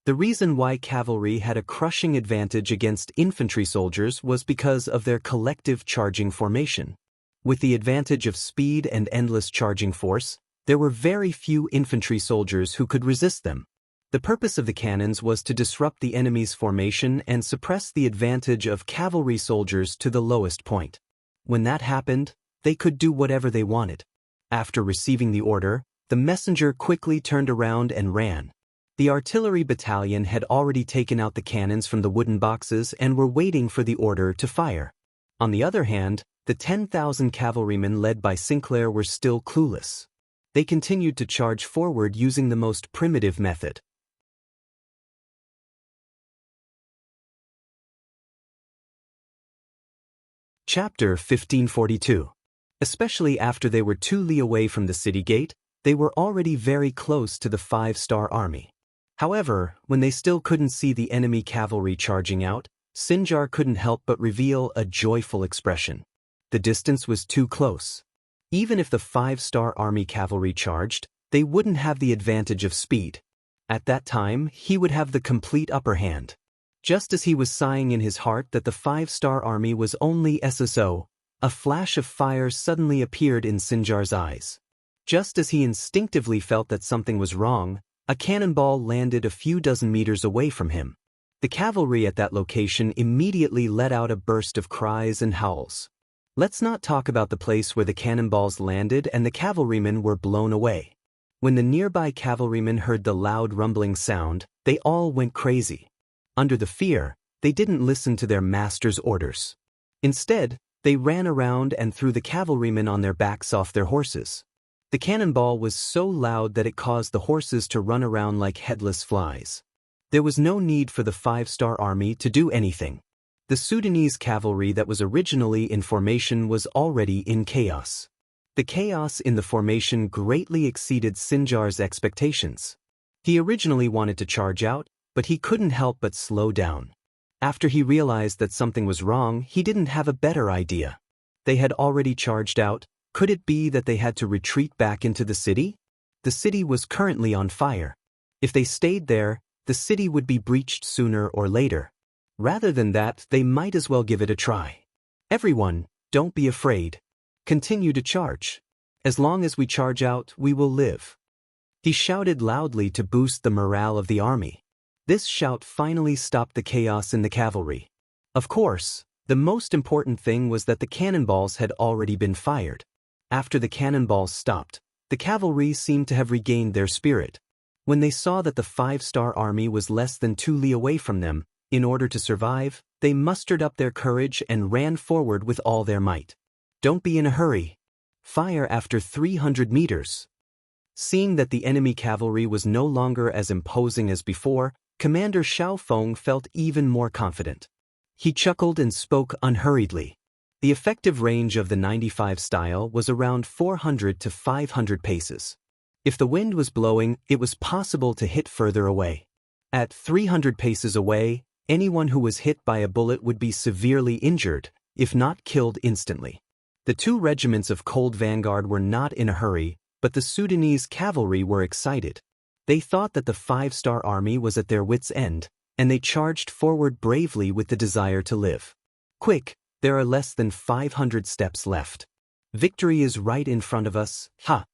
The reason why cavalry had a crushing advantage against infantry soldiers was because of their collective charging formation. With the advantage of speed and endless charging force, there were very few infantry soldiers who could resist them. The purpose of the cannons was to disrupt the enemy's formation and suppress the advantage of cavalry soldiers to the lowest point. When that happened, they could do whatever they wanted. After receiving the order, the messenger quickly turned around and ran. The artillery battalion had already taken out the cannons from the wooden boxes and were waiting for the order to fire. On the other hand, the 10,000 cavalrymen led by Sinclair were still clueless. They continued to charge forward using the most primitive method. Chapter 1542. Especially after they were 2 li away from the city gate, they were already very close to the 5-star army. However, when they still couldn't see the enemy cavalry charging out, Sinjar couldn't help but reveal a joyful expression. The distance was too close. Even if the 5-star army cavalry charged, they wouldn't have the advantage of speed. At that time, he would have the complete upper hand. Just as he was sighing in his heart that the 5-star army was only SSO, a flash of fire suddenly appeared in Sinjar's eyes. Just as he instinctively felt that something was wrong, a cannonball landed a few dozen meters away from him. The cavalry at that location immediately let out a burst of cries and howls. Let's not talk about the place where the cannonballs landed and the cavalrymen were blown away. When the nearby cavalrymen heard the loud rumbling sound, they all went crazy. Under the fear, they didn't listen to their master's orders. Instead, they ran around and threw the cavalrymen on their backs off their horses. The cannonball was so loud that it caused the horses to run around like headless flies. There was no need for the five-star army to do anything. The Sudanese cavalry that was originally in formation was already in chaos. The chaos in the formation greatly exceeded Sinjar's expectations. He originally wanted to charge out, but he couldn't help but slow down. After he realized that something was wrong, he didn't have a better idea. They had already charged out. Could it be that they had to retreat back into the city? The city was currently on fire. If they stayed there, the city would be breached sooner or later. Rather than that, they might as well give it a try. Everyone, don't be afraid. Continue to charge. As long as we charge out, we will live. He shouted loudly to boost the morale of the army. This shout finally stopped the chaos in the cavalry. Of course, the most important thing was that the cannonballs had already been fired. After the cannonballs stopped, the cavalry seemed to have regained their spirit. When they saw that the five-star army was less than 2 li away from them, in order to survive, they mustered up their courage and ran forward with all their might. Don't be in a hurry. Fire after 300 meters. Seeing that the enemy cavalry was no longer as imposing as before, Commander Xiaofeng felt even more confident. He chuckled and spoke unhurriedly. The effective range of the 95 style was around 400 to 500 paces. If the wind was blowing, it was possible to hit further away. At 300 paces away, anyone who was hit by a bullet would be severely injured, if not killed instantly. The 2 regiments of Cold Vanguard were not in a hurry, but the Sudanese cavalry were excited. They thought that the five-star army was at their wits' end, and they charged forward bravely with the desire to live. Quick, there are less than 500 steps left. Victory is right in front of us, ha!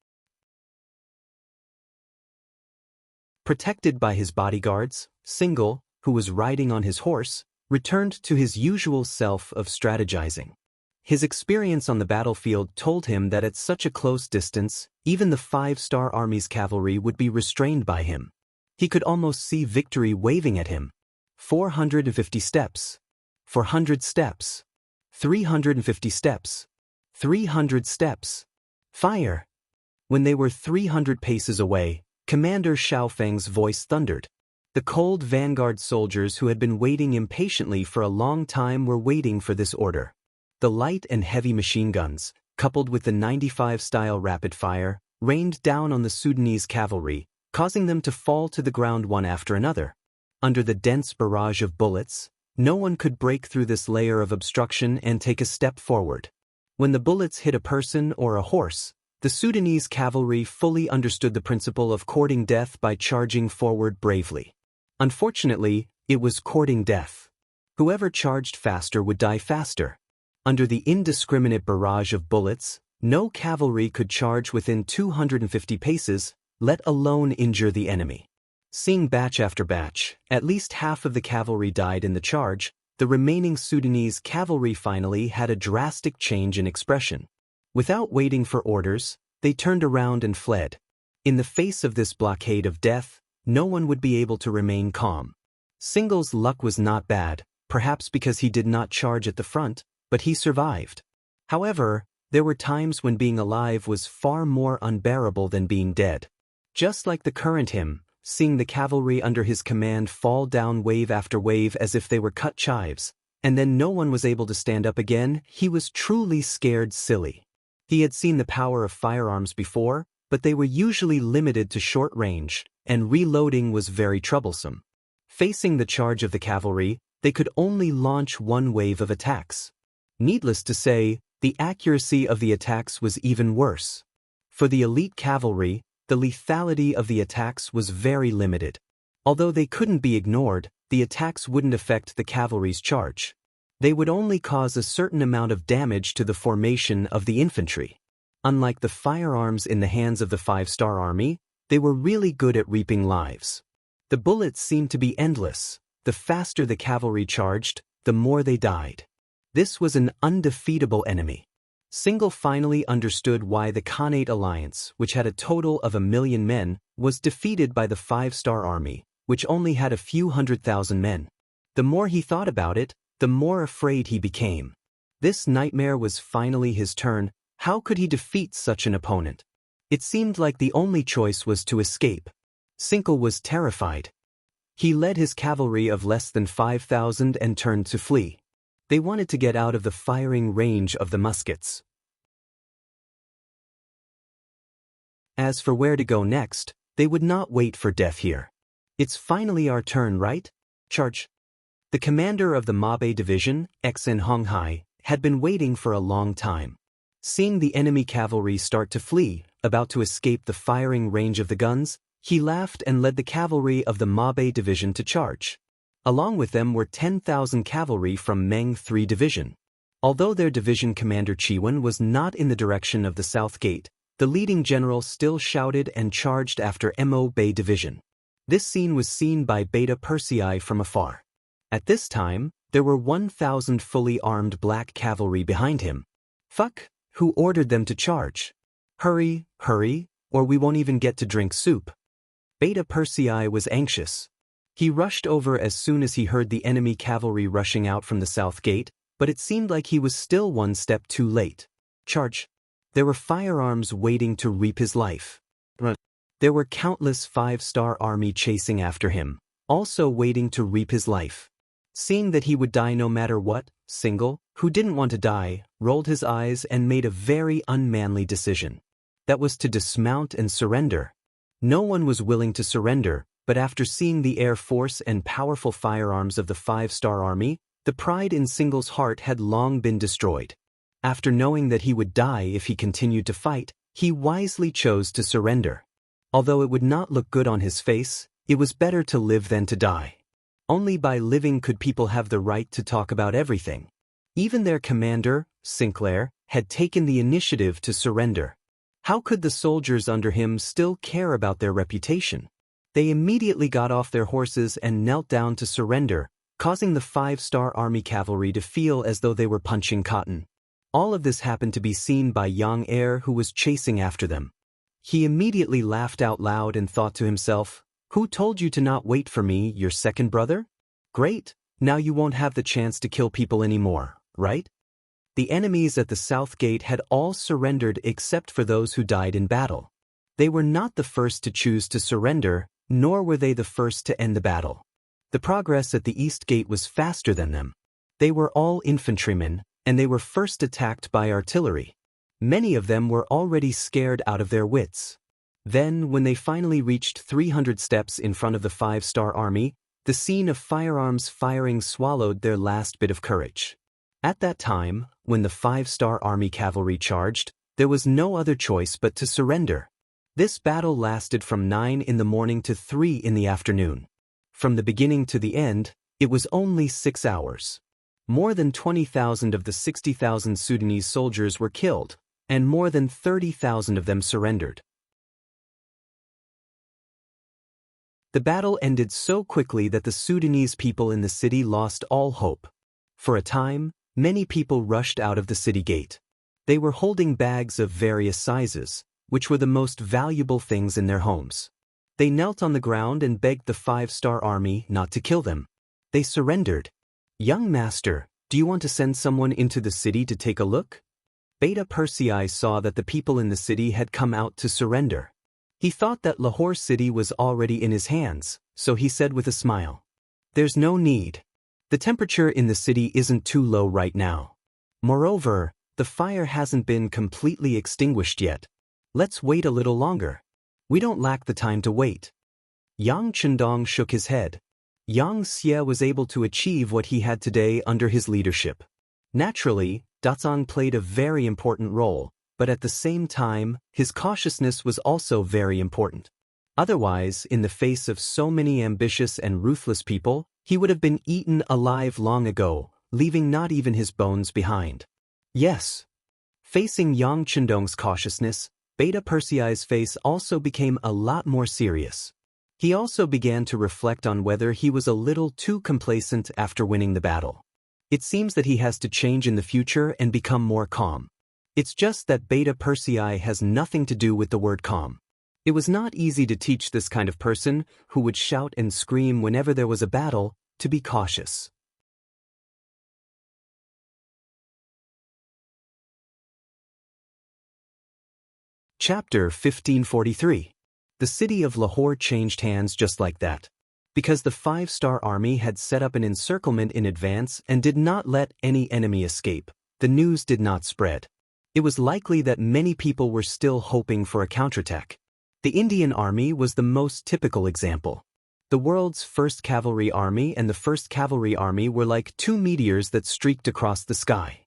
Protected by his bodyguards, Single, who was riding on his horse, returned to his usual self of strategizing. His experience on the battlefield told him that at such a close distance, even the five-star army's cavalry would be restrained by him. He could almost see victory waving at him. 450 steps. 400 steps. 350 steps. 300 steps. Fire! When they were 300 paces away, Commander Xiaofeng's voice thundered. The Cold Vanguard soldiers who had been waiting impatiently for a long time were waiting for this order. The light and heavy machine guns, coupled with the 95-style rapid fire, rained down on the Sudanese cavalry, causing them to fall to the ground one after another. Under the dense barrage of bullets, no one could break through this layer of obstruction and take a step forward. When the bullets hit a person or a horse, the Sudanese cavalry fully understood the principle of courting death by charging forward bravely. Unfortunately, it was courting death. Whoever charged faster would die faster. Under the indiscriminate barrage of bullets, no cavalry could charge within 250 paces, let alone injure the enemy. Seeing batch after batch, at least half of the cavalry died in the charge, the remaining Sudanese cavalry finally had a drastic change in expression. Without waiting for orders, they turned around and fled. In the face of this blockade of death, no one would be able to remain calm. Single's luck was not bad, perhaps because he did not charge at the front, but he survived. However, there were times when being alive was far more unbearable than being dead. Just like the current hymn, seeing the cavalry under his command fall down wave after wave as if they were cut chives, and then no one was able to stand up again, he was truly scared silly. He had seen the power of firearms before, but they were usually limited to short range, and reloading was very troublesome. Facing the charge of the cavalry, they could only launch one wave of attacks. Needless to say, the accuracy of the attacks was even worse. For the elite cavalry, the lethality of the attacks was very limited. Although they couldn't be ignored, the attacks wouldn't affect the cavalry's charge. They would only cause a certain amount of damage to the formation of the infantry. Unlike the firearms in the hands of the five-star army, they were really good at reaping lives. The bullets seemed to be endless. The faster the cavalry charged, the more they died. This was an undefeatable enemy. Single finally understood why the Khanate alliance, which had a total of 1 million men, was defeated by the five-star army, which only had a few 100,000 men. The more he thought about it, the more afraid he became. This nightmare was finally his turn. How could he defeat such an opponent? It seemed like the only choice was to escape. Xianxia was terrified. He led his cavalry of less than 5,000 and turned to flee. They wanted to get out of the firing range of the muskets. As for where to go next, they would not wait for death here. It's finally our turn, right? Charge! The commander of the Mabe division, Xin Honghai, had been waiting for a long time. Seeing the enemy cavalry start to flee, about to escape the firing range of the guns, he laughed and led the cavalry of the Mabe division to charge. Along with them were 10,000 cavalry from Meng 3 division. Although their division commander Chiwen was not in the direction of the south gate, the leading general still shouted and charged after Mo Bay division. This scene was seen by Beta Persei from afar. At this time, there were 1,000 fully armed black cavalry behind him. Fuck, who ordered them to charge? Hurry, hurry, or we won't even get to drink soup. Beta Persei was anxious. He rushed over as soon as he heard the enemy cavalry rushing out from the south gate, but it seemed like he was still one step too late. Charge! There were firearms waiting to reap his life. There were countless 5-star army chasing after him, also waiting to reap his life. Seeing that he would die no matter what, Xianxia, who didn't want to die, rolled his eyes and made a very unmanly decision. That was to dismount and surrender. No one was willing to surrender, but after seeing the air force and powerful firearms of the 5-star army, the pride in Xianxia's heart had long been destroyed. After knowing that he would die if he continued to fight, he wisely chose to surrender. Although it would not look good on his face, it was better to live than to die. Only by living could people have the right to talk about everything. Even their commander, Sinclair, had taken the initiative to surrender. How could the soldiers under him still care about their reputation? They immediately got off their horses and knelt down to surrender, causing the 5-star army cavalry to feel as though they were punching cotton. All of this happened to be seen by Yang Er, who was chasing after them. He immediately laughed out loud and thought to himself, "Who told you to not wait for me, your second brother? Great, now you won't have the chance to kill people anymore, right?" The enemies at the south gate had all surrendered except for those who died in battle. They were not the first to choose to surrender, nor were they the first to end the battle. The progress at the east gate was faster than them. They were all infantrymen, and they were first attacked by artillery. Many of them were already scared out of their wits. Then, when they finally reached 300 steps in front of the 5-star army, the scene of firearms firing swallowed their last bit of courage. At that time, when the 5-star army cavalry charged, there was no other choice but to surrender. This battle lasted from 9 in the morning to 3 in the afternoon. From the beginning to the end, it was only 6 hours. More than 20,000 of the 60,000 Sudanese soldiers were killed, and more than 30,000 of them surrendered. The battle ended so quickly that the Sudanese people in the city lost all hope. For a time, many people rushed out of the city gate. They were holding bags of various sizes, which were the most valuable things in their homes. They knelt on the ground and begged the 5-star army not to kill them. They surrendered. "Young master, do you want to send someone into the city to take a look?" Beta Persei saw that the people in the city had come out to surrender. He thought that Lahore city was already in his hands, so he said with a smile, "There's no need. The temperature in the city isn't too low right now. Moreover, the fire hasn't been completely extinguished yet. Let's wait a little longer. We don't lack the time to wait." Yang Chendong shook his head. Yang Xie was able to achieve what he had today under his leadership. Naturally, Dazong played a very important role, but at the same time, his cautiousness was also very important. Otherwise, in the face of so many ambitious and ruthless people, he would have been eaten alive long ago, leaving not even his bones behind. Yes. Facing Yang Chendong's cautiousness, Beta Persei's face also became a lot more serious. He also began to reflect on whether he was a little too complacent after winning the battle. It seems that he has to change in the future and become more calm. It's just that Beta Persei has nothing to do with the word calm. It was not easy to teach this kind of person, who would shout and scream whenever there was a battle, to be cautious. Chapter 1543. The city of Lahore changed hands just like that. Because the five-star army had set up an encirclement in advance and did not let any enemy escape, the news did not spread. It was likely that many people were still hoping for a counterattack. The Indian army was the most typical example. The world's first cavalry army and the first cavalry army were like two meteors that streaked across the sky.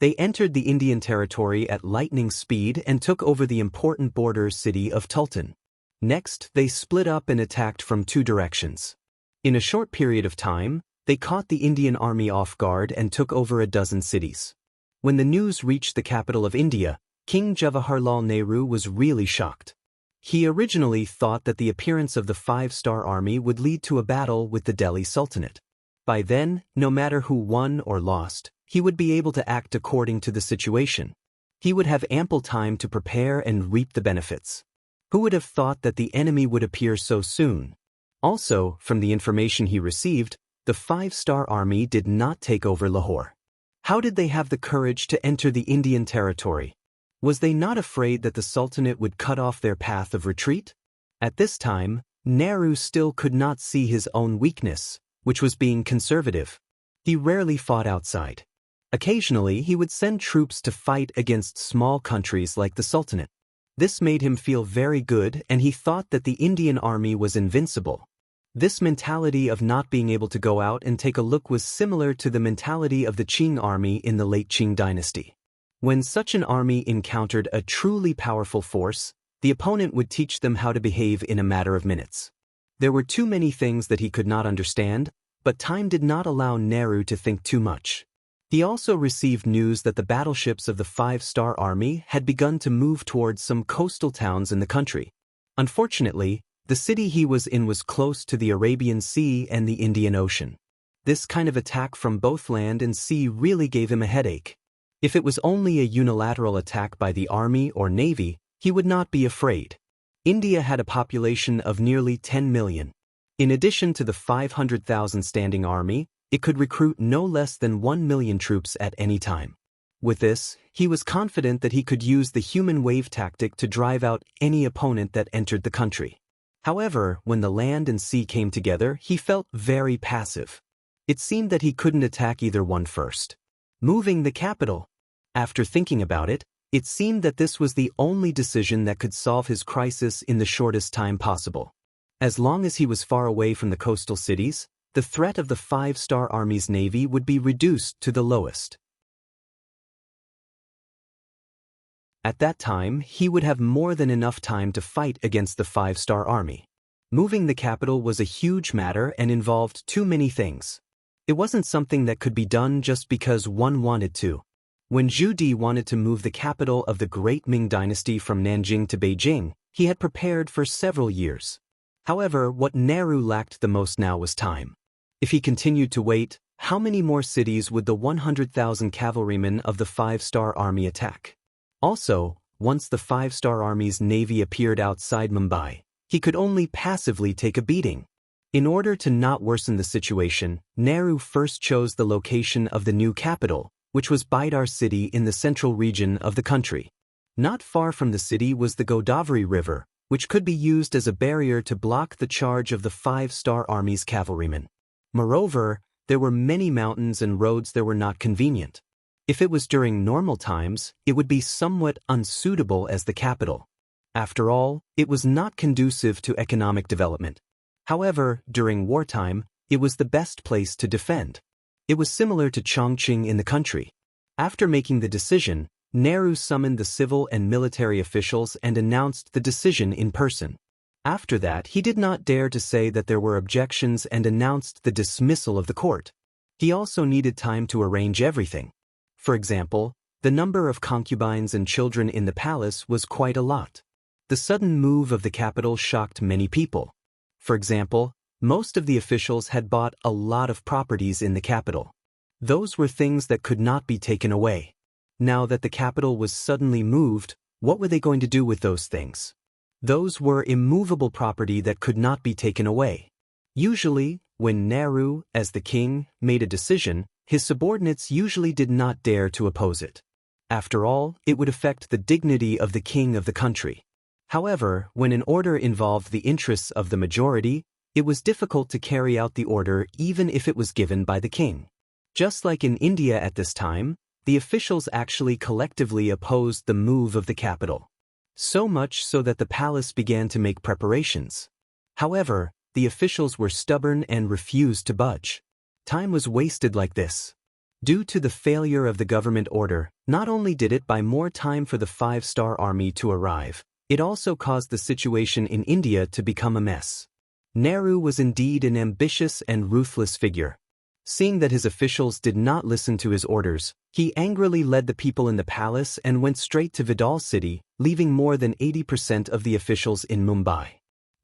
They entered the Indian territory at lightning speed and took over the important border city of Tultan. Next, they split up and attacked from two directions. In a short period of time, they caught the Indian army off guard and took over a dozen cities. When the news reached the capital of India, King Jawaharlal Nehru was really shocked. He originally thought that the appearance of the five-star army would lead to a battle with the Delhi Sultanate. By then, no matter who won or lost, he would be able to act according to the situation. He would have ample time to prepare and reap the benefits. Who would have thought that the enemy would appear so soon? Also, from the information he received, the five-star army did not take over Lahore. How did they have the courage to enter the Indian territory? Was they not afraid that the Sultanate would cut off their path of retreat? At this time, Nehru still could not see his own weakness, which was being conservative. He rarely fought outside. Occasionally, he would send troops to fight against small countries like the Sultanate. This made him feel very good, and he thought that the Indian army was invincible. This mentality of not being able to go out and take a look was similar to the mentality of the Qing army in the late Qing dynasty. When such an army encountered a truly powerful force, the opponent would teach them how to behave in a matter of minutes. There were too many things that he could not understand, but time did not allow Nehru to think too much. He also received news that the battleships of the five-star army had begun to move towards some coastal towns in the country. Unfortunately, the city he was in was close to the Arabian Sea and the Indian Ocean. This kind of attack from both land and sea really gave him a headache. If it was only a unilateral attack by the army or navy, he would not be afraid. India had a population of nearly 10 million. In addition to the 500,000 standing army, it could recruit no less than 1 million troops at any time. With this, he was confident that he could use the human wave tactic to drive out any opponent that entered the country. However, when the land and sea came together, he felt very passive. It seemed that he couldn't attack either one first. Moving the capital. After thinking about it, it seemed that this was the only decision that could solve his crisis in the shortest time possible. As long as he was far away from the coastal cities, the threat of the five-star army's navy would be reduced to the lowest. At that time, he would have more than enough time to fight against the five-star army. Moving the capital was a huge matter and involved too many things. It wasn't something that could be done just because one wanted to. When Zhu Di wanted to move the capital of the great Ming dynasty from Nanjing to Beijing, he had prepared for several years. However, what Nehru lacked the most now was time. If he continued to wait, how many more cities would the 100,000 cavalrymen of the five-star army attack? Also, once the five-star army's navy appeared outside Mumbai, he could only passively take a beating. In order to not worsen the situation, Nehru first chose the location of the new capital, which was Bidar city in the central region of the country. Not far from the city was the Godavari River, which could be used as a barrier to block the charge of the five-star army's cavalrymen. Moreover, there were many mountains and roads that were not convenient. If it was during normal times, it would be somewhat unsuitable as the capital. After all, it was not conducive to economic development. However, during wartime, it was the best place to defend. It was similar to Chongqing in the country. After making the decision, Nehru summoned the civil and military officials and announced the decision in person. After that, he did not dare to say that there were objections and announced the dismissal of the court. He also needed time to arrange everything. For example, the number of concubines and children in the palace was quite a lot. The sudden move of the capital shocked many people. For example, most of the officials had bought a lot of properties in the capital. Those were things that could not be taken away. Now that the capital was suddenly moved, what were they going to do with those things? Those were immovable property that could not be taken away. Usually, when Nehru, as the king, made a decision, his subordinates usually did not dare to oppose it. After all, it would affect the dignity of the king of the country. However, when an order involved the interests of the majority, it was difficult to carry out the order even if it was given by the king. Just like in India at this time, the officials actually collectively opposed the move of the capital. So much so that the palace began to make preparations. However, the officials were stubborn and refused to budge. Time was wasted like this. Due to the failure of the government order, not only did it buy more time for the five-star army to arrive, it also caused the situation in India to become a mess. Nehru was indeed an ambitious and ruthless figure. Seeing that his officials did not listen to his orders, he angrily led the people in the palace and went straight to Vidal city, leaving more than 80% of the officials in Mumbai.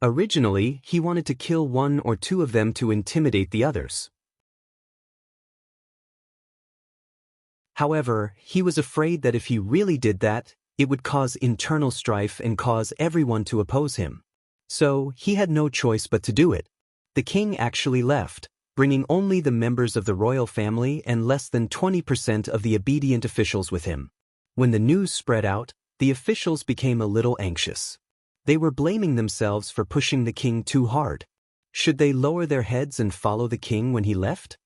Originally, he wanted to kill one or two of them to intimidate the others. However, he was afraid that if he really did that, it would cause internal strife and cause everyone to oppose him. So, he had no choice but to do it. The king actually left, bringing only the members of the royal family and less than 20% of the obedient officials with him. When the news spread out, the officials became a little anxious. They were blaming themselves for pushing the king too hard. Should they lower their heads and follow the king when he left?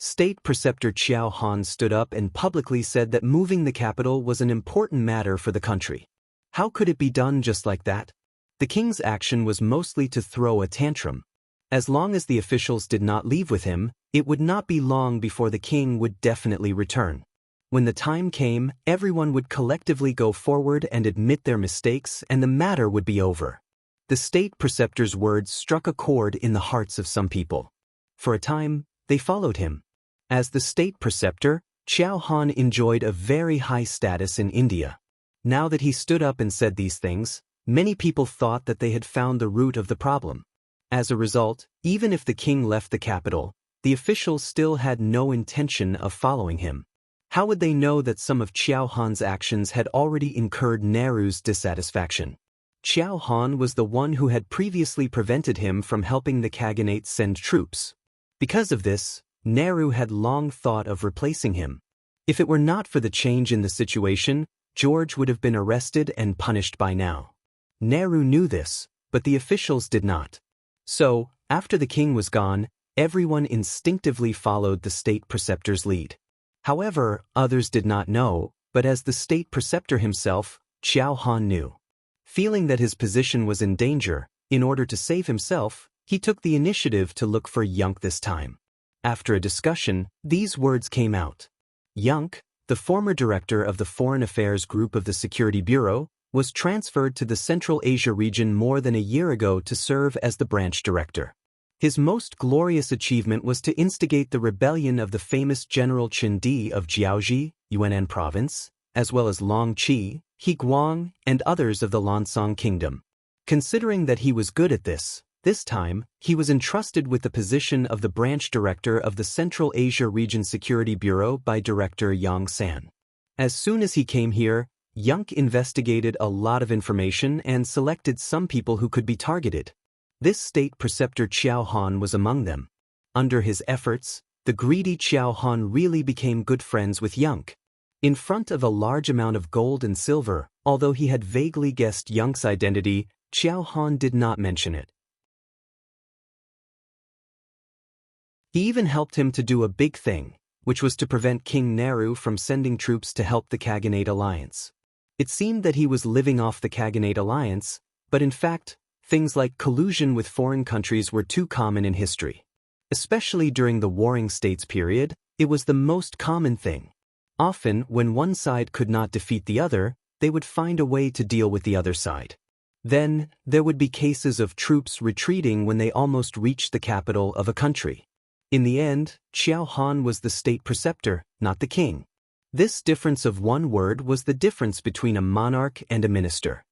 State Preceptor Xiao Han stood up and publicly said that moving the capital was an important matter for the country. How could it be done just like that? The king's action was mostly to throw a tantrum. As long as the officials did not leave with him, it would not be long before the king would definitely return. When the time came, everyone would collectively go forward and admit their mistakes, and the matter would be over. The state preceptor's words struck a chord in the hearts of some people. For a time, they followed him. As the state preceptor, Xiao Han enjoyed a very high status in India. Now that he stood up and said these things, many people thought that they had found the root of the problem. As a result, even if the king left the capital, the officials still had no intention of following him. How would they know that some of Xiao Han's actions had already incurred Nehru's dissatisfaction? Xiao Han was the one who had previously prevented him from helping the Khaganate send troops. Because of this, Nehru had long thought of replacing him. If it were not for the change in the situation, George would have been arrested and punished by now. Nehru knew this, but the officials did not. So, after the king was gone, everyone instinctively followed the state preceptor's lead. However, others did not know, but as the state preceptor himself, Xiao Han knew. Feeling that his position was in danger, in order to save himself, he took the initiative to look for Yunk this time. After a discussion, these words came out. Yunk, the former director of the Foreign Affairs Group of the Security Bureau, was transferred to the Central Asia region more than a year ago to serve as the branch director. His most glorious achievement was to instigate the rebellion of the famous General Chen Di of Jiaoji, Yunnan province, as well as Long Qi, He Guang, and others of the Lansong kingdom. Considering that he was good at this time, he was entrusted with the position of the branch director of the Central Asia Region Security Bureau by Director Yang San. As soon as he came here, Yunk investigated a lot of information and selected some people who could be targeted. This state preceptor Xiao Han was among them. Under his efforts, the greedy Xiao Han really became good friends with Yunk. In front of a large amount of gold and silver, although he had vaguely guessed Yunk's identity, Xiao Han did not mention it. He even helped him to do a big thing, which was to prevent King Nehru from sending troops to help the Khaganate alliance. It seemed that he was living off the Khaganate alliance, but in fact, things like collusion with foreign countries were too common in history. Especially during the Warring States period, it was the most common thing. Often, when one side could not defeat the other, they would find a way to deal with the other side. Then, there would be cases of troops retreating when they almost reached the capital of a country. In the end, Xiao Han was the state preceptor, not the king. This difference of one word was the difference between a monarch and a minister.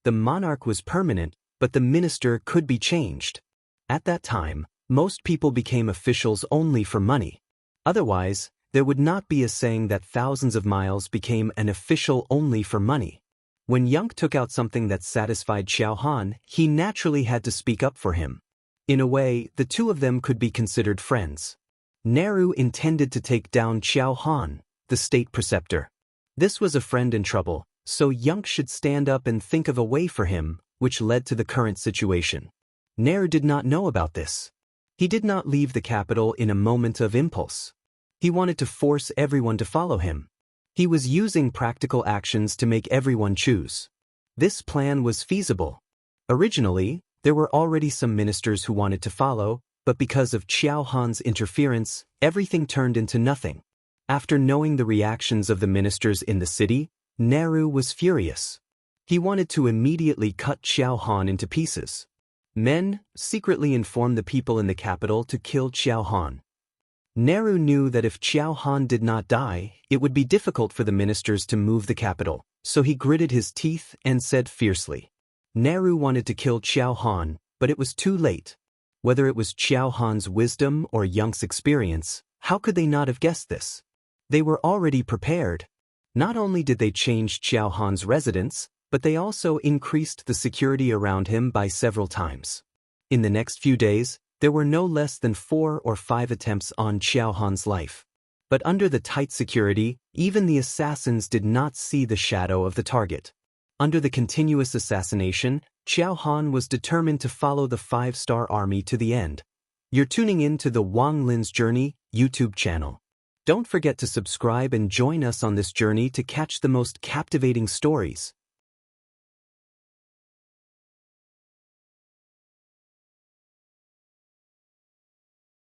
The monarch was permanent, but the minister could be changed. At that time, most people became officials only for money. Otherwise, there would not be a saying that thousands of miles became an official only for money. When Yunk took out something that satisfied Xiao Han, he naturally had to speak up for him. In a way, the two of them could be considered friends. Nehru intended to take down Xiao Han, the state preceptor. This was a friend in trouble, so Yunk should stand up and think of a way for him, which led to the current situation. Nair did not know about this. He did not leave the capital in a moment of impulse. He wanted to force everyone to follow him. He was using practical actions to make everyone choose. This plan was feasible. Originally, there were already some ministers who wanted to follow, but because of Qiao Han's interference, everything turned into nothing. After knowing the reactions of the ministers in the city, Nair was furious. He wanted to immediately cut Qiao Han into pieces. Men secretly informed the people in the capital to kill Qiao Han. Nair knew that if Qiao Han did not die, it would be difficult for the ministers to move the capital, so he gritted his teeth and said fiercely. Nair wanted to kill Qiao Han, but it was too late. Whether it was Qiao Han's wisdom or Yunk's experience, how could they not have guessed this? They were already prepared. Not only did they change Qiao Han's residence, but they also increased the security around him by several times. In the next few days, there were no less than 4 or 5 attempts on Qiao Han's life. But under the tight security, even the assassins did not see the shadow of the target. Under the continuous assassination, Qiao Han was determined to follow the 5-star army to the end. You're tuning in to the Wang Lin's Journey YouTube channel. Don't forget to subscribe and join us on this journey to catch the most captivating stories.